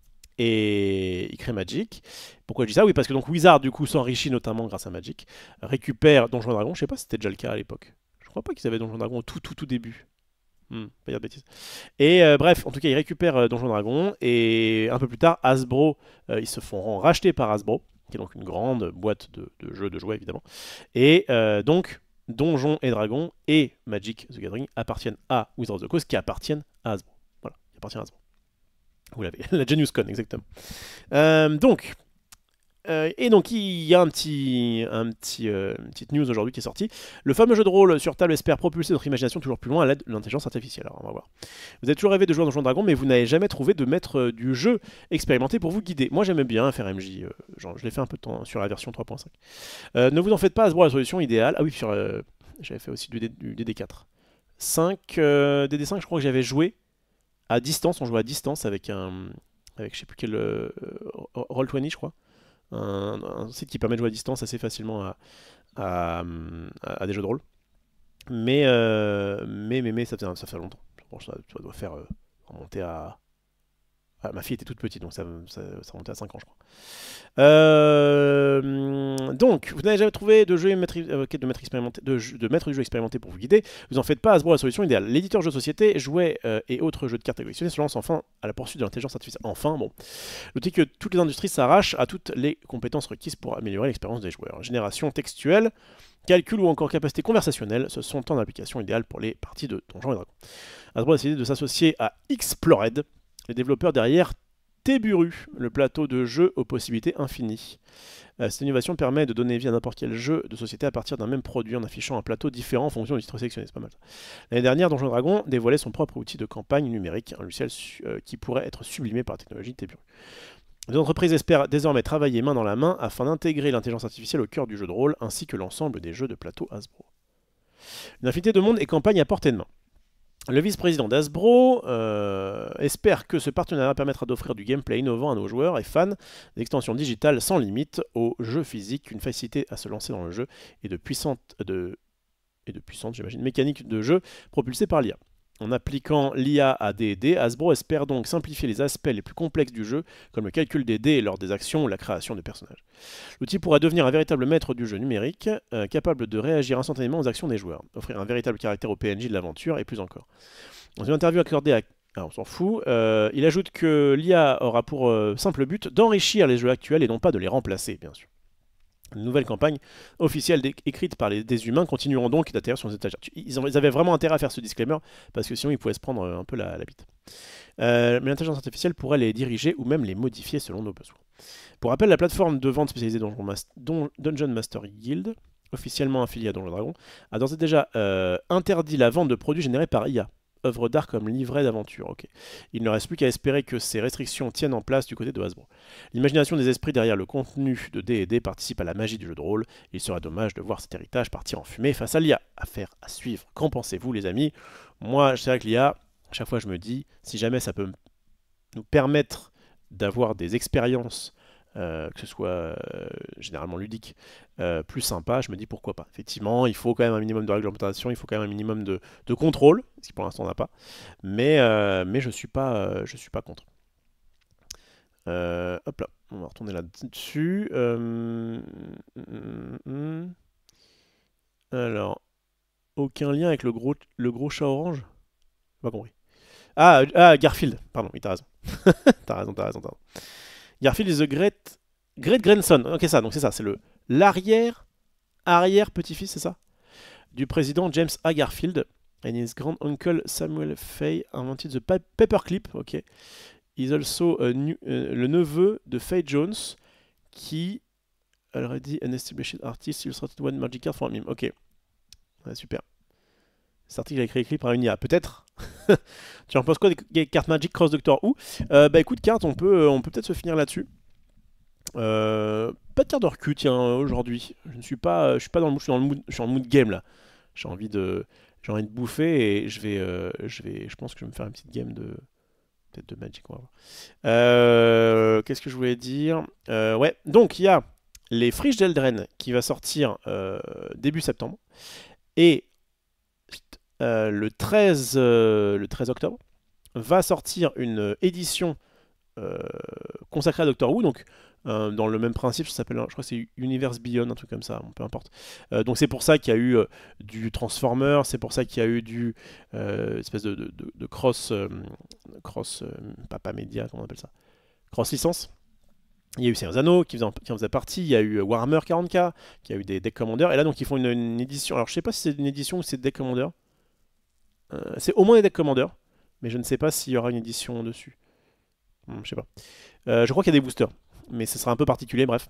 Pourquoi je dis ça? Oui, parce que donc Wizard, du coup, s'enrichit notamment grâce à Magic. Récupère Donjons et Dragons. Je sais pas si c'était déjà le cas à l'époque. Je crois pas qu'ils avaient Donjons et Dragons au tout début. Pas dire de bêtises. Et bref, en tout cas, il récupère Donjons et Dragons. Et un peu plus tard, Hasbro, ils se font racheter par Hasbro, qui est donc une grande boîte de jeux, de jouets, évidemment. Et donc, Donjons et Dragons et Magic the Gathering appartiennent à Wizards of the Coast, qui appartiennent à Hasbro. Voilà, qui appartient à Hasbro. Vous l'avez, la Genius Con, exactement. Donc, il y a une petite news aujourd'hui qui est sortie. Le fameux jeu de rôle sur table espère propulser notre imagination toujours plus loin à l'aide de l'intelligence artificielle. Alors, on va voir. Vous avez toujours rêvé de jouer à Donjons et Dragons, mais vous n'avez jamais trouvé de maître du jeu expérimenté pour vous guider. Moi, j'aimais bien faire MJ. Je l'ai fait un peu de temps sur la version 3.5. Ne vous en faites pas, Hasbro a la solution idéale. Ah oui, j'avais fait aussi du DD4. 5, DD5, je crois que j'avais joué à distance. On jouait à distance avec je sais plus quel Roll20, je crois. Un site qui permet de jouer à distance assez facilement à des jeux de rôle. Mais ça fait longtemps. Bon, ça doit faire remonter à... Ah, ma fille était toute petite, donc ça remontait à 5 ans, je crois. Donc, vous n'avez jamais trouvé de maître du jeu expérimenté pour vous guider. Vous en faites pas, Hasbro a la solution idéale. L'éditeur de jeux de société, jouets et autres jeux de cartes à collectionner se lance enfin à la poursuite de l'intelligence artificielle. Enfin, bon. Notez que toutes les industries s'arrachent à toutes les compétences requises pour améliorer l'expérience des joueurs. Génération textuelle, calcul ou encore capacité conversationnelle, ce sont tant d'applications idéales pour les parties de Donjons et Dragons. Hasbro a décidé de s'associer à Explored, les développeurs derrière Teburu, le plateau de jeu aux possibilités infinies. Cette innovation permet de donner vie à n'importe quel jeu de société à partir d'un même produit en affichant un plateau différent en fonction du titre sélectionné. C'est pas mal. L'année dernière, Donjons Dragon dévoilait son propre outil de campagne numérique, un logiciel qui pourrait être sublimé par la technologie Teburu. Les entreprises espèrent désormais travailler main dans la main afin d'intégrer l'intelligence artificielle au cœur du jeu de rôle ainsi que l'ensemble des jeux de plateau Hasbro. Une infinité de mondes et campagnes à portée de main. Le vice-président d'Hasbro espère que ce partenariat permettra d'offrir du gameplay innovant à nos joueurs et fans, des extensions digitales sans limite aux jeux physiques, une facilité à se lancer dans le jeu et de puissantes, j'imagine, mécaniques de jeu propulsées par l'IA. En appliquant l'IA à D&D, Hasbro espère donc simplifier les aspects les plus complexes du jeu, comme le calcul des dés lors des actions ou la création de personnages. L'outil pourra devenir un véritable maître du jeu numérique, capable de réagir instantanément aux actions des joueurs, offrir un véritable caractère au PNJ de l'aventure et plus encore. Dans une interview accordée à... Ah, on s'en fout. Il ajoute que l'IA aura pour simple but d'enrichir les jeux actuels et non pas de les remplacer, bien sûr. Les nouvelles campagnes officielles écrites par des humains continueront donc d'atterrir sur les étagères. Ils avaient vraiment intérêt à faire ce disclaimer, parce que sinon ils pouvaient se prendre un peu la bite. Mais l'intelligence artificielle pourrait les diriger ou même les modifier selon nos besoins. Pour rappel, la plateforme de vente spécialisée Dungeon Master Guild, officiellement affiliée à Donjons Dragon, a d'ores et déjà interdit la vente de produits générés par IA. Œuvres d'art comme livret d'aventure. Okay. Il ne reste plus qu'à espérer que ces restrictions tiennent en place du côté de Hasbro. L'imagination des esprits derrière le contenu de D&D participe à la magie du jeu de rôle. Il serait dommage de voir cet héritage partir en fumée face à l'IA. Affaire à suivre. Qu'en pensez-vous, les amis? Moi, c'est vrai que l'IA, à chaque fois je me dis, si jamais ça peut nous permettre d'avoir des expériences, que ce soit généralement ludique, plus sympa, je me dis pourquoi pas. Effectivement, il faut quand même un minimum de réglementation, il faut quand même un minimum de contrôle, ce qui pour l'instant on n'a pas, mais je suis pas contre. Hop là, on va retourner là-dessus. Alors, aucun lien avec le gros chat orange? Pas compris. Ah, Garfield, pardon, oui, t'as raison. t'as raison. Garfield is the great grandson. Ok, ça, donc c'est ça, c'est l'arrière petit-fils, c'est ça, du président James A. Garfield, and his grand uncle Samuel Fay invented the paperclip. Ok, is also le neveu de Fay Jones, qui already an established artist illustrated one magic card for him. Ok, ouais, super. Cet article a été écrit par une IA, peut-être. Tu en penses quoi des cartes Magic Cross Doctor Who? Bah écoute, cartes, on peut peut-être se finir là-dessus. Pas de carte de recul, tiens, aujourd'hui. Je suis pas dans le mood, je suis en mood game là. J'ai envie de bouffer et je pense que je vais me faire une petite game peut-être de Magic. On va voir. Qu'est-ce que je voulais dire? Ouais, donc il y a les Friches d'Eldren qui va sortir début septembre et le 13 octobre va sortir une édition consacrée à Doctor Who, donc dans le même principe, ça s'appelle, je crois que c'est Universe Beyond, un truc comme ça, peu importe. Donc c'est pour ça qu'il y a eu du Transformer, c'est pour ça qu'il y a eu du espèce de cross pas média, comment on appelle ça, cross licence. Il y a eu Seigneur des Anneaux qui en faisait partie, il y a eu Warhammer 40K, qui a eu des Deck Commander, et là donc ils font une édition, alors je sais pas si c'est une édition ou si c'est Deck Commander. C'est au moins des Deck Commander, mais je ne sais pas s'il y aura une édition dessus. Je sais pas. Je crois qu'il y a des boosters, mais ce sera un peu particulier, bref.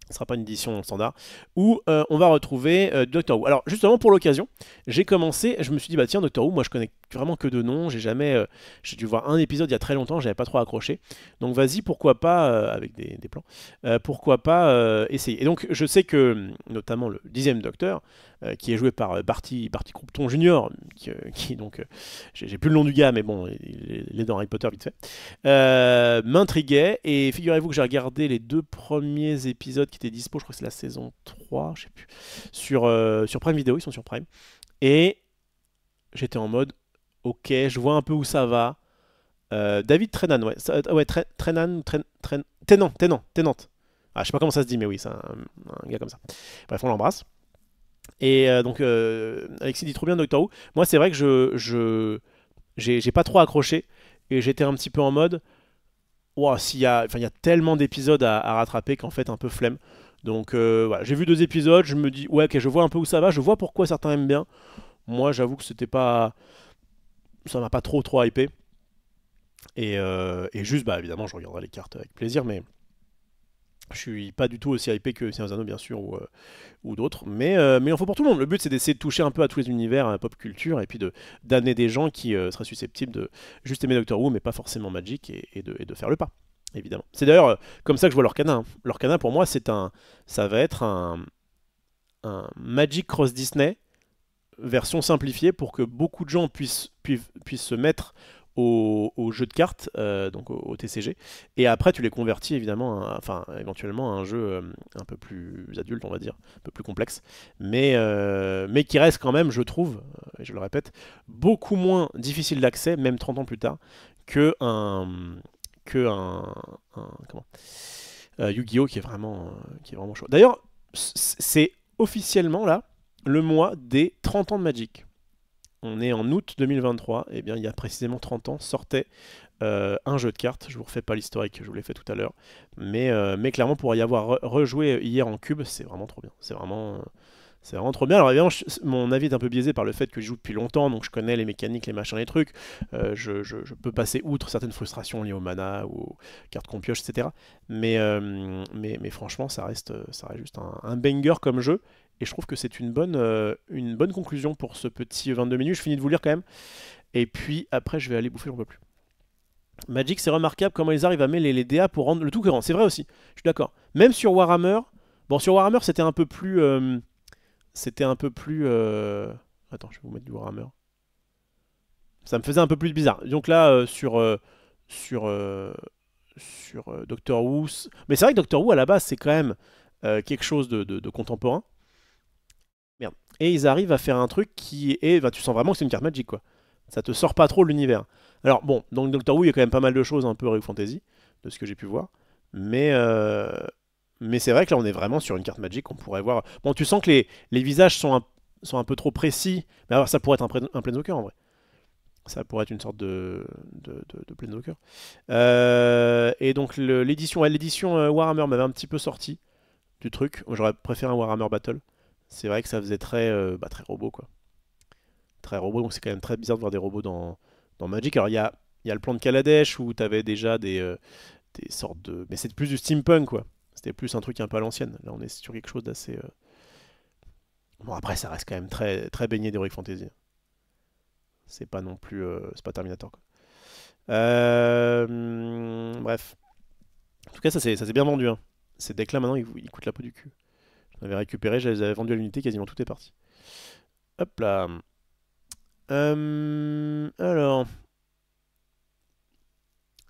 Ce ne sera pas une édition standard, où on va retrouver Doctor Who. Alors justement pour l'occasion, j'ai commencé, je me suis dit bah tiens Doctor Who, moi je connais vraiment que de noms, j'ai dû voir un épisode il y a très longtemps, j'avais pas trop accroché, donc vas-y pourquoi pas, avec des plans, pourquoi pas essayer. Et donc je sais que notamment le 10e Docteur, qui est joué par Barty Croupton Junior, qui donc, j'ai plus le nom du gars, mais bon, il est dans Harry Potter vite fait, m'intriguait, et figurez-vous que j'ai regardé les 2 premiers épisodes qui étaient dispo, je crois que c'est la saison 3, je sais plus, sur Prime Video, ils sont sur Prime, et j'étais en mode, ok, je vois un peu où ça va. David Tennant, ouais, Tennant. Ah, je sais pas comment ça se dit, mais oui, c'est un gars comme ça. Bref, on l'embrasse. Et donc, Alexis dit trop bien Doctor Who. Moi, c'est vrai que j'ai pas trop accroché. Et j'étais un petit peu en mode, wow, il y a tellement d'épisodes à rattraper qu'en fait, un peu flemme. Donc, voilà, j'ai vu 2 épisodes. Je me dis, ouais, ok, je vois un peu où ça va. Je vois pourquoi certains aiment bien. Moi, j'avoue que c'était pas. Ça m'a pas trop hypé. Et juste, bah évidemment, je regarderai les cartes avec plaisir, mais je suis pas du tout aussi hypé que Seigneur des Anneaux, bien sûr, ou d'autres. Mais il en faut pour tout le monde. Le but, c'est d'essayer de toucher un peu à tous les univers, à la pop culture, et puis d'amener des gens qui seraient susceptibles de juste aimer Doctor Who, mais pas forcément Magic, et de faire le pas, évidemment. C'est d'ailleurs comme ça que je vois Lorcana. Hein. Lorcana, pour moi, ça va être un Magic Cross Disney version simplifiée pour que beaucoup de gens puissent se mettre au jeu de cartes, donc au TCG, et après tu les convertis évidemment, enfin éventuellement à un jeu un peu plus adulte, on va dire, un peu plus complexe, mais qui reste quand même, je trouve, et je le répète, beaucoup moins difficile d'accès, même 30 ans plus tard, que comment, Yu-Gi-Oh qui est vraiment chaud. D'ailleurs, c'est officiellement là le mois des 30 ans de Magic. On est en août 2023, et bien il y a précisément 30 ans sortait un jeu de cartes. Je vous refais pas l'historique, je vous l'ai fait tout à l'heure, mais clairement pour y avoir rejoué hier en cube, c'est vraiment trop bien. C'est vraiment trop bien. Alors évidemment, mon avis est un peu biaisé par le fait que je joue depuis longtemps, donc je connais les mécaniques, les machins, les trucs. Je peux passer outre certaines frustrations liées au mana ou aux cartes qu'on pioche, etc. Mais franchement, ça reste juste un banger comme jeu. Et je trouve que c'est une bonne conclusion pour ce petit 22 minutes. Je finis de vous lire quand même. Et puis après, je vais aller bouffer, j'en peux plus. Magic, c'est remarquable comment ils arrivent à mêler les DA pour rendre le tout cohérent. C'est vrai aussi, je suis d'accord. Même sur Warhammer, bon, sur Warhammer, c'était un peu plus. Attends, je vais vous mettre du Warhammer. Ça me faisait un peu plus bizarre. Donc là, sur Doctor Who. Mais c'est vrai que Doctor Who, à la base, c'est quand même quelque chose de contemporain. Merde. Et ils arrivent à faire un truc qui est. Bah, tu sens vraiment que c'est une carte Magic, quoi. Ça te sort pas trop de l'univers. Alors, bon, dans Doctor Who, il y a quand même pas mal de choses un peu Rogue Fantasy, de ce que j'ai pu voir. Mais. Mais c'est vrai que là, on est vraiment sur une carte Magic. On pourrait voir. Bon, tu sens que les visages sont un peu trop précis. Mais alors, ça pourrait être un Planeswalker en vrai. Ça pourrait être une sorte de Planeswalker. Et donc, l'édition Warhammer m'avait un petit peu sorti du truc. J'aurais préféré un Warhammer Battle. C'est vrai que ça faisait très robot, quoi. Très robot, donc c'est quand même très bizarre de voir des robots dans Magic. Alors, il y a le plan de Kaladesh où tu avais déjà des sortes de. Mais c'est plus du steampunk, quoi. C'était plus un truc un peu à l'ancienne. Là, on est sur quelque chose d'assez. Bon, après, ça reste quand même très, très baigné d'Heroic Fantasy. C'est pas non plus. C'est pas Terminator, quoi. Bref. En tout cas, ça s'est bien vendu. Hein. Ces decks-là, maintenant, ils coûtent la peau du cul. J'en avais récupéré, je les avais vendus à l'unité, quasiment tout est parti. Hop là. Alors.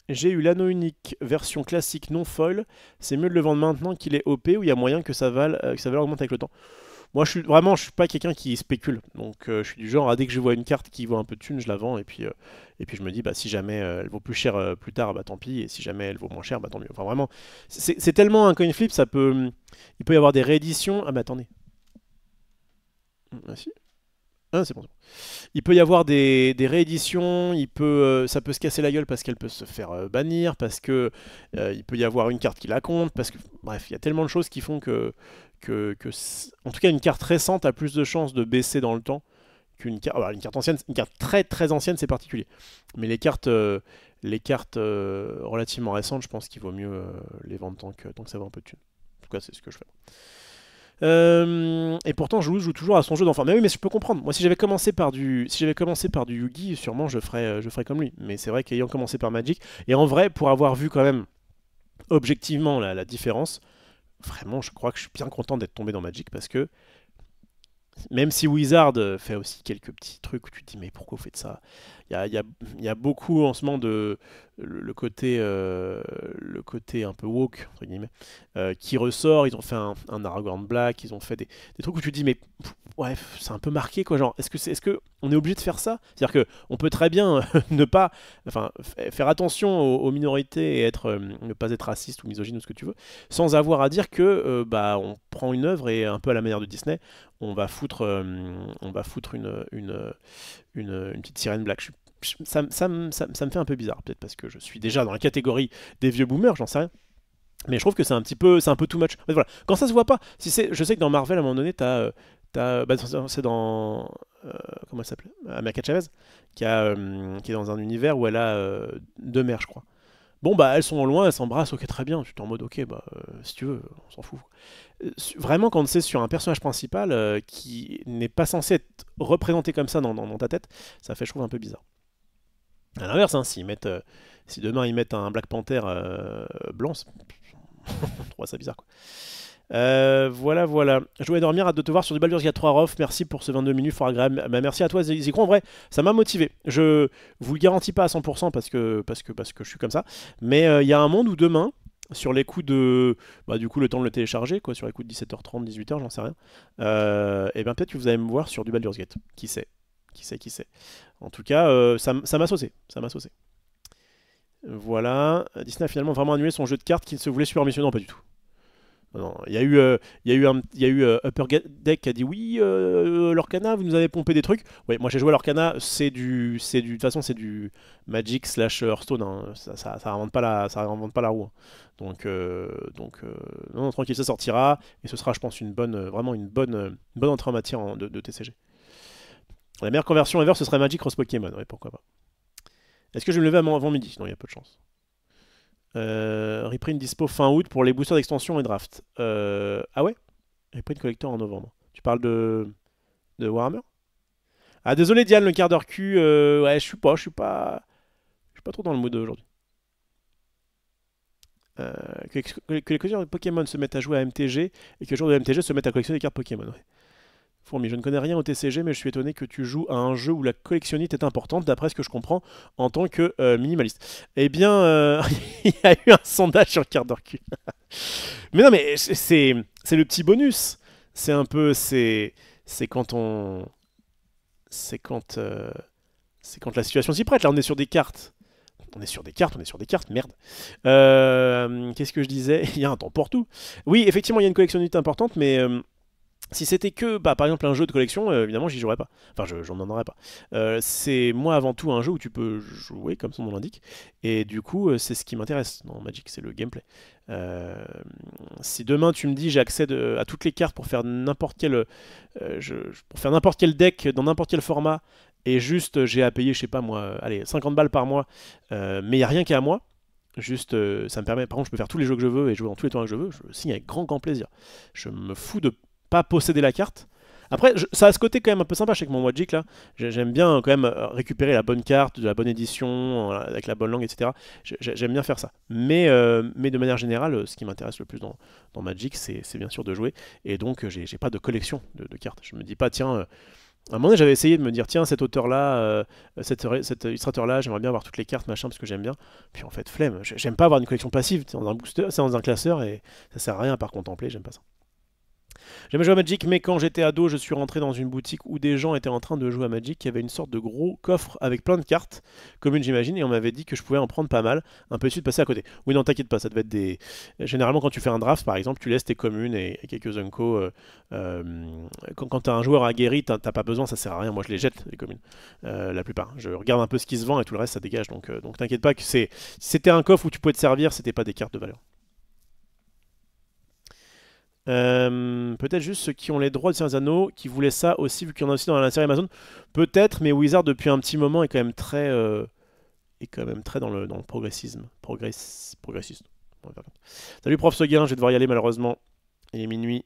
J'ai eu l'anneau unique version classique non foil. C'est mieux de le vendre maintenant qu'il est OP ou il y a moyen que sa valeur augmente avec le temps. Moi, je suis pas quelqu'un qui spécule. Donc, je suis du genre, dès que je vois une carte qui vaut un peu de thune, je la vends. Et puis je me dis, bah, si jamais elle vaut plus cher plus tard, bah tant pis. Et si jamais elle vaut moins cher, bah tant mieux. Enfin, vraiment, c'est tellement un coin flip, il peut y avoir des rééditions. Ah, mais attendez. Ah, si. Ah, c'est bon. Il peut y avoir des rééditions, ça peut se casser la gueule parce qu'elle peut se faire bannir, parce que il peut y avoir une carte qui la compte, parce que bref, il y a tellement de choses qui font en tout cas une carte récente a plus de chances de baisser dans le temps qu'une carte. Alors, une carte ancienne, une carte très très ancienne, c'est particulier. Mais les cartes relativement récentes, je pense qu'il vaut mieux les vendre tant que ça vaut un peu de thunes. En tout cas, c'est ce que je fais. Et pourtant, je joue toujours à son jeu d'enfant. Mais oui, mais je peux comprendre. Moi, si j'avais commencé par du Yugi, sûrement je ferais comme lui. Mais c'est vrai qu'ayant commencé par Magic, et en vrai, pour avoir vu quand même objectivement la différence, vraiment, je crois que je suis bien content d'être tombé dans Magic parce que même si Wizard fait aussi quelques petits trucs où tu te dis mais pourquoi vous faites ça? Il y a beaucoup en ce moment le côté un peu woke entre guillemets qui ressort. Ils ont fait un Aragorn Black, ils ont fait des trucs où tu te dis mais ouais c'est un peu marqué quoi, genre est-ce que on est obligé de faire ça? C'est-à-dire que on peut très bien ne pas, enfin faire attention aux minorités et ne pas être raciste ou misogyne ou ce que tu veux, sans avoir à dire que bah on prend une œuvre et un peu à la manière de Disney on va foutre une petite sirène black. Ça me fait un peu bizarre, peut-être parce que je suis déjà dans la catégorie des vieux boomers, j'en sais rien. Mais je trouve que c'est un peu too much. En fait, voilà. Quand ça se voit pas, je sais que dans Marvel, à un moment donné, Bah, c'est dans. Comment elle s'appelle? America Chavez, qui est dans un univers où elle a deux mères, je crois. Bon, bah, elles sont au loin, elles s'embrassent, ok, très bien. Tu es en mode, ok, bah, si tu veux, on s'en fout. Vraiment, quand c'est sur un personnage principal qui n'est pas censé être représenté comme ça dans ta tête, ça fait, je trouve, un peu bizarre. À l'inverse, hein, si demain ils mettent un Black Panther blanc, on trouve ça bizarre, quoi. Voilà, voilà. Je voulais dormir, hâte de te voir sur du Baldur's Gate 3 Rof. Merci pour ce 22 minutes, fort agréable. Bah, merci à toi, Zikro. En vrai, ça m'a motivé. Je vous le garantis pas à 100% parce que je suis comme ça. Mais il y a un monde où demain, sur les coups de. Bah, du coup, le temps de le télécharger, quoi, sur les coups de 17h30, 18h, j'en sais rien. Et bien peut-être que vous allez me voir sur du Baldur's Gate. Qui sait? Qui sait, qui sait. En tout cas, ça m'a saucé. Ça m'a saucé. Voilà. Disney a finalement vraiment annulé son jeu de cartes qu'il se voulait super missionner. Non, pas du tout. Non, il y a eu Upper Deck qui a dit oui, Lorcana, vous nous avez pompé des trucs. Ouais, moi j'ai joué à Lorcana, de toute façon c'est du Magic slash Hearthstone, hein. Ça réinvente pas la roue, hein. Donc, non, non, tranquille, ça sortira et ce sera, je pense, vraiment une bonne entrée en matière de TCG. La meilleure conversion ever, ce serait Magic Cross Pokémon, ouais, pourquoi pas. Est-ce que je vais me lever avant midi? Non, il y a peu de chance. Reprint dispo fin août pour les boosters d'extension et draft. Ah ouais? Reprint collector en novembre. Tu parles de Warhammer? Ah désolé Diane, le quart d'heure Q. Ouais, je suis pas trop dans le mood aujourd'hui. Que les collectionneurs de Pokémon se mettent à jouer à MTG et que les joueurs de MTG se mettent à collectionner des cartes Pokémon. Ouais. Fourmi, je ne connais rien au TCG, mais je suis étonné que tu joues à un jeu où la collectionnite est importante, d'après ce que je comprends, en tant que minimaliste. Eh bien, il y a eu un sondage sur Cardorcu. Mais non, mais c'est le petit bonus. C'est un peu, c'est quand on, c'est quand la situation s'y prête. Là, on est sur des cartes. On est sur des cartes, merde. Qu'est-ce que je disais? Il y a un temps pour tout. Oui, effectivement, il y a une collectionnite importante, mais si c'était que, bah, par exemple, un jeu de collection, évidemment, j'y jouerais pas. Enfin, j'en donnerais pas. C'est moi avant tout un jeu où tu peux jouer, comme son nom l'indique, et du coup, c'est ce qui m'intéresse dans Magic, c'est le gameplay. Euh, Si demain tu me dis j'ai accès à toutes les cartes pour faire pour faire n'importe quel deck dans n'importe quel format, et juste j'ai à payer, je sais pas moi, allez, 50 balles par mois, mais il y a rien qui est à moi. Juste, ça me permet, par contre, je peux faire tous les jeux que je veux et jouer dans tous les tournois que je veux. Je signe avec grand, grand plaisir. Je me fous de pas posséder la carte. Après, ça a ce côté quand même un peu sympa. Je sais que mon Magic là, j'aime bien quand même récupérer la bonne carte, de la bonne édition, avec la bonne langue, etc. J'aime bien faire ça. Mais de manière générale, ce qui m'intéresse le plus dans Magic, c'est bien sûr de jouer. Et donc, j'ai pas de collection de cartes. Je me dis pas, tiens, à un moment donné, j'avais essayé de me dire, tiens, cet auteur-là, cet illustrateur-là, j'aimerais bien avoir toutes les cartes, machin, parce que j'aime bien. Puis en fait, flemme. J'aime pas avoir une collection passive. C'est dans un booster, c'est dans un classeur, et ça sert à rien à part contempler. J'aime pas ça. J'aimais jouer à Magic, mais quand j'étais ado, je suis rentré dans une boutique où des gens étaient en train de jouer à Magic. Il y avait une sorte de gros coffre avec plein de cartes, communes j'imagine, et on m'avait dit que je pouvais en prendre pas mal. Un peu dessus de passer à côté. Oui, non, t'inquiète pas, ça devait être des. Généralement, quand tu fais un draft, par exemple, tu laisses tes communes et quelques Unco. Quand t'as un joueur aguerri, t'as pas besoin, ça sert à rien. Moi, je les jette, les communes. La plupart. Je regarde un peu ce qui se vend et tout le reste, ça dégage. Donc t'inquiète pas que si c'était un coffre où tu pouvais te servir, c'était pas des cartes de valeur. Peut-être juste ceux qui ont les droits de Seigneur des Anneaux, qui voulaient ça aussi, vu qu'il y en a aussi dans la série Amazon. Peut-être, mais Wizard depuis un petit moment est quand même très dans le progressisme. Progressiste. On va faire comme ça. Salut prof Seguin, je vais devoir y aller malheureusement. Il est minuit.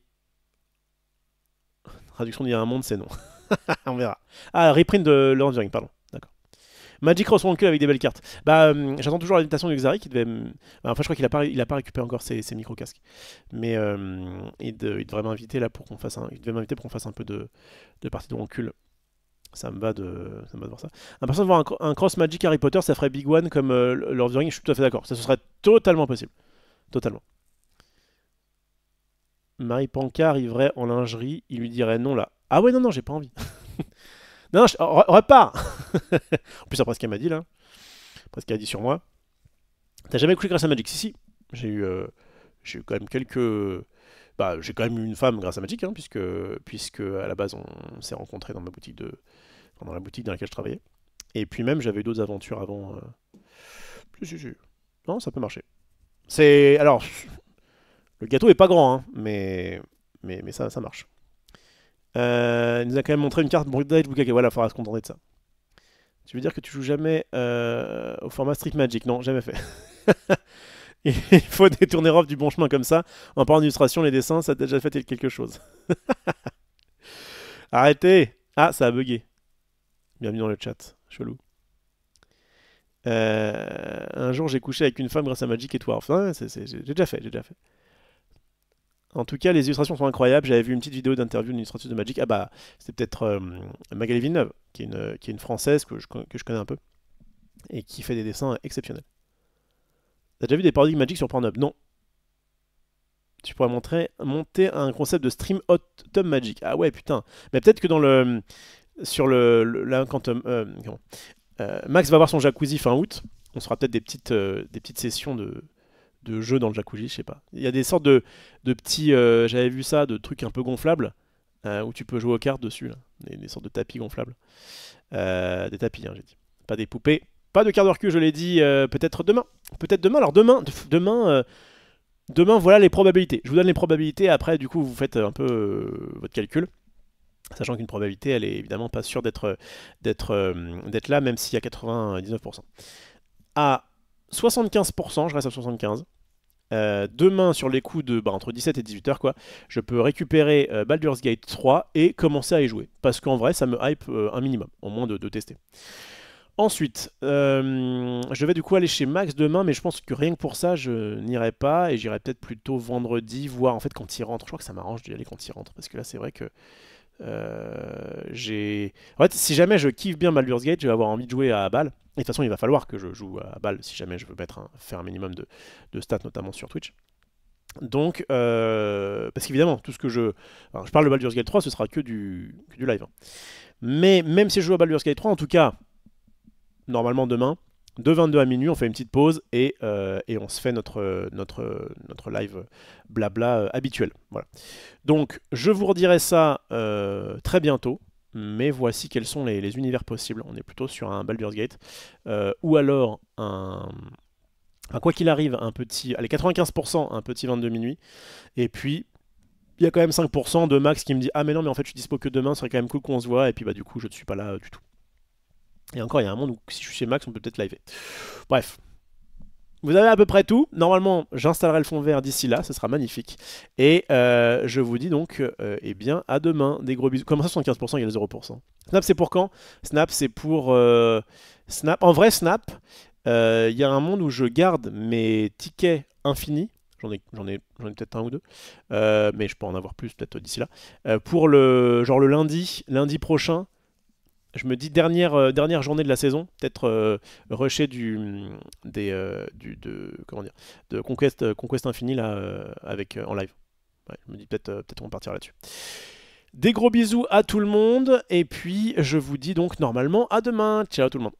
Traduction d'il y a un monde, c'est non. On verra. Ah, reprint de l'Enduring, pardon. D'accord. Magic Cross Cube avec des belles cartes. Bah, j'attends toujours l'invitation de Xari qui devait. Enfin, je crois qu'il a pas récupéré encore ses micro-casques. Mais il devrait m'inviter là pour qu'on fasse il devait m'inviter pour qu'on fasse un peu de partie de Roncule. Ça me va de voir ça. L'impression de voir un cross Magic Harry Potter, ça ferait Big One comme Lord of the Rings, je suis tout à fait d'accord. Ça, ce serait totalement possible. Totalement. Marie Panka arriverait en lingerie, il lui dirait non là. Ah ouais, non, non, j'ai pas envie. Non, non, repars. En plus, après ce qu'elle m'a dit là, après ce qu'elle a dit sur moi. T'as jamais couché grâce à Magic? Si, si. J'ai eu quand même quelques. Bah, j'ai quand même eu une femme grâce à Magic, hein, puisque à la base on s'est rencontrés dans la boutique dans laquelle je travaillais. Et puis même j'avais eu d'autres aventures avant. Si, si, si. Non, ça peut marcher. Alors, le gâteau est pas grand, hein, mais ça marche. Il nous a quand même montré une carte Bondage Bukake. Voilà, faudra se contenter de ça. Tu veux dire que tu joues jamais au format Street Magic? Non, jamais fait. Il faut détourner Rof du bon chemin comme ça. En parlant d'illustration, les dessins, ça t'a déjà fait quelque chose. Arrêtez! Ah, ça a bugué. Bienvenue dans le chat. Chelou. Un jour, j'ai couché avec une femme grâce à Magic et Dwarf. Ouais, j'ai déjà fait, j'ai déjà fait. En tout cas, les illustrations sont incroyables. J'avais vu une petite vidéo d'interview d'une illustratrice de Magic. Ah bah, c'était peut-être Magali Villeneuve, qui est une française que je connais un peu, et qui fait des dessins exceptionnels. T'as déjà vu des parodies de Magic sur Pornhub? Non. Tu pourrais monter un concept de stream hot tub Magic. Ah ouais, putain. Mais peut-être que sur là, quand comment Max va avoir son jacuzzi fin août, on sera peut-être des petites sessions de jeux dans le jacuzzi, je sais pas. Il y a des sortes de petits, j'avais vu ça, de trucs un peu gonflables, où tu peux jouer aux cartes dessus, là. Des sortes de tapis gonflables. Des tapis, hein, j'ai dit. Pas des poupées. Pas de quart d'heure que je l'ai dit, peut-être demain. Peut-être demain. Alors demain, voilà les probabilités. Je vous donne les probabilités, après, du coup, vous faites un peu votre calcul. Sachant qu'une probabilité, elle est évidemment pas sûre d'être là, même s'il y a 99%. À 75%, je reste à 75%. Demain, sur les coups de entre 17 et 18 heures, quoi, je peux récupérer Baldur's Gate 3 et commencer à y jouer. Parce qu'en vrai, ça me hype un minimum, au moins de tester. Ensuite, je vais du coup aller chez Max demain, mais je pense que rien que pour ça, je n'irai pas. Et j'irai peut-être plutôt vendredi, voir en fait quand il rentre. Je crois que ça m'arrange d'y aller quand il rentre. Parce que là, c'est vrai que en fait, si jamais je kiffe bien Baldur's Gate, je vais avoir envie de jouer à Bal. Et de toute façon, il va falloir que je joue à Bal si jamais je veux faire un minimum de stats, notamment sur Twitch. Donc, parce qu'évidemment, tout ce que alors, je parle de Baldur's Gate 3, ce sera que du live, hein. Mais même si je joue à Baldur's Gate 3, en tout cas, normalement demain, de 22 à minuit, on fait une petite pause et on se fait notre live blabla habituel. Voilà. Donc, je vous redirai ça très bientôt. Mais voici quels sont les univers possibles. On est plutôt sur un Baldur's Gate. Ou alors quoi qu'il arrive, allez, 95%, un petit 22 minuit. Et puis, il y a quand même 5% de Max qui me dit ah mais non mais en fait je suis dispo que demain, ce serait quand même cool qu'on se voit. Et puis bah du coup je ne suis pas là du tout. Et encore il y a un monde où si je suis chez Max on peut peut-être live. Bref. Vous avez à peu près tout. Normalement, j'installerai le fond vert d'ici là, ce sera magnifique. Et je vous dis donc, eh bien, à demain. Des gros bisous. Comment ça, 75%, il y a le 0%? Snap, c'est pour quand? Snap, c'est pour... Snap. En vrai, Snap, il y a un monde où je garde mes tickets infinis. J'en ai peut-être un ou deux. Mais je peux en avoir plus peut-être d'ici là. Pour le lundi prochain. Je me dis dernière journée de la saison, peut-être rusher comment dire, de Conquest Infini là avec en live. Ouais, je me dis peut-être on va partir là-dessus. Des gros bisous à tout le monde et puis je vous dis donc normalement à demain. Ciao tout le monde.